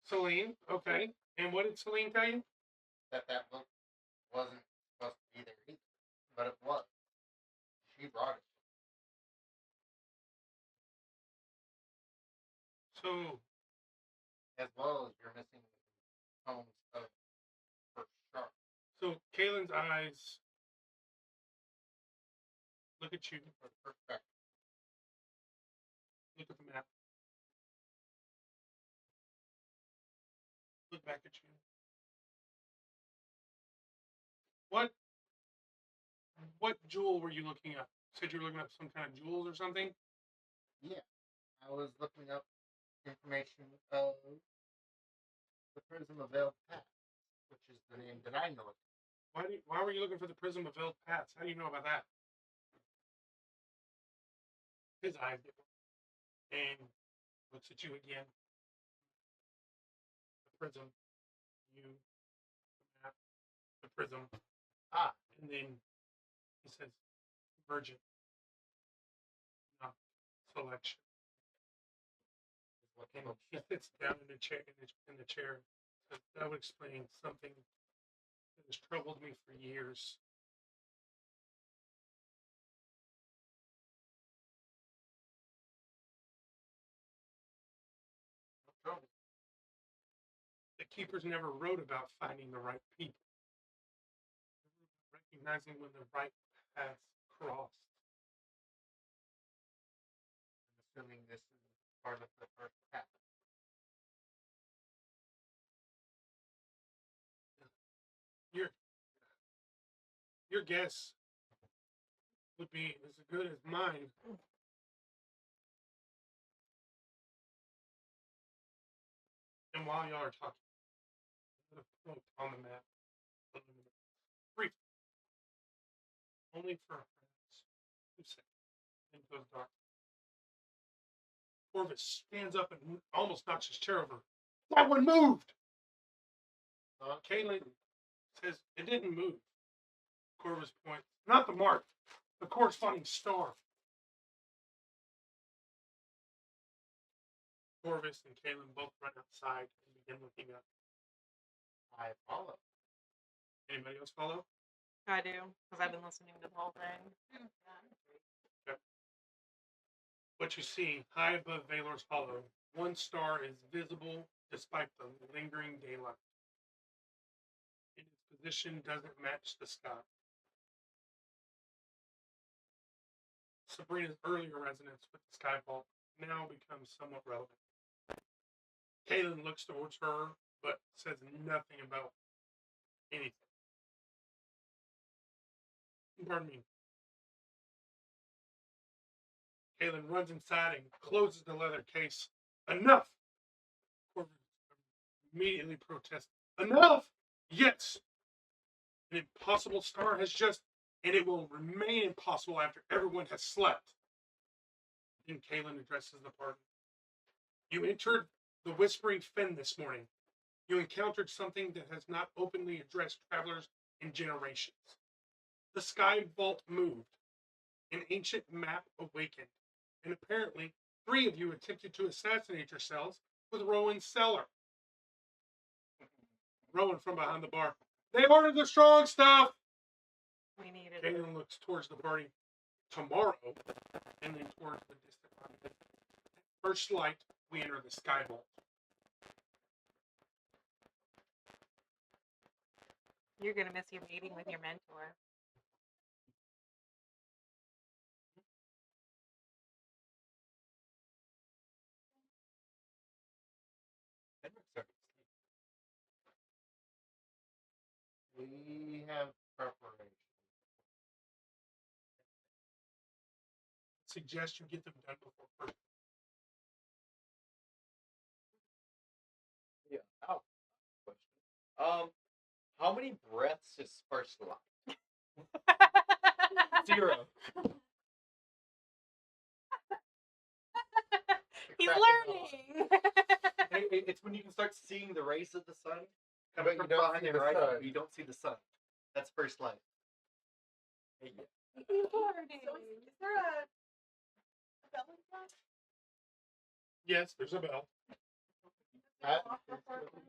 Celine. Okay. And what did Celine tell you? That book wasn't supposed to be there either, but it was. She brought it. So, As well as you're missing tones of her sharp. so Kaylin's eyes look at you. Her perspective. Look at the map. Look back at you. What jewel were you looking up? Said you were looking up some kind of jewels or something? Yeah. I was looking up information of the Prism of Veiled Path, which is the name that I know it. Why were you looking for the Prism of Veiled Paths? How do you know about that? His eyes get one. And looks at you again. The prism. You. The map. The prism. Ah. And then he says, Virgin. Not selection. Is what And folks he say. sits down in the chair. In the chair. Says, that would explain something that has troubled me for years. No trouble. The keepers never wrote about finding the right people. Recognizing when the right paths crossed. I'm assuming this is part of the first path. Your guess would be as good as mine. And while y'all are talking, I'm gonna point on the map. Briefly. Only for perhaps 2 seconds. Then it goes dark. Corvus stands up and almost knocks his chair over. That one moved! Kaylin says it didn't move. Corvus points. Not the mark. The corresponding star. Corvus and Kaylin both run outside and begin looking up. I follow. Anybody else follow? I do, because I've been listening to the whole thing. What you see, high above Valor's Hollow, one star is visible despite the lingering daylight. Its position doesn't match the sky. Sabrina's earlier resonance with the Sky Vault now becomes somewhat relevant. Kaylin looks towards her, but says nothing about anything. Pardon me. Kaylin runs inside and closes the leather case. Enough! Corvus immediately protests. Enough! Yes! An impossible star has just, and it will remain impossible after everyone has slept. Then Kaylin addresses the party. You entered the Whispering Fen this morning. You encountered something that has not openly addressed travelers in generations. The Sky Vault moved. An ancient map awakened. And apparently, 3 of you attempted to assassinate yourselves with Rowan's cellar. Rowan from behind the bar. They ordered the strong stuff! We needed it. Kaylin looks towards the party. Tomorrow, and then towards the distant horizon. First light, we enter the Sky Vault. You're gonna miss your meeting with your mentor. Henrik's starting to sleep. We have preparation. Suggest you get them done before first. Yeah. Oh, question. How many breaths is first light? 0. He's Cracking learning. It's when you can start seeing the rays of the sun. But you from don't behind see the the horizon, sun. You don't see the sun. That's first light. He's learning. So is there a bell in front? Yes, there's a bell. That Off before it goes?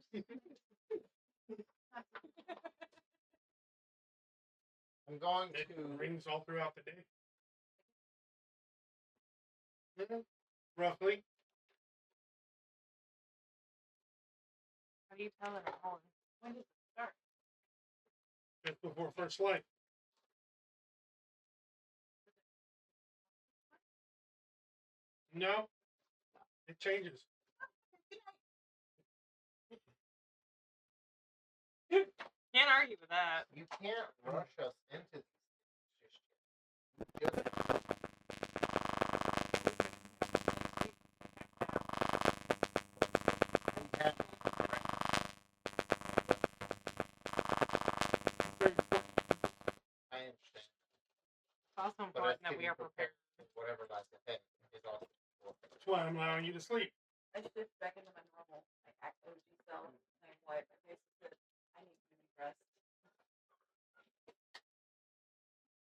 I'm going It to rings all throughout the day. Roughly. How do you tell it all? When does it start? Just before first light. No. It changes. Can't argue with that. You can't rush us into these things just yet. We have I understand. It's also But important us that we getting are prepared. for whatever lies ahead is also important. That's why I'm allowing you to sleep. I shift back into my normal like OG self and I wipe my face with it. I need to rest.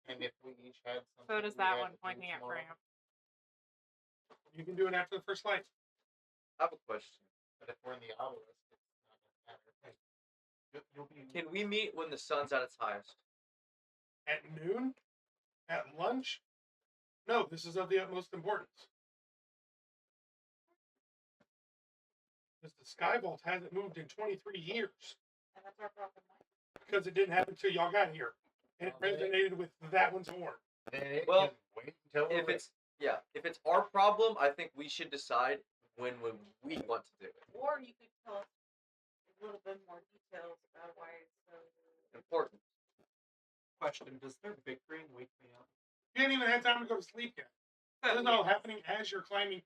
And if we each had something, So does we that had one to do pointing at tomorrow, Fram. You can do it after the first light. I have a question. But if we're in the obelisk, it's not gonna matter. You'll be. Can we meet when the sun's at its highest? At noon? At lunch? No, this is of the utmost importance. Because the Sky Vault hasn't moved in 23 years. And that's our problem. Because it didn't happen until y'all got here. And it resonated with that one's horn. Then it Well, can wait until If it's if it's our problem, I think we should decide when we want to do it. Or you could tell us a little bit more details about why it's so Important. Question: does their bickering wake me up? You ain't even had time to go to sleep yet. This is all happening as you're climbing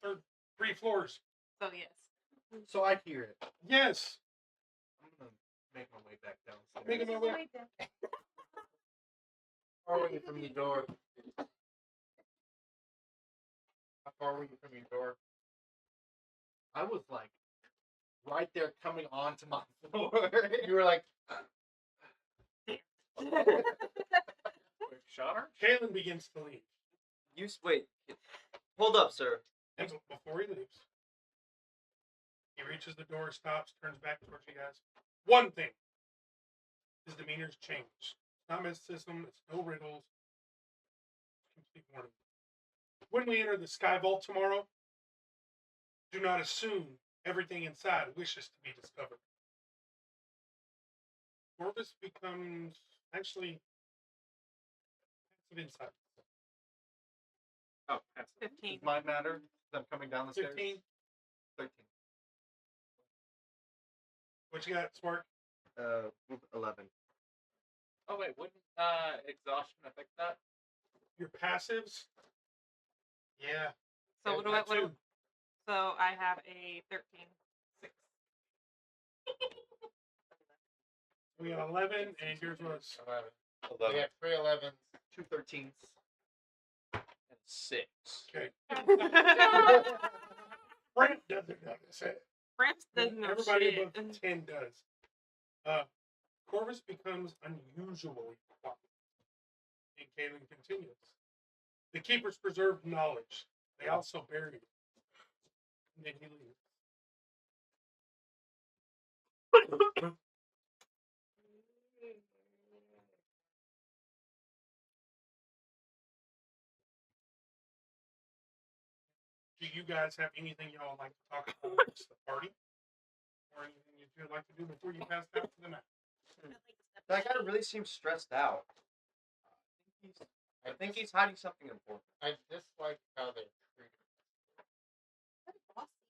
3 floors. So yes. So I hear it. Yes. I'm gonna make my way back downstairs. Making my way. How far were you from your door? How far were you from your door? I was like right there, coming onto my floor. You were like, Quick shot. Kaylin begins to leave. Wait. Hold up, sir. And before he leaves, he reaches the door, stops, turns back towards you guys. One thing. His demeanor's changed. It's not mysticism, it's no riddles. Complete warning. When we enter the Sky Vault tomorrow, do not assume everything inside wishes to be discovered. Corvus becomes actually passive insight. That's 15. Does mine matter? I'm coming down the stairs. 15. 13. What you got, Spark? 11. Oh wait, wouldn't exhaustion affect that? Your passives? Yeah. So yeah, what do I? that What do, too. so I have a 13. 6. We got 11, and yours was 11. We have 3 11s. 2 13s. And 6. okay. Brent doesn't notice it. France doesn't know Everybody shit. above 10 does. Corvus becomes unusually quiet. And Kaylin continues. The keepers preserve knowledge. They also bury it. And then he leaves. Do you guys have anything y'all would like to talk about amongst the party? Or anything you'd like to do before you pass out to the map? That guy really seems stressed out. I think he's hiding something important. I dislike how they're treated. What a bossy.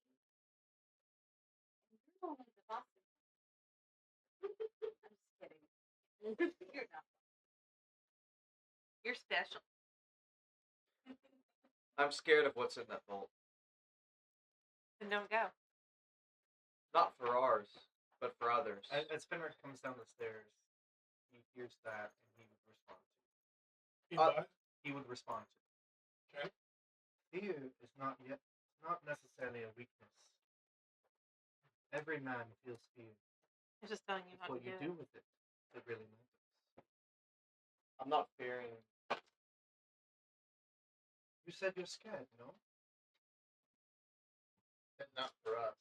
And you're only the bossy. I'm just kidding. You're not. You're special. I'm scared of what's in that vault. Then don't go. Not for ours, but for others. As Fenrir comes down the stairs, he hears that and he would respond to it. He what? He would respond to it. Okay. Fear is not necessarily a weakness. Every man feels fear. I'm just telling you It's how to what you do do with it that really matters. I'm not fearing. You said you're scared, no? And not for us.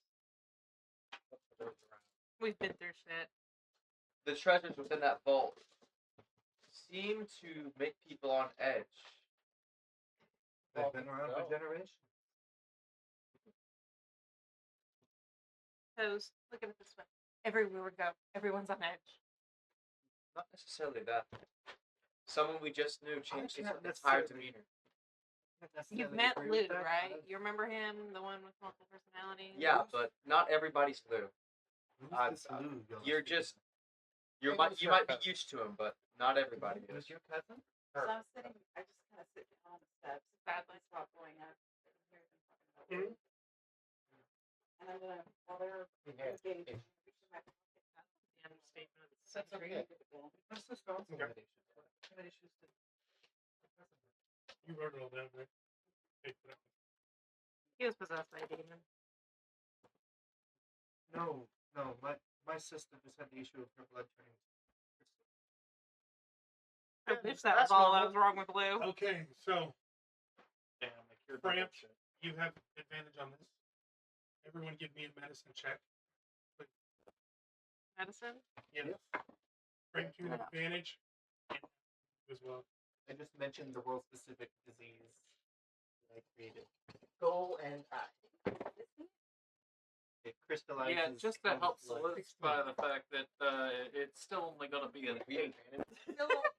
We've been through shit. The treasures within that vault seem to make people on edge. They've Well, been around no. for generations. Toes, look at it this way. Everywhere we go, everyone's on edge. Not necessarily that. Someone we just knew changed his can't entire necessarily- demeanor. You've met Lou, right? You remember him, the one with multiple personalities? Yeah, but not everybody's Lou. You're just you Hey, might who's you your might be cousin? used to him, but not everybody Who's is. your cousin? So I'm sitting, I just kind of sit down on the steps. Badly. Stop going up. And hear them talking about Mhm. Lou. And I'm gonna, while they're Yeah. engaged, Hey. reach in my pocket. The end statement of the That's century. okay. What's the stance Okay. of issues? What kind of issues did You wrote it all down, right? Okay, put it up. He was possessed by a demon. No. My sister just had the issue of her blood turning crystal. I Yeah, wish that was that's all that normal. was wrong with Lou. Okay, so Damn, I cured Fran- my bullshit. you have advantage on this. Everyone give me a medicine check. Medicine? Yes. Frank, you have advantage. And as well. I just mentioned the world specific disease that I created. Goal and I. It crystallizes. Yeah, just to on the help blood. solidify the fact that it's still only going to be an We have 8. advantage. I feel like,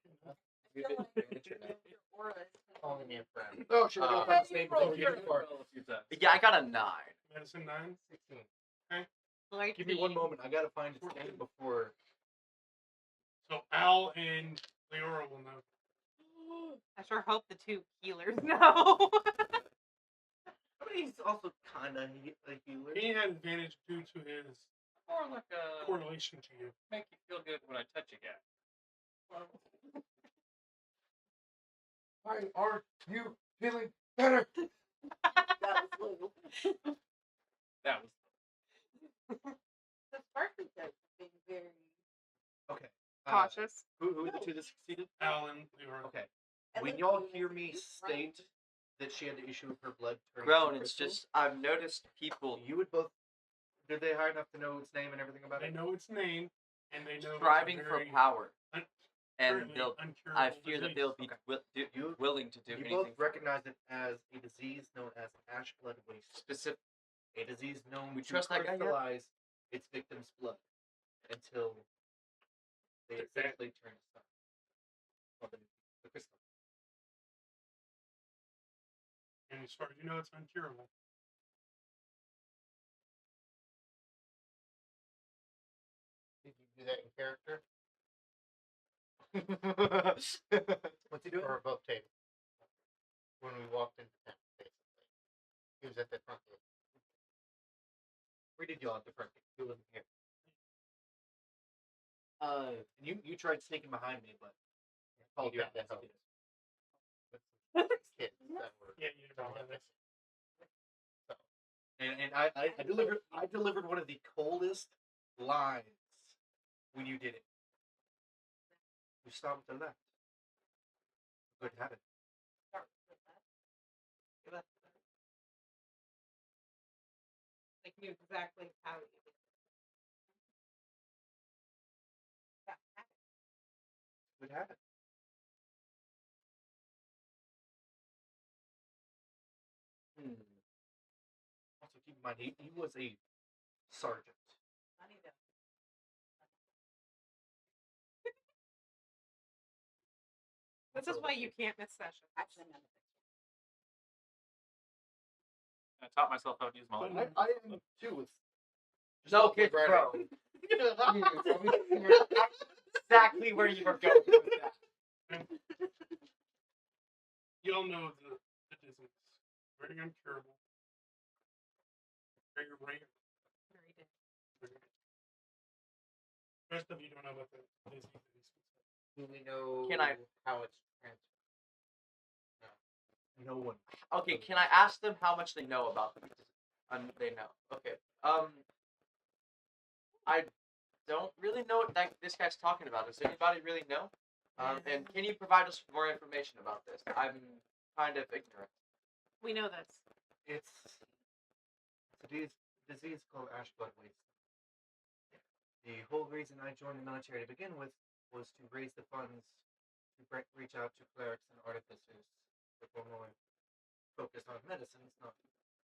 We I have feel like advantage or not? your aura is Calling me a friend. Oh, should we go Uh, for the name before we Yeah, get too far? Roll a few times. Yeah, I got a 9. Medicine 9. 16. Like Give me one moment. I gotta find its name before. So Al and Leora will know. I sure hope the two healers know. I mean, he's also kind of a healer. He had advantage due to his Or like a correlation to you. make you feel good when I touch you guy. Why aren't you feeling better? that was Lou. That was The sparkly type being very. Okay. Cautious. Who are the two that succeeded? Al and Leora. Okay. and When look, y'all Lou is hear a me huge state that she had the issue of her blood turning Grown, to it's crystal, just I've noticed people you would both. Did they hard enough to know its name and everything about They it? know its name, and they know striving it's a for very power, un- and currently they'll. uncurable I fear that disease. they'll be Okay. You- willing to do You anything. both recognize it as a disease known as ash blood waste. Specific. A disease known We to trust that guy yet? crystallize its victim's blood until they essentially turn to stone. Well, the crystal. And And as far as you know, it's uncurable. Did you do that in character What's he doing? or above table? When we walked into town, basically. He was at the front door. Where did y'all at the front? He wasn't here. And you tried sneaking behind me, but Oh, you yeah, that's how executed. kids that were Yeah, you don't have this. So, And I delivered one of the coldest lines when you did it. You stopped with the left. Good habit. Like knew exactly how you did it. Good habit. Also keep in mind he was a sergeant. Money though. This is why you can't miss sessions. Actually, none of it. I taught myself how to use my But light. I am too. With No, Look kids, right bro. at me. Exactly where you were going with that. You all know the dizziness. Very uncurable. Very rare. Very good. Very rare. The rest of you don't know about the disease that he's Do we know Can I- how it's transferred? no one. Okay, can I ask them how much they know about them? They know. Okay. I don't really know what this guy's talking about. Does anybody really know? And can you provide us with more information about this? I'm kind of ignorant. We know this. It's a disease called ash blood waste. The whole reason I joined the military to begin with was to raise the funds to reach out to clerics and artificers that were more focused on medicines, not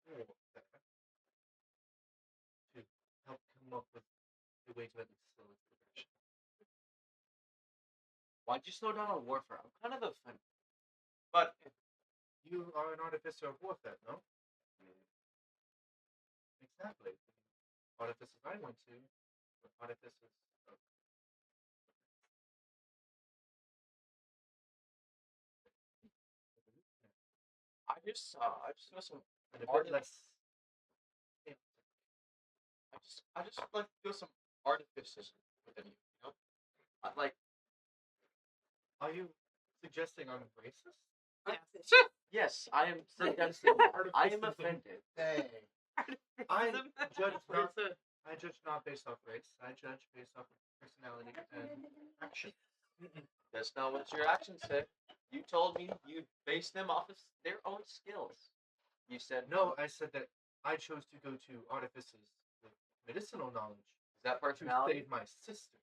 warfare, to help come up with the way to at least slow its progression. Why'd you slow down on warfare? I'm kind of offended. But You are an artificer of warfare, no? Exactly. The artificers I went to were artificers of I just feel some. and a bit Arti- less. I just like feel some artifices within you. You know, like Are you suggesting I'm racist? yes, I am suggesting. I am Artificism. offended. Dang. I Artificism. judge What not. is it? I judge not based off race. I judge based off of personality and action. That's not what your actions said. You told me you based them off of their own skills. You said No, I said that I chose to go to artificers with medicinal knowledge Is that to personality? save my sister.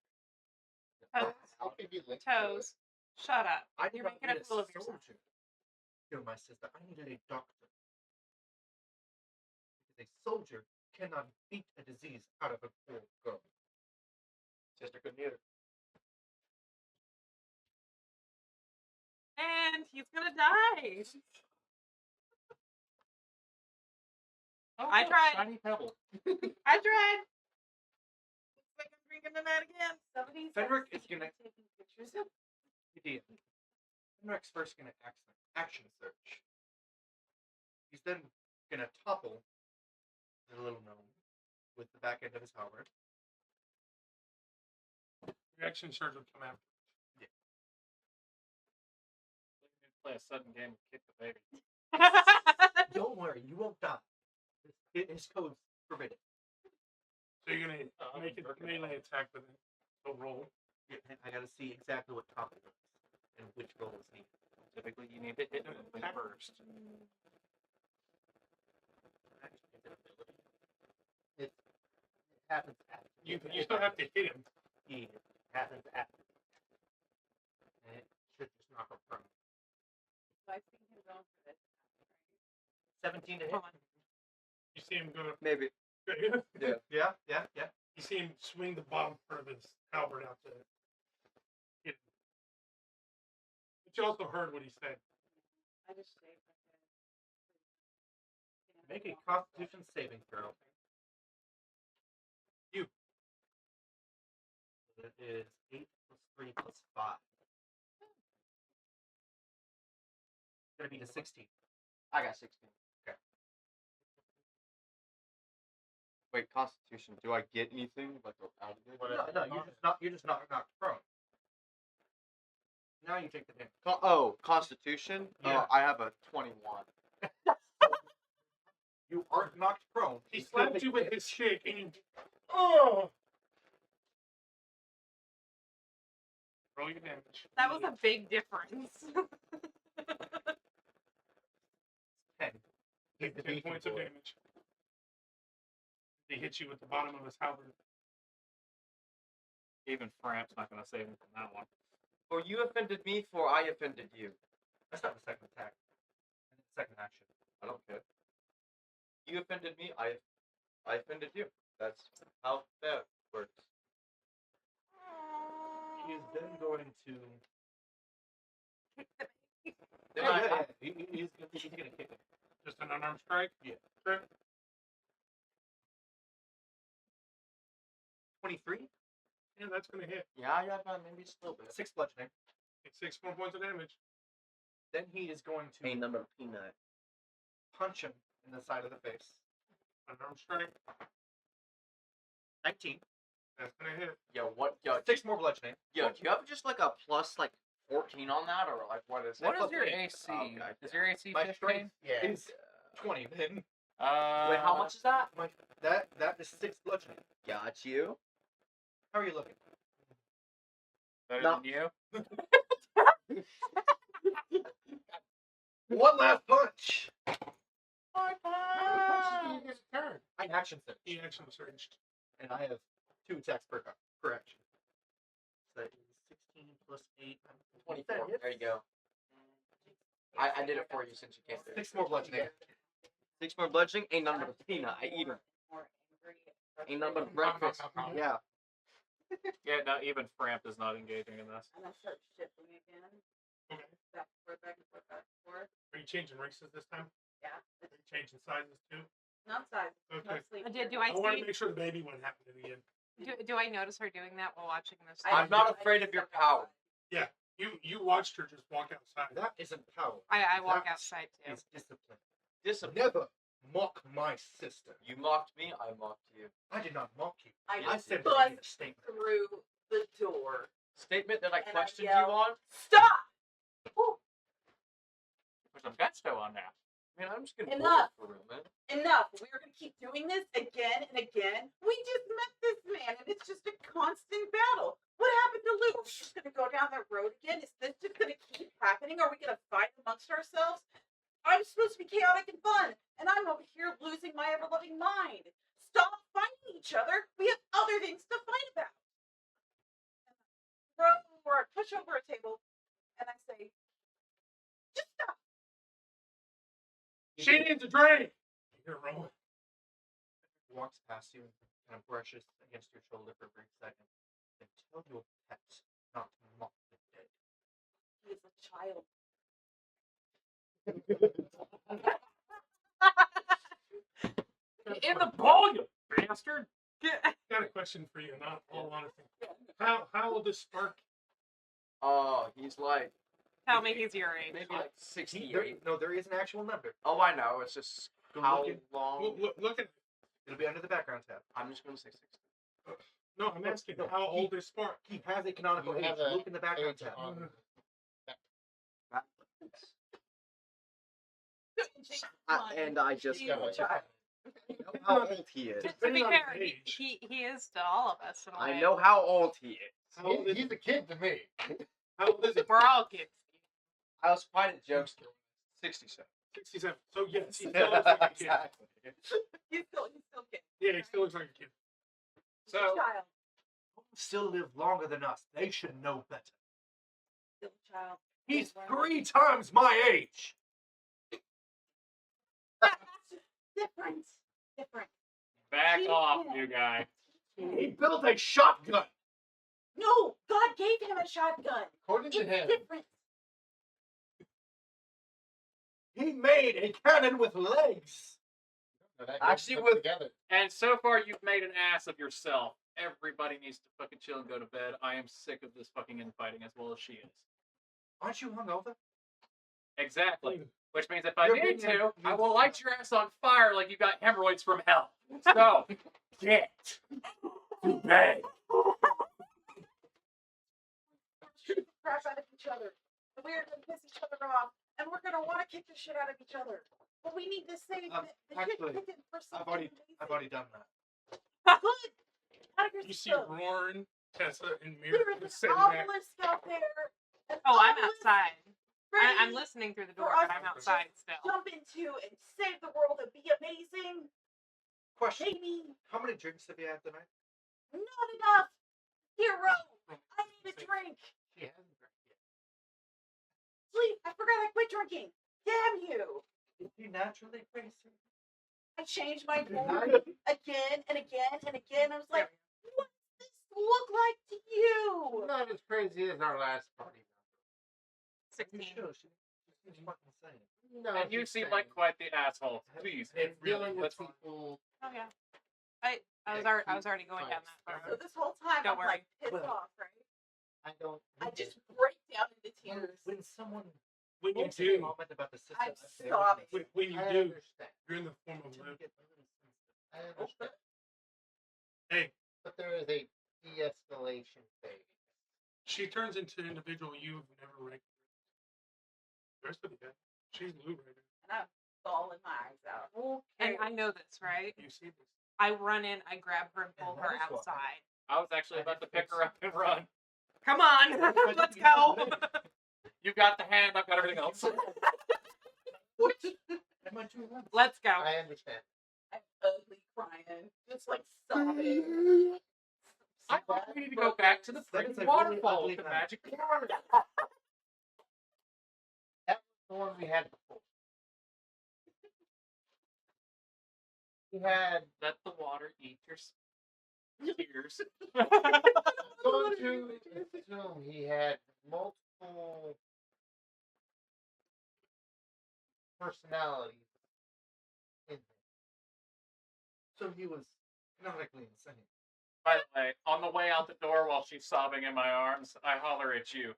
Toes. How could you link to it? Toes. Shut up. I did You're not making need a fool of yourself. soldier to kill my sister. I needed a doctor. Because a soldier cannot beat a disease out of a poor girl. Sister couldn't either. And he's gonna die. Oh, I look, tried. Shiny pebble. I tried. Looks like I'm drinking tonight again. Somebody Fenric said is gonna- taking pictures of Idiot. Fenric's first gonna action search. He's then gonna topple the little gnome with the back end of his halberd. Reaction surge will come after. Play a sudden game and kick the baby. Don't worry, you won't die. His code's forbidden. So you're gonna I'm make a working melee on it. attack with it. So roll. Yeah, and I gotta see exactly what topic it is and which roll is needed. Typically, you need to hit him first. It happens after. You still have to hit him. It happens after. And it should just knock him prone. So I think he's going for this. 17 to hit. Hold on. You see him go. Maybe. Yeah. You see him swing the bottom part of his halberd out to hit him. But you also heard what he said. I just shaved my head. Make a Constitution saving throw. You. That is 8 plus 3 plus 5. Gonna be to 16. I got 16. Okay. Wait, Constitution. Do I get anything like out of it? No, you're just not knocked prone. Now you take the damage. Constitution. Yeah. I have a 21. You aren't knocked prone. He still slapped take you the with his damage. stick and you. Oh! Roll your damage. That was a big difference. 10. Take 10 points of damage. He hits you with the bottom of his halberd. Even Framp's not going to save him from that one. For you offended me, for I offended you. That's not the second attack. And the second action. I don't care. You offended me, I offended you. That's how that works. He is then going to. Yeah. He's gonna kick him. Just an unarmed strike? Yeah. Sure. 23. Yeah, that's going to hit. Yeah, maybe just a little bit. 6 bludgeoning. It's 6 more points of damage. Then he is going to A number of peanut. punch him in the side of the face. Unarmed strike. 19. That's going to hit. Yo, what? Yo, 6 more bludgeoning. do you have just like a plus like 14 on that, or like what is it? What is plus your three. AC? Okay. Is your AC My 15? strength is 20. Then Wait, how much is that? that is 6 bludgeoning. Got you. How are you looking? Better No. than you? One last punch. How many punches do you get a turn? I action surge, He action surged. and I have 2 attacks per action. So that is 16 plus 8. 24. There you go. I did it for you since you can't do it. 6 more bludgeoning. 6 more bludgeoning. Ain't none but a peanut. I eat them. Ain't none but a breakfast. Yeah. Yeah, no, even Framp is not engaging in this. And I start shifting again. Okay. Back and forth, back and forth, back and forth. Are you changing races this time? Yeah. Are you changing sizes too? Not size. Okay. Mostly. Do I I want to see? make sure the baby one happened in the end. Do I notice her doing that while watching this? I'm not afraid of your power. You watched her just walk outside. That isn't power. I walk That outside too. is discipline. Discipline. Never mock my sister. You mocked me. I mocked you. I did not mock you. I I just said bust a statement. through the door. Statement that I And I questioned you yelled, on. Stop! Put some gusto on that. Man, I'm just gonna Enough. for real, man. Enough. We are going to keep doing this again and again. We just met this man, and it's just a constant battle. What happened to Luke? Are we just going to go down that road again? Is this just going to keep happening? Are we going to fight amongst ourselves? I'm supposed to be chaotic and fun, and I'm over here losing my ever-loving mind. Stop fighting each other. We have other things to fight about. Or I push over a table, and I say, just stop. She needs a drink. You're rolling. Walks past you and kind of brushes against your shoulder for a brief second. Then tell your pet not to mock the dead. He is a child. In the ball, you bastard! Got a question for you, not all honesty. How old is Spark? Oh, he's like Tell me he's your age. maybe like 68. There is an actual number. Oh, I know. It's just Go how look in. long. Look at. It'll be under the background tab. I'm just gonna say 60. No, I'm asking. No, How old is Spark? He has a canonical You age. have a Look in the background Age tab. on And I just He's a go. child. I know how old he is. To be Depending on fair, his age. he is to all of us. In a I way. know how old he is. How old is He's a kid to me. How old is he? We're all kids. I was finding jokes. 67. 67. So yes, he still looks like a kid. Exactly. He's still kid. Yeah, he still looks like a kid. He's a So child. Still live longer than us. They should know better. Still a child. He's 3 times my age. Different. Different. Back He off, can't. new guy. He built a shotgun. No, God gave him a shotgun. According to It's him, different. He made a cannon with legs. No, that Actually, goes with- together. And so far, you've made an ass of yourself. Everybody needs to fucking chill and go to bed. I am sick of this fucking infighting as well as she is. Aren't you hungover? Exactly. Which means if I Your need opinion to, I means will light your ass on fire like you got hemorrhoids from hell. So, get to bed. Shoot the crap out of each other. And we're gonna piss each other off. And we're gonna want to kick the shit out of each other. But we need to save the Actually, shit kicking for I've something already done that. good. Out of your You see system. Roran, Tessa, and Mira There's just an sitting back. obelisk out there. An Oh, I'm obelisk outside. I'm ready listening through the for door, us but I'm to outside still. Jump into and save the world and be amazing. Question: Maybe how many drinks have you had tonight? not enough. Hero, I need a drink. She hasn't drank yet. Sleep, I forgot I quit drinking. Damn you. Is he naturally crazy? I changed my Good mood night. again and again and again. I was like, what does this look like to you? Not as crazy as our last party. You 16. should. She's fucking insane. No, And you she's seem saying like quite the asshole. Please, it's really, dealing with let's people. Oh yeah. I was already going down that So road. this whole time Don't I'm like worry. pissed off, right? I don't. I just break down into tears. When someone When you makes a do, comment about the system, I'm there, sobbing. when you I do, understand. you're in the form of to live. get a little sensitive. I understand. Hey, But there is a de-escalation phase. she turns into an individual you've never recognized. The rest of the guy, she's Lou right now. And I'm bawling my eyes out. And I know this, right? You see this? I run in, I grab her and pull And her that is what- outside. I was actually about to pick her up and run. Come on, let's go. You got the hand, I've got everything else. What? Am I too loud? Let's go. I understand. I'm ugly crying. Just like sobbing. I thought we need to go back to the That is freaking a really waterfall ugly with the hand. magic water. That was the one we had before. We had Let the water eat your tears. going to assume he had multiple personalities in him. So he was canonically insane. By the way, on the way out the door while she's sobbing in my arms, I holler at you.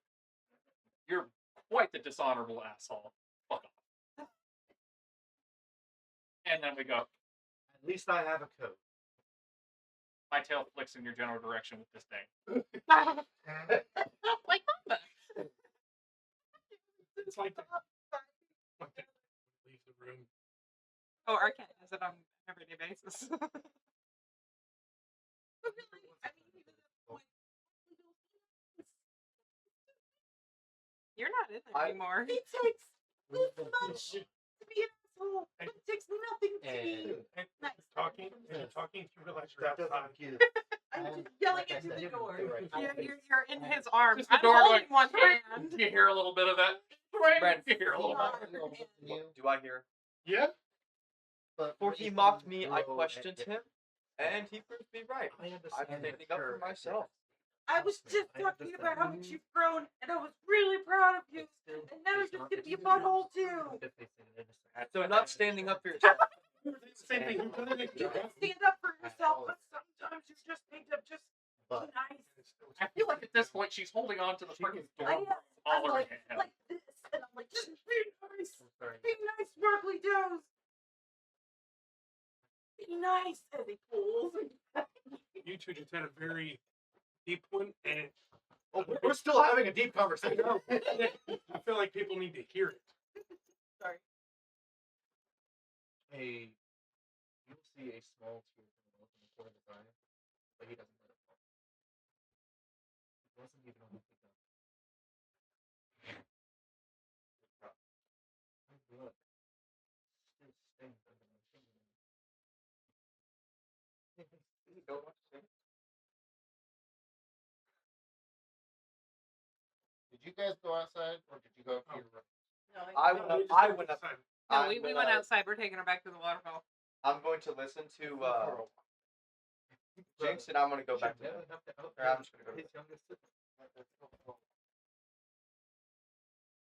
You're quite the dishonorable asshole. Fuck off. And then we go. At least I have a code. My tail flicks in your general direction with this thing. Like Mamba. It's like the, leave the room. Oh, our cat does it on an everyday basis. But really, I mean, even at the point, You're not in there anymore. it takes this much to be an asshole. It takes nothing to be And nice. Talking, and you're talking, you realize you're outside. I'm just yelling like I into said, the door. You're in his arms. Just the I'm door holding going, one hand. You hear a little bit of that? Brent, You hear a little Not bit. her hand. Do I hear? Yeah? For he mocked me, I questioned him, and he proved me right. I I'm understand. standing up for myself. I was just talking about how much you've grown, and I was really proud of you. And now you're just gonna be a butthole too. So not standing up for yourself. Same thing. You can stand up for yourself, but sometimes you just need to just be But nice. I feel like at this point she's holding on to the freaking I door am. with all I'm her like, hand. like this, and I'm like, just be nice. sorry. Be nice, sparkly toes. Be nice, as he pulls. You two just had a very deep one, and Oh, we're still having a deep I conversation. know. I feel like people need to hear it. Sorry. You'll see a small tear from the corner of his eye, but he doesn't let it fall. It wasn't even on his gun. My blood still stains under my fingernails. Did you guys go outside or did you go up to your room? No, I No, went we up. just I went went up. outside. No, I'm we went gonna- outside. We're taking her back to the waterfall. I'm going to listen to For a while. Jinx, and I'm gonna go back to Should him. never have to Or I'm just gonna go to his youngest sibling.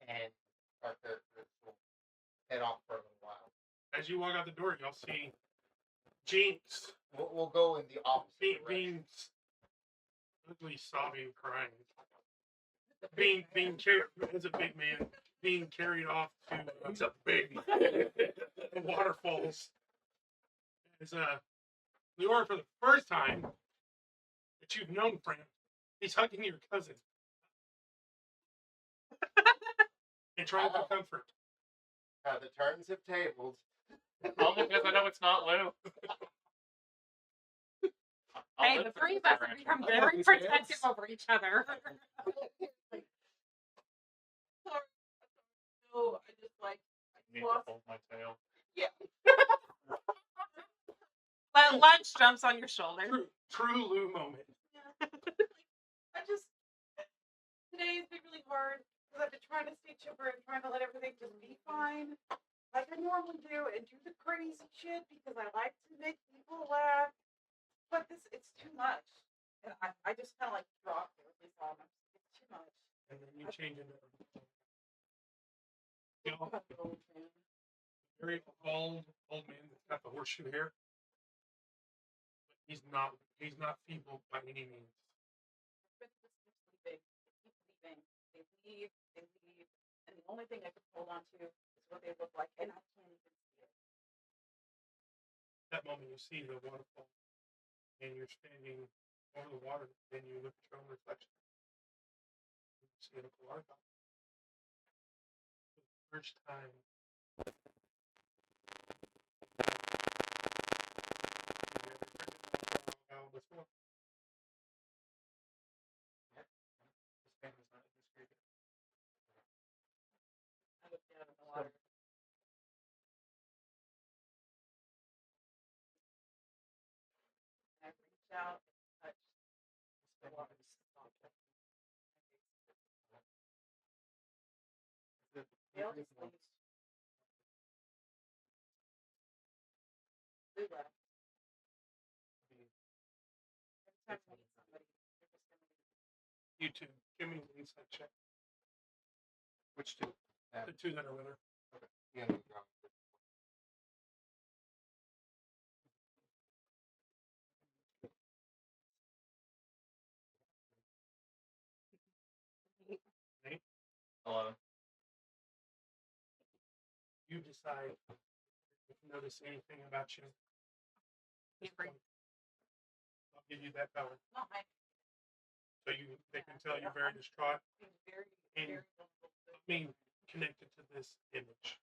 And our characters will head off for a little while. As you walk out the door, you'll see Jinx We'll go in the opposite direction. being ugly, sobbing, crying. Being carried as a big man, being carried off to He's a big man. the waterfalls. As Leora, for the first time that you've known Fran, he's hugging your cousin and trying to comfort. How the turns have tabled. Only because I know it's not Lou. I'll Hey, live the for three of this us have arrangement. become I know very these protective hands. over each other. Sorry. No, I just like Need to lost. hold my tail. But lunch jumps on your shoulder. True Lou moment. I just today has been really hard because I've been trying to stay chipper and trying to let everything just be fine, like I normally do, and do the crazy shit because I like to make people laugh. But it's too much, and I just kind of like dropped it. It's all it's too much. And then you change into I'm an old man. very old man that's got the horseshoe hair. But he's not feeble by any means. Princess keeps leaving. They keep leaving. They leave. They leave. And the only thing I can hold on to is what they look like, and I can't even see it. That moment you see the waterfall and you're standing over the water, then you look at your own reflection. You see a water fountain. For the first time. you've ever heard it before. This family's not in this group. I look down in the water. And I reach out and touch the water. They all just leave. Blue left. Every time we meet somebody, they're just gonna be You two, give me an insight check. Which two? The two that are with her. Yeah, no, no. Nate, 11. you decide if you notice anything about you. You bring- I'll give you that power. not my So they can tell you're very distraught. being very, And- very vulnerable. I mean, connected to this image.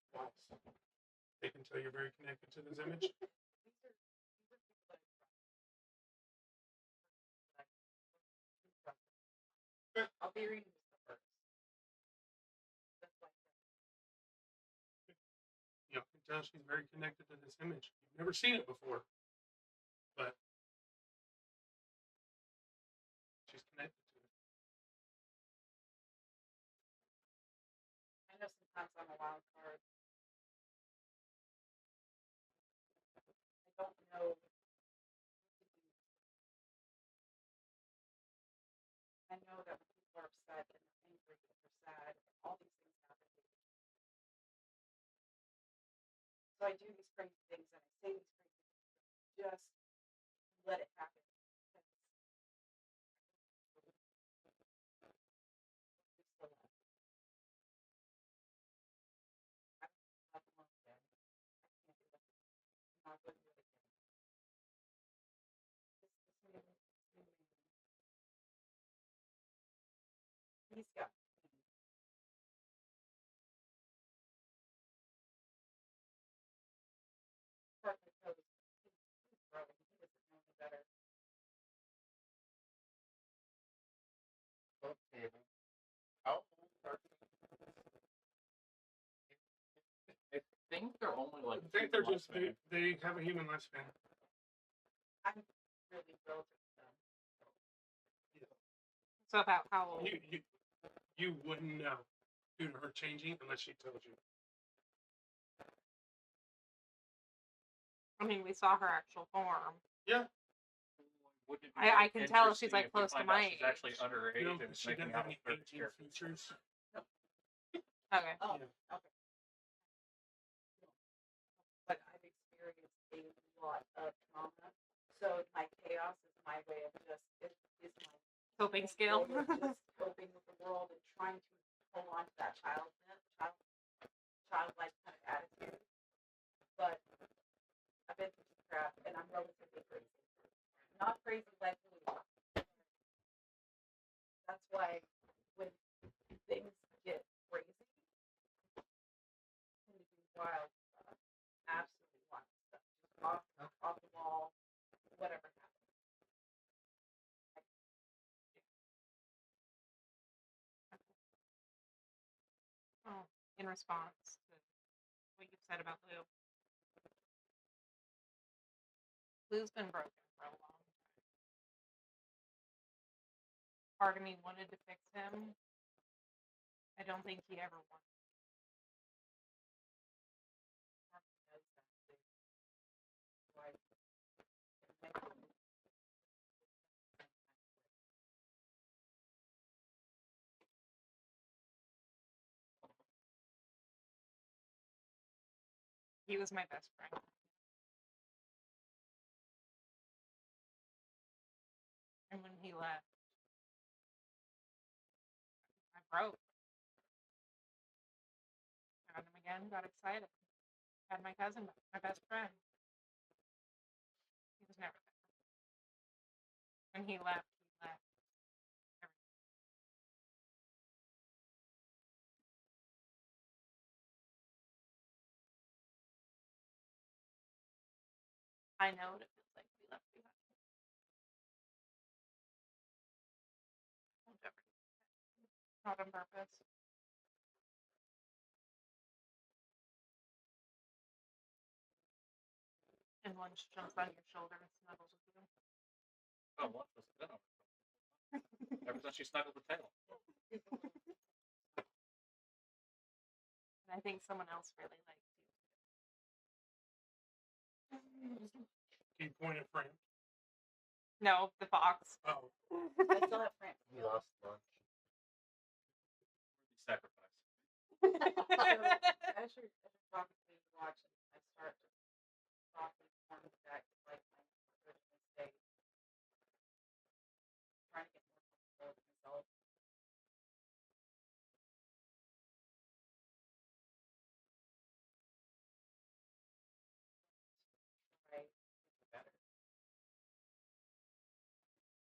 They can tell you're very connected to this image. These are people that I trust. I'll be reading this first. That's like You know, can tell she's very connected to this image. You've never seen it before, but she's connected to it. I know sometimes I'm a wild card. I don't know what to do. I know that when people are upset and they're angry and they're sad, all these things happen. So I do these crazy things and I say these crazy things. Just let it happen. He's got perfect toes. He's growing. He doesn't know any better. Okay. How old are I think they're only like. I think they're just lifespan. they have a human lifespan. I'm really thrilled with them. So about how old? You wouldn't know due to her changing unless she told you. I mean, we saw her actual form. Yeah. Wouldn't it be I can tell she's, interesting like, if we close to find my out she's actually age. underage No, and she making doesn't out have any with her aging character. features. Okay. Oh, Yeah. okay. But I've experienced a lot of trauma. So my chaos is my way of just is my Coping skill. way of just coping with the world and trying to hold on to that childlike kind of attitude. But I've been through some crap, and I'm relatively crazy. Not crazy like Blue. That's why when things get crazy, when you do wild stuff, absolutely wild stuff, just off the wall, whatever happens. Oh, in response to what you've said about Lou. Lou's been broken for a long time. Part of me wanted to fix him. I don't think he ever wanted to. Part of me knows that too. So I can make him he was my best friend. And when he left, I broke. Found him again, got excited. Had my cousin back, my best friend. He was never there. When he left, he left. I know what it feels like to be left behind. Won't ever do that. Not on purpose. And one just jumps on your shoulder and snuggles with you. Oh, what was it? Ever since she snuggled the tail. And I think someone else really likes you. Can you point at Fran? No, the fox. Oh, I still have friends. We lost lunch. Sacrifice. As you're talking to me and watching, I start to softly form back like my original state. Trying to get more comfortable with myself. Right. It's better.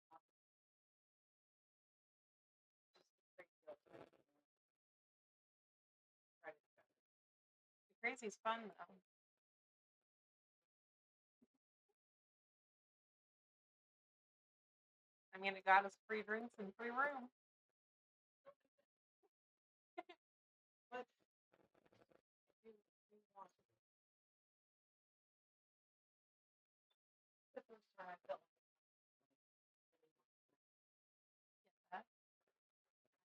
Just bring it up to me. Try to do better. Crazy's fun though. I mean, it got us free drinks and free room. But you want the first time I felt like Get that? I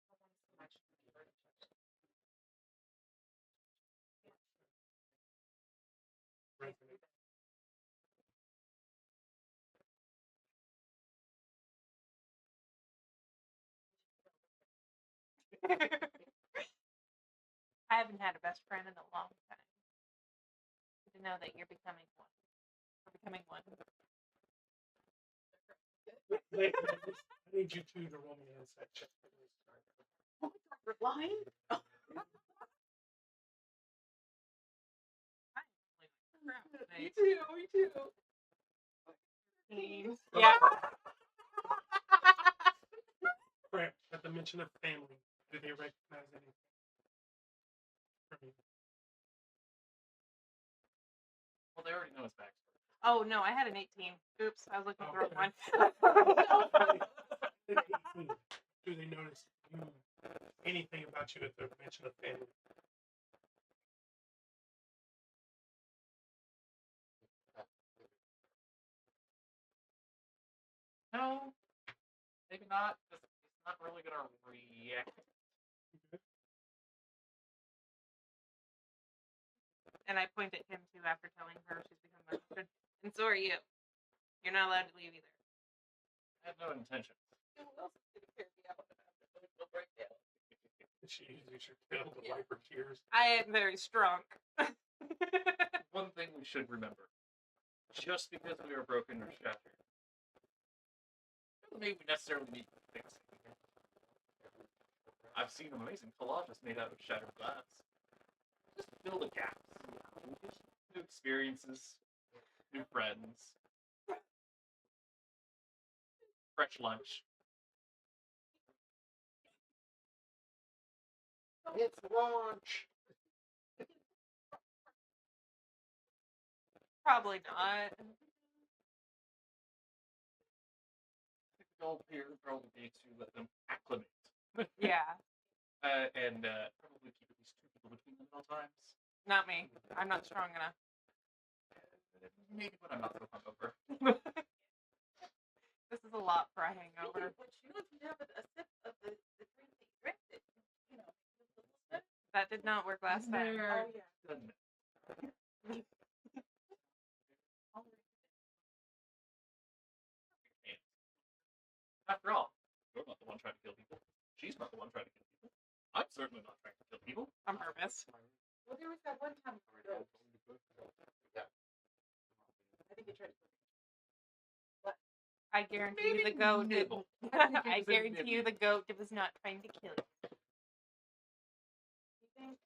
don't want so much to be very touched. resonate. I haven't had a best friend in a long time. To know that you're becoming one. Or becoming one. I need you two to roll me an insight check. We're lying? Me too, me too. Yeah. Fran, at the mention of family, do they recognize anything from you? Well, they already know his backstory. Oh no, I had an 18. Oops, I was looking for Okay. one. At 18, do they notice you anything about you at the mention of family? No, maybe not. Because he's not really gonna react. And I point at him too after telling her she's become my best friend. And so are you. You're not allowed to leave either. I have no intention. Who else is gonna carry me out when I have to go break down? She uses your tail to wipe her tears. I am very strong. One thing we should remember: just because we were broken or shattered doesn't mean we necessarily need to fix it. I've seen amazing collages made out of shattered glass. Just fill the gaps. New experiences, new friends, fresh lunch. It's launch. Probably not. The goal here will be to let them acclimate. Yeah, And probably keep at least 2 people between them at all times. not me. I'm not strong enough. Maybe when I'm not so hungover. This is a lot for a hangover. What you do if you have a sip of the drink that you drank it, you know, just a little sip. That did not work last time. Oh yeah. Doesn't it? After all, you're not the one trying to kill people. She's not the one trying to kill people. I'm certainly not trying to kill people. On purpose. Well, there was that one time. Yeah. I think you tried to. I guarantee you Maybe the goat nibble. didn't. I I think it was a guarantee you nibble. the goat was not trying to kill you. You think?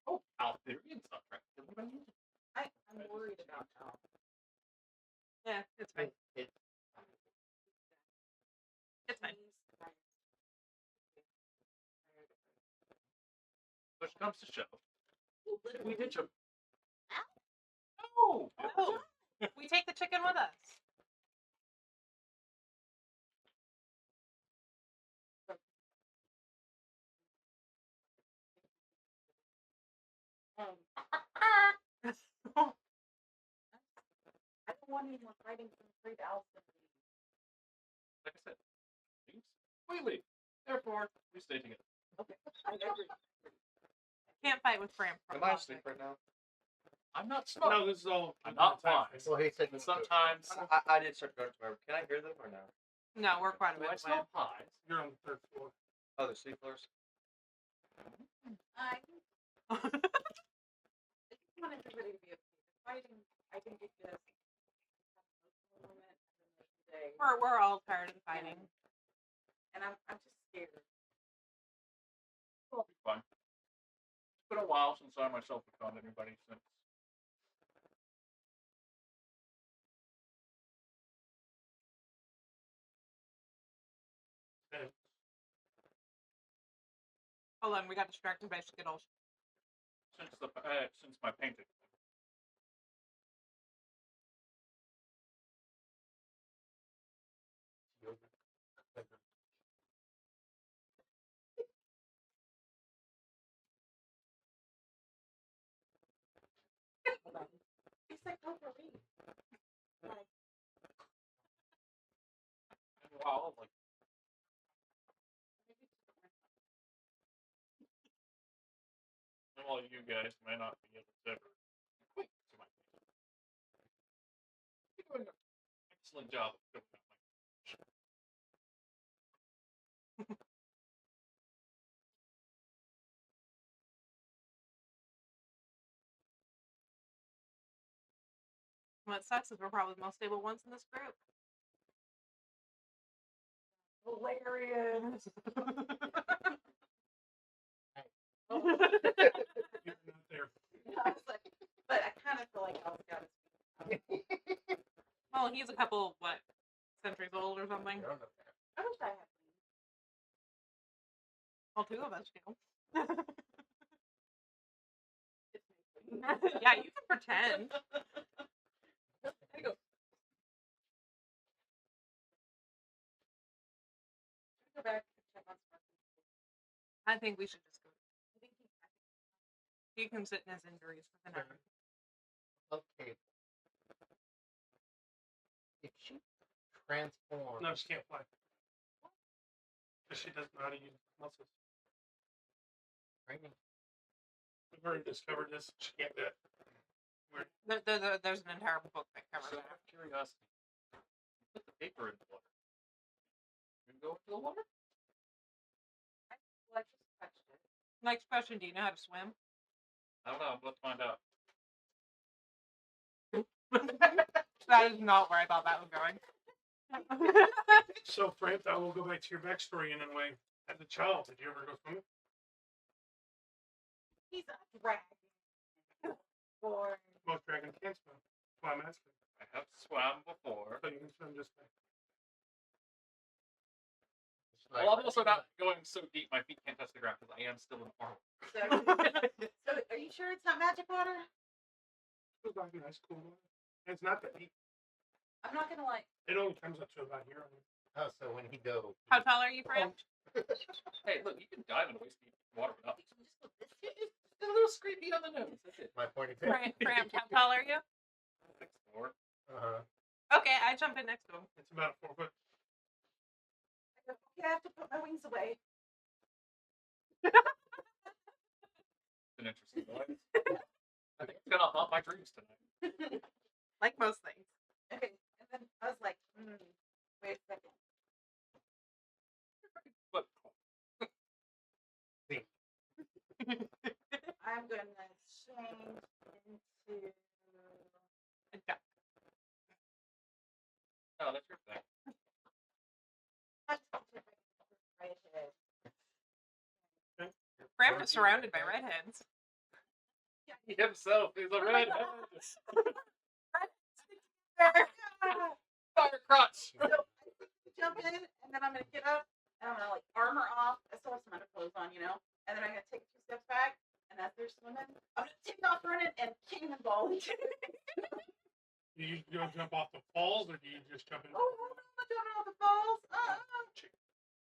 Oh, Altherian's not trying to kill anybody. I'm worried about Al. Yeah, it's fine. It, It's fine. Push comes to shove. We Literally. ditch him. No! Oh, we take the chicken with us. I don't want anyone fighting from afraid Al's gonna leave. Like I said, things we leave. Therefore, we stay together. Okay. I agree. Can't fight with Bram. Am I asleep right now? I'm not smart. No, this is all. I'm not time. wise. well, he said And sometimes I did start going to my room. Can I hear them or no? No, we're quite a do I bit away. smell pies? You're on the 3rd floor. Oh, the sleep floors? I just want everybody to be okay. The fighting, I think it just emotional moment and then there's the day. We're all tired of fighting. And I'm just scared. It'll be fun. It's been a while since I myself have found anybody since. Okay. Hold on, we got distracted by Skittles. Since my painting. He's like, go for me. Like, And while like maybe just a rinse. and while you guys may not be able to ever equate to my painting, you're doing an excellent job of filling out my What sucks is we're probably the most stable ones in this group. Hilarious. You're not there. I was like, but I kind of feel like Al's got his feet. Well, he's a couple, what, centuries old or something? I wish I had wings. Well, 2 of us do. It's me. Yeah, you can pretend. I go. Go back and check on Sparky. I think we should just go. I think he. He can sit in his injuries for the night. okay. If she transforms, No, she can't fly. Because she doesn't know how to use muscles. training, We've already discovered this. She can't do it. There's an entire book that covers So, that. out of curiosity, you put the paper in the water. You can go into the water? Well, I just touched it. Next question, do you know how to swim? I don't know. Let's find out. That is not where I thought that was going. So, Frank, I will go back to your backstory in a way. As a child, did you ever go swimming? He's a dragon. Or Most dragons can't swim. That's why I'm asking. I have swam before. So you can swim just fine. It's like- Well, I'm also not going so deep. My feet can't touch the ground because I am still in armor. so are you sure it's not magic water? It's like nice, cool water. And it's not that deep. I'm not gonna like. It only comes up to about here. Oh, so when he go, How tall are you, Fran? Hey, look, you can dive in waist deep water without. You can just go this It's a little scrapey on the nose. That's it. my pointy Fran, how tall are you? 6'4". Okay, I jump in next to him. It's about 4 foot. I go, okay, I have to put my wings away. It's an interesting noise. I think it's gonna haunt my dreams tonight. Like most things. Okay, and then I was like, wait a second. But I'm gonna change into. A duck. no, that's your thing. Right ahead. Fran was surrounded by redheads. He himself is a redhead. Fire crotch. So I jump in, and then I'm gonna get up, and I'm gonna like armor off. I still have some underclothes on, you know. And then I'm gonna take 2 steps back, and as they're swimming, I'm gonna take off running and cannonball into it. Do you go jump off the falls or do you just jump in? Oh, no, I'm jumping off the falls.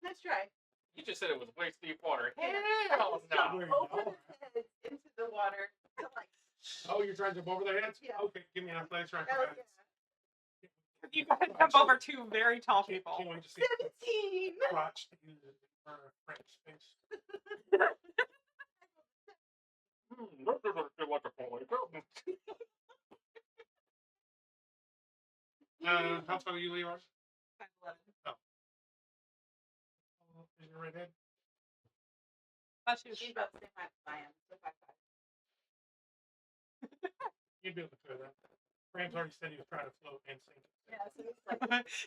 Let's try. You just said it was waist deep water. Yeah. Hell I just jump no. over their heads into the water. To like, Oh, you're trying to jump over their heads? Yeah. Okay, give me an athletics round. hell yeah. You gotta jump over 2 very tall people. Can't wait to see 17. the crotch to use it for a French face. That doesn't feel like a boy. How tall are you, Leroy? 5'11". Is your redhead? Thought she was She's about the same height as I am. So 5'5". You'd be able to clear that. Fran's already said he was trying to float and sink. Yeah, so it's like.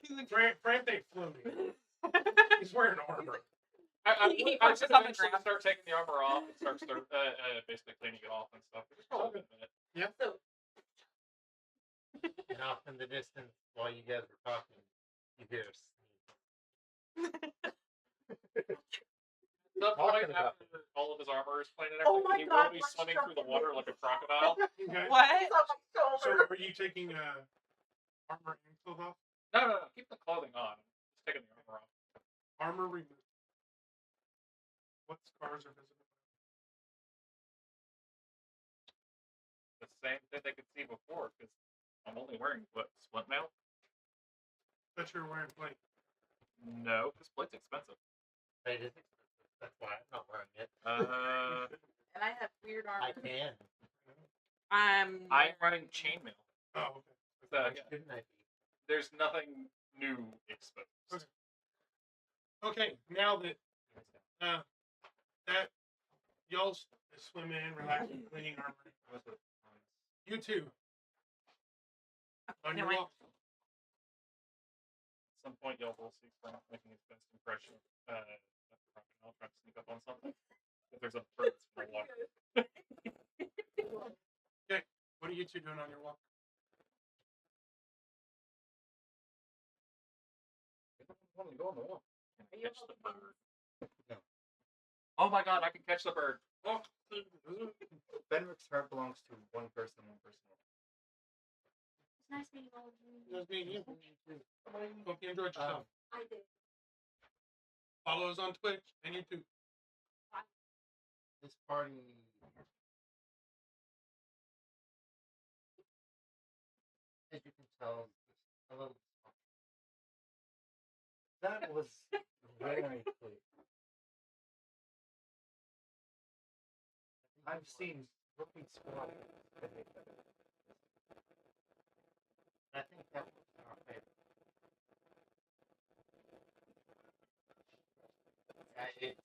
He's like, Fran ain't floating. He's wearing armor. He I pushes should on the eventually ground. start taking the armor off and start basically cleaning it off and stuff. Just for a minute. So and off in the distance, while you guys were talking, you hear a sneeze. At some point, Talking about- after all of his armor is clean and Oh everything, he my will God, be my swimming through the stomach water is- like a crocodile. Okay. what? it's on my So shoulder. are you taking armor and clothes off? No. Keep the clothing on. Just taking the armor off. Armor removed. What scars are visible? The same thing they could see before, because I'm only wearing, what, splint mail? That you're wearing plate. No, because splint's expensive. It is expensive. That's why I'm not wearing it. And I have weird I armor. can. I'm running chainmail. Oh, okay. So, Why yeah, shouldn't I be? there's nothing new exposed. Okay. Okay, now that that y'all swim in, relaxing, cleaning armor. You too. On your Anyway. walk. At some point, y'all will see Frank making his best impression of crocodile trying to sneak up on something. If there's a bird in the water. What are you two doing on your walk? I want to go on the wall. Are you Catch the holding bird. Oh my god, I can catch the bird. Oh, Benrick's heart belongs to one person, one person. It's nice meeting all of you. just me and you. Hope you enjoyed yourself. I did. Follow us on Twitch and YouTube. This party. As you can tell, is a little dysfunctional. That was very clear. I've seen rookie squad. I think that was our favorite. Yeah, it's weird.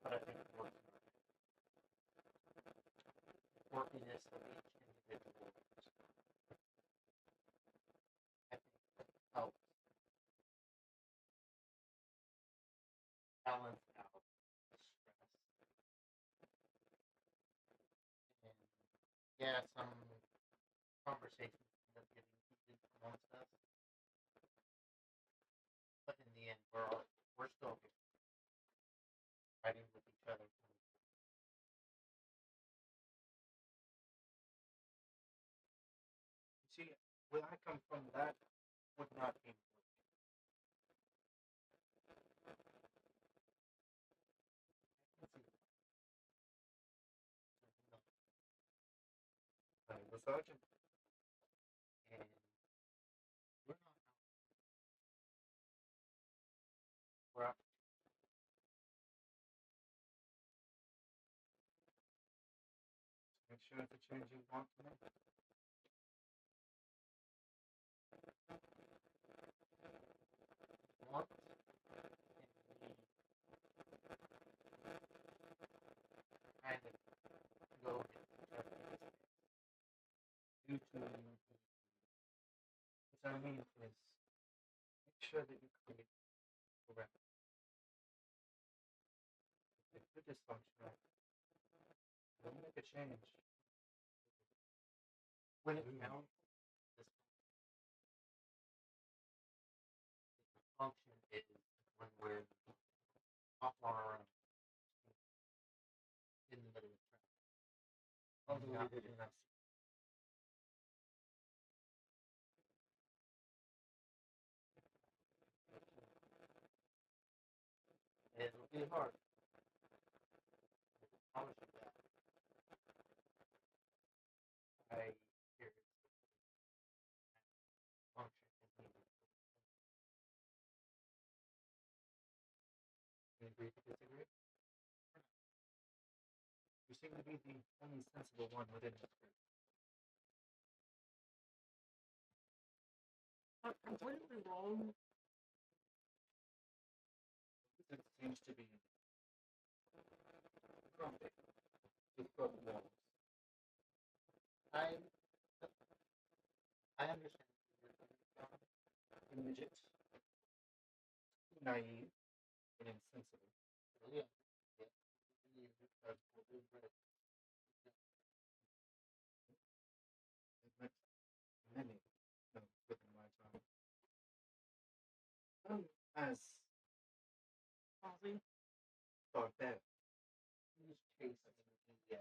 But I think it works. Quirkiness of each individual yeah, some conversations end up getting heated amongst us. But in the end, we're still here, fighting with each other. See, where I come from, that would not be. The sergeant, and we're not out. We're out. Make sure it's a change you want to make. Want and need kind of go in due to what I mean is make sure that you create correct. If you're dysfunctional, don't make a change. When it counts, function is when we're off on our own in the middle of traffic. Not in that it'll be hard. I promise you that. I hear it. Function in the You agree to disagree? You seem to be the only sensible one within this group. Not completely wrong. It seems to be grumpy with broken walls. I understand where you're coming from. The midget, naive, and insensitive. Yeah. Yeah. You have totally right. I've met many within my time. As Ozzy. barbaric. Who's chasing the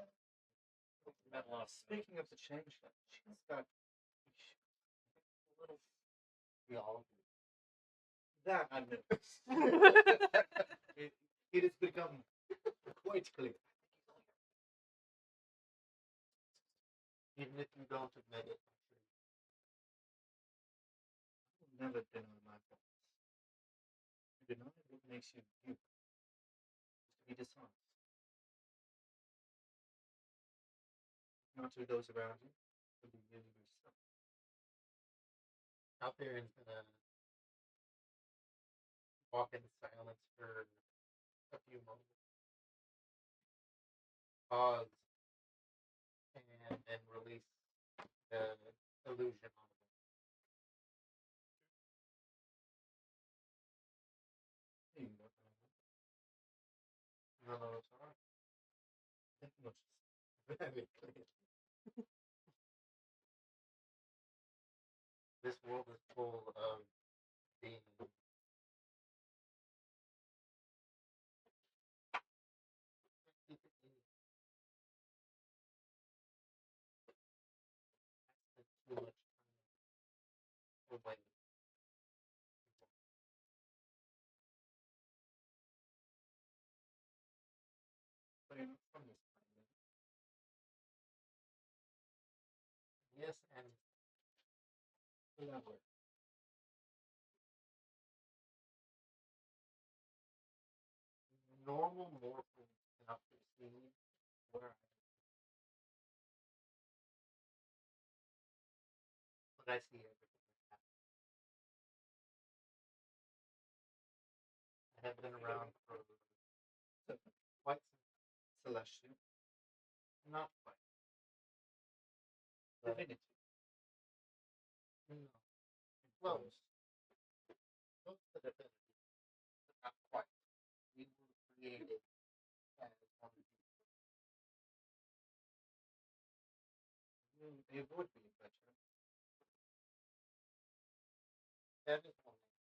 Speaking of the changeling, she's got issues. A little. we all do. That I noticed. it has become quite clear. Even if you don't admit it, I will never deny my faults. To deny what makes you you is to be dishonest. Not to those around you, but to you yourself. out there is gonna walk in silence for a few moments. Pause and then release the illusion on them. You know, No, no, it's alright. that much is very clear. This world is full of beings. Keep it in. That's too much time away. But you're not from this planet. Yes, and Elaborate. normal mortals cannot perceive where I am. But I see everything that happens. I have been around for quite some Celestial. not quite. But Divinity. no. Close. Close. Close to divinity. But not quite. We were created as one of you. They avoid being adventurous. That is one thing.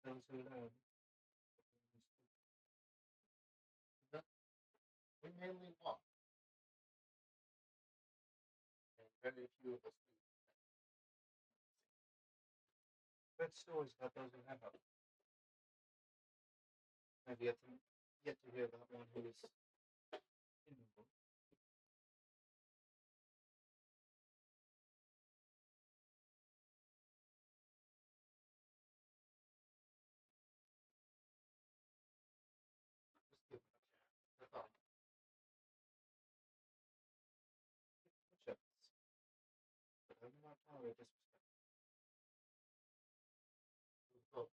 Those who know. We mainly walk. And very few of us do. Good stories about those who have hope. I've yet to hear about one who is in the book. Just give it a chance. That's all. Checks. But I do not tolerate disrespect. Oh,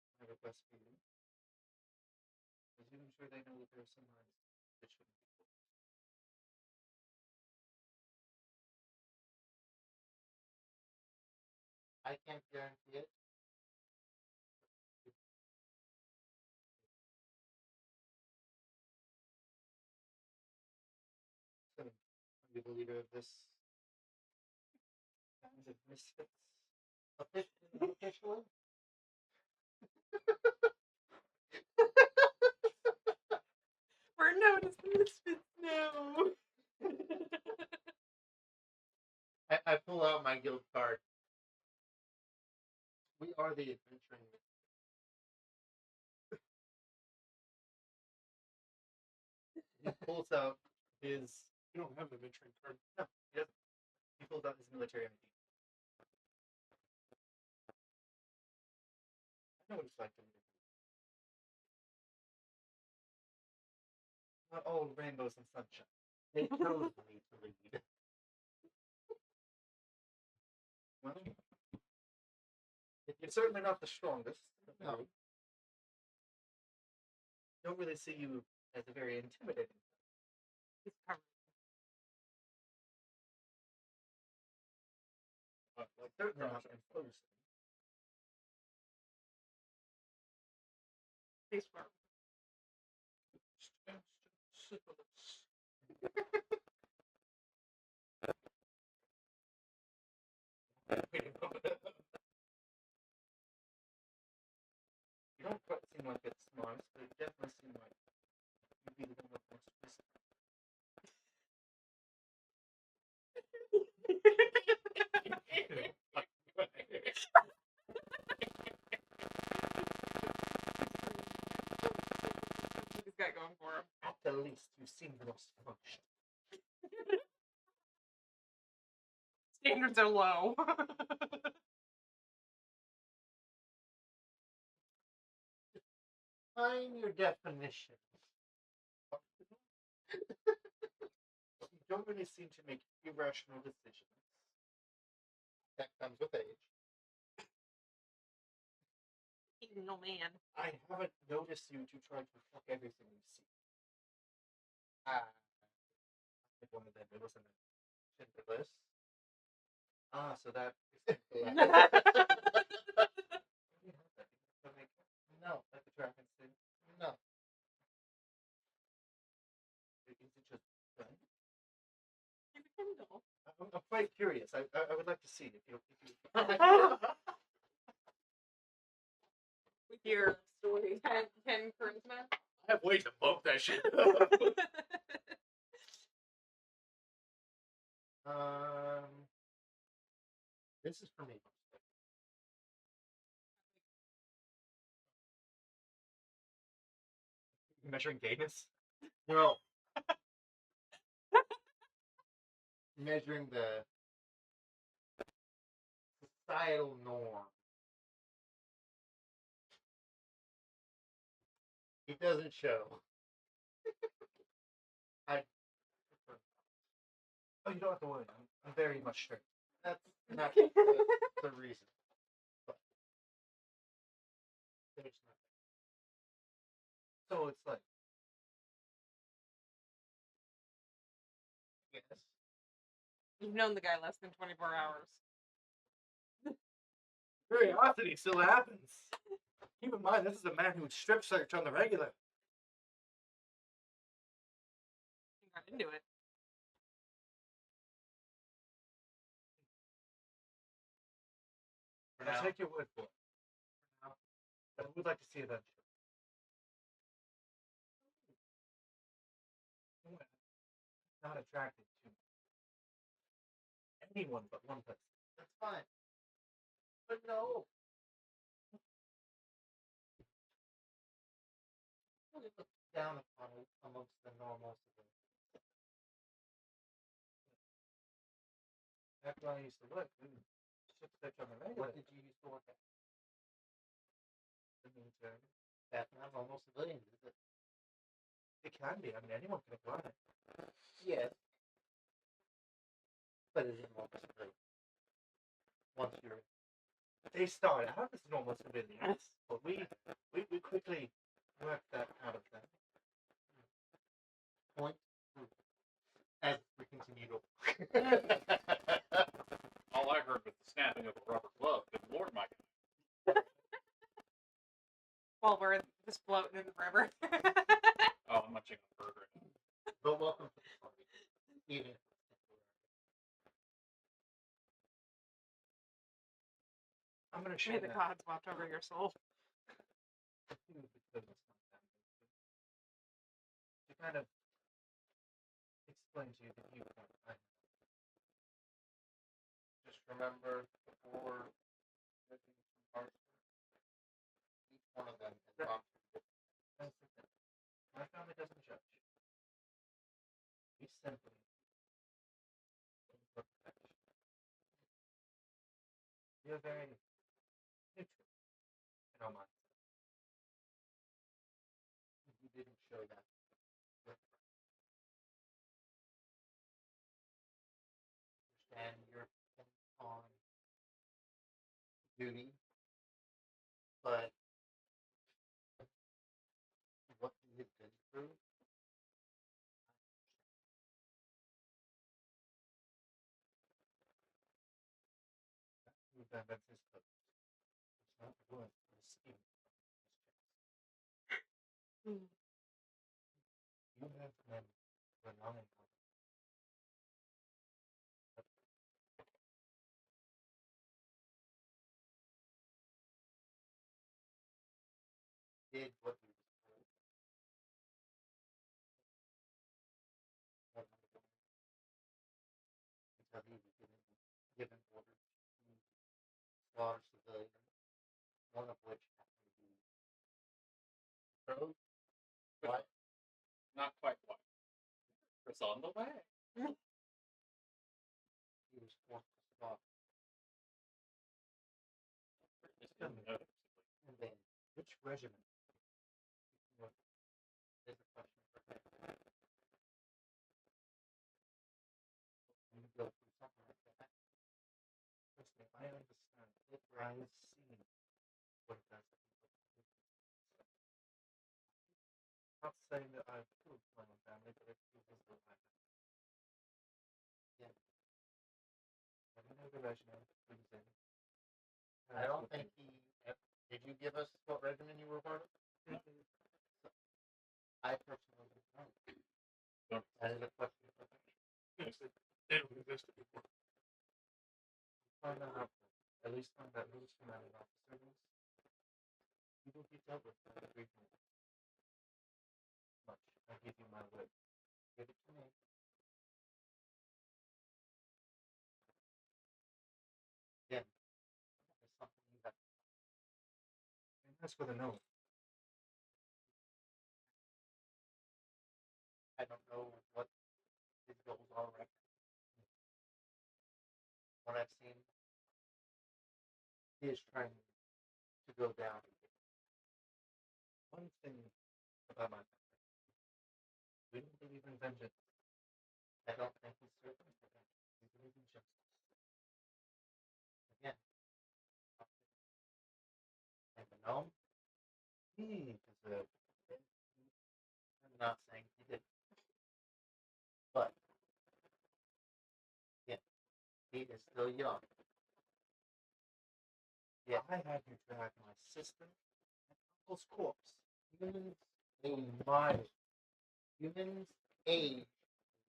It's not my request for you. Is you ensure they know that there are some lines that shouldn't be crossed. I can't guarantee it. So, are you the leader of this band of misfits? Unofficially? We're known as the Misfits now. I pull out my guild card. We are the adventuring. He pulls out his. You don't have an adventuring card. No, he doesn't. He pulls out his military ID. I know what it's like to lead. Not all rainbows and sunshine. They chose me to lead. Well, you're certainly not the strongest. No. Don't really see you as a very intimidating. He's covered. Like certainly not imposing. Face firm. You don't quite seem like it's smartest, but it definitely seems like you'd be the one with most wisdom. He's got going for him. At the least, you seem the most functional. Standards are low. Find your definition. You don't really seem to make irrational decisions. That comes with age. He's no man. I haven't noticed you to try to fuck everything you see. Ah, I think one of them, it wasn't a Tinderless. Ah, so that yeah. No, like the dragon thing. no. Is it just done? He's a Kindle. I'm quite curious. I would like to see if you. With your story. 10 charisma. I have ways to bump that shit. This is for me. Measuring gayness? No. Measuring the societal norm. It doesn't show. Oh, you don't have to worry. I'm very much straight. That's not the reason. But there's nothing. So it's like, Yes. You've known the guy less than 24 hours. Curiosity still happens. He Keep in mind, this is a man who would strip search on the regular. You got into it. For I'll now, take your word for it. But I would like to see eventually. Not attracted to anyone but one person. That's fine. But no. Really look down upon it amongst the normal civilians. That's why I used to work. Strip search on the regular. What did you used to work at? The military. That's not normal civilians, is it? It can be. I mean, anyone can apply. Yes. But is it normal civilians? Once you're They start out as normal civilians, but we quickly worked that out of them. point as we continue to All I heard was the snapping of a rubber glove. Good lord, my God. While we're just floating in the river. Oh, I'm munching on a burger. But welcome to the party. Even if it's temporary. I'm gonna May share the that. gods watch over your soul. To kind of explain to you the viewpoint I have. Just remember before making some parts, each one of them has gone through That's the thing. My family doesn't judge. We simply look for perfection. We are very neutral in our mindset. you didn't show that. Understand you're on duty, but what you've been through, We've done that this close. It's not worth risking. Mm. You have been relying on did what you was told. Until he was given orders to slaughter civilians, one of which happened to be Crow. What? Not quite white. It's on the way. He was forced to slaughter. Just didn't notice. And then which regiment. there's a question for him. When you go through something like that, Trust me, I understand. it I rains. have seen what it does to people. Not saying that I've killed my own family, but it feels as though I have. Yeah. I don't know the regiment he was in. I don't think he. Did you give us what regiment you were part of? I personally don't know. Don't- That is a question for him. Yes, they don't exist anymore. Find that out. At least find out who his commanding officer was. You will be dealt with by the regiment. Much. I give you my word. Give it to me. Again, it's something you have. And that's for the no. I don't know what his goals are right now. What I've seen, he is trying to go down. One thing about my family. We don't believe in vengeance. I don't think he's serving for them. We believe in justice. Again, and the gnome, He deserved it. I'm not saying he did, but yeah, he is still young. Yeah. I had you drag my sister uncle's corpse. Humans age mild. Humans age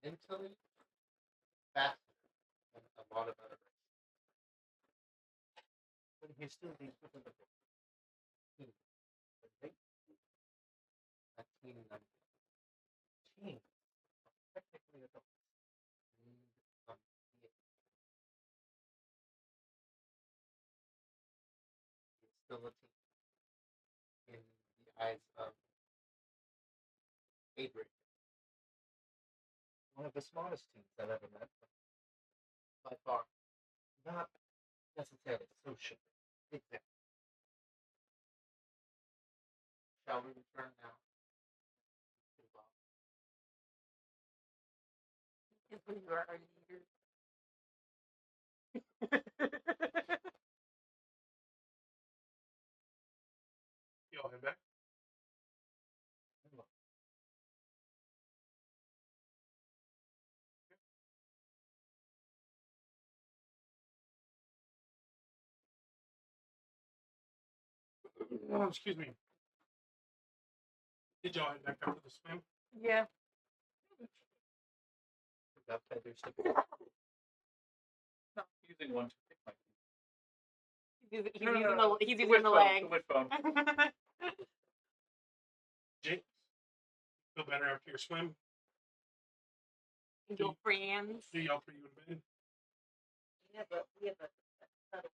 mentally faster than a lot of other races. But he's still the equivalent of Teen. Right? A teen number. teen. Technically adult. Um, It's still a teen in the eyes of Abraham. One of the smartest teens I've ever met. By far. Not necessarily socially. Exactly. Shall we return now? To Bob? If we were our leaders. Y'all head back. Oh, excuse me. Did y'all head back after the swim? Yeah. Got feathers to Not using one to pick my He's No, no, using no, the he's the using witch the bone, leg. the witch bone. Jake, feel better after your swim? Your friends. Do y'all put you in bed? We have a subtle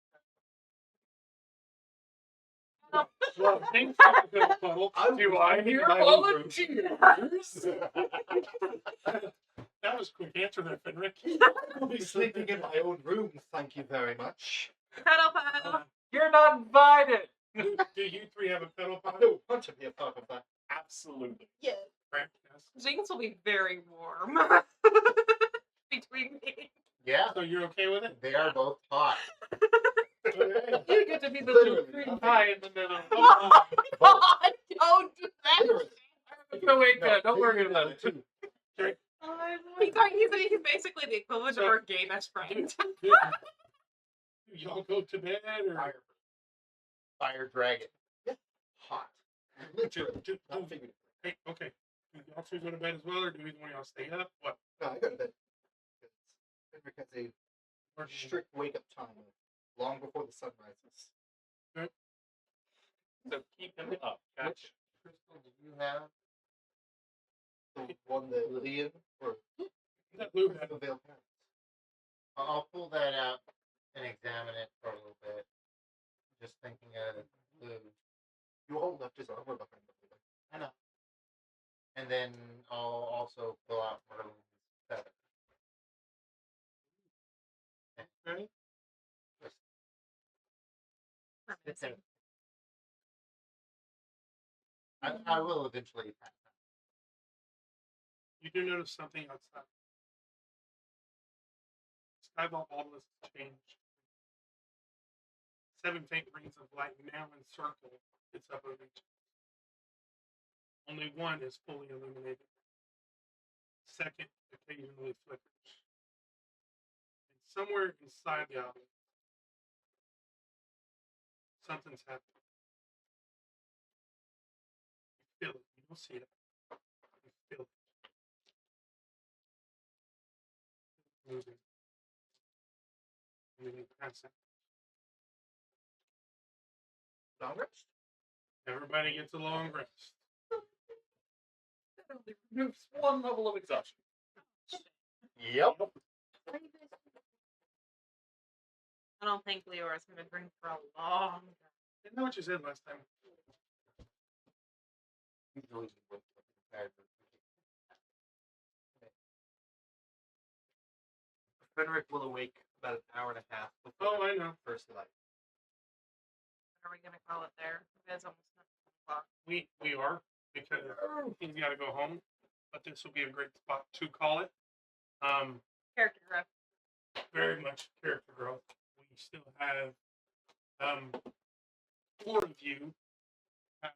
Well, thanks for the good puddle. Do I hear my own room. volunteers? That was a quick answer there, Fenric. I'll be sleeping in my own room, thank you very much. Cuddle puddle. You're not invited. Do you three have a pedal I pot? don't want to be a part of that. Absolutely. Yes. Correct, yes. Jinx will be very warm. Between me. Yeah, So you're okay with it? they are both hot. Okay. You get to be the Literally, little cream nothing. pie in the middle. Oh God, don't do that. Literally. No, wait, No, don't worry figure about it it. out. He's basically the equivalent So- of our gay best friend. Do y'all go to bed or? Fire dragon. Hot. Literally. Do- Not do- figuratively. Hey, okay. Do y'all two go to bed as well, or do either one of y'all stay up? What? No, I go to bed. Because a strict wake up time of long before the sun rises. So keep him up. Which Gotcha. crystal do you have? The one that Liam or That blue head. the veil parents? I'll pull that out and examine it for a little bit. Just thinking of the you all left his armor behind the building. I know. And then I'll also pull out Merlin's feather. Ready? Just sit there. I will eventually pass that. You do notice something outside. Skyball obelisk changed. 7 faint rings of light now encircle its upper reaches. Only one is fully illuminated. Second occasionally flickers. And somewhere inside the obelisk, something's happening. You feel it. You don't see it. You feel it. Moving. Moving past it. Long rest? Everybody gets a long rest. That only removes one level of exhaustion. Yep. I don't think Leora's gonna drink for a long time. Didn't know what you said last time. He's always been waking up tired. Frederick will awake about an hour and a half before Oh, I know. first light. What are we gonna call it there? It is almost 9 o'clock. We are, because he's got to go home. But this will be a great spot to call it. Character growth. Very much character growth. We still have 4 of you have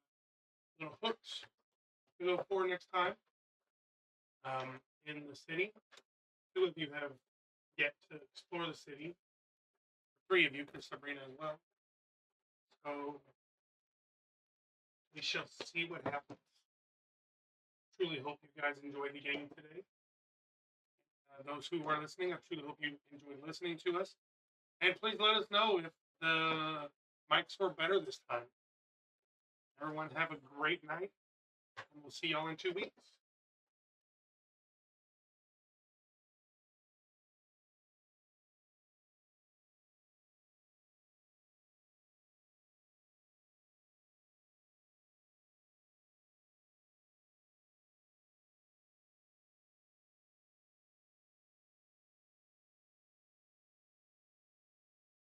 little hooks to go for next time. In the city, 2 of you have yet to explore the city. 3 of you, because Sabrina as well. So We shall see what happens. Truly hope you guys enjoyed the game today. Those who are listening, I truly hope you enjoyed listening to us. And please let us know if the mics were better this time. Everyone have a great night, and we'll see y'all in 2 weeks.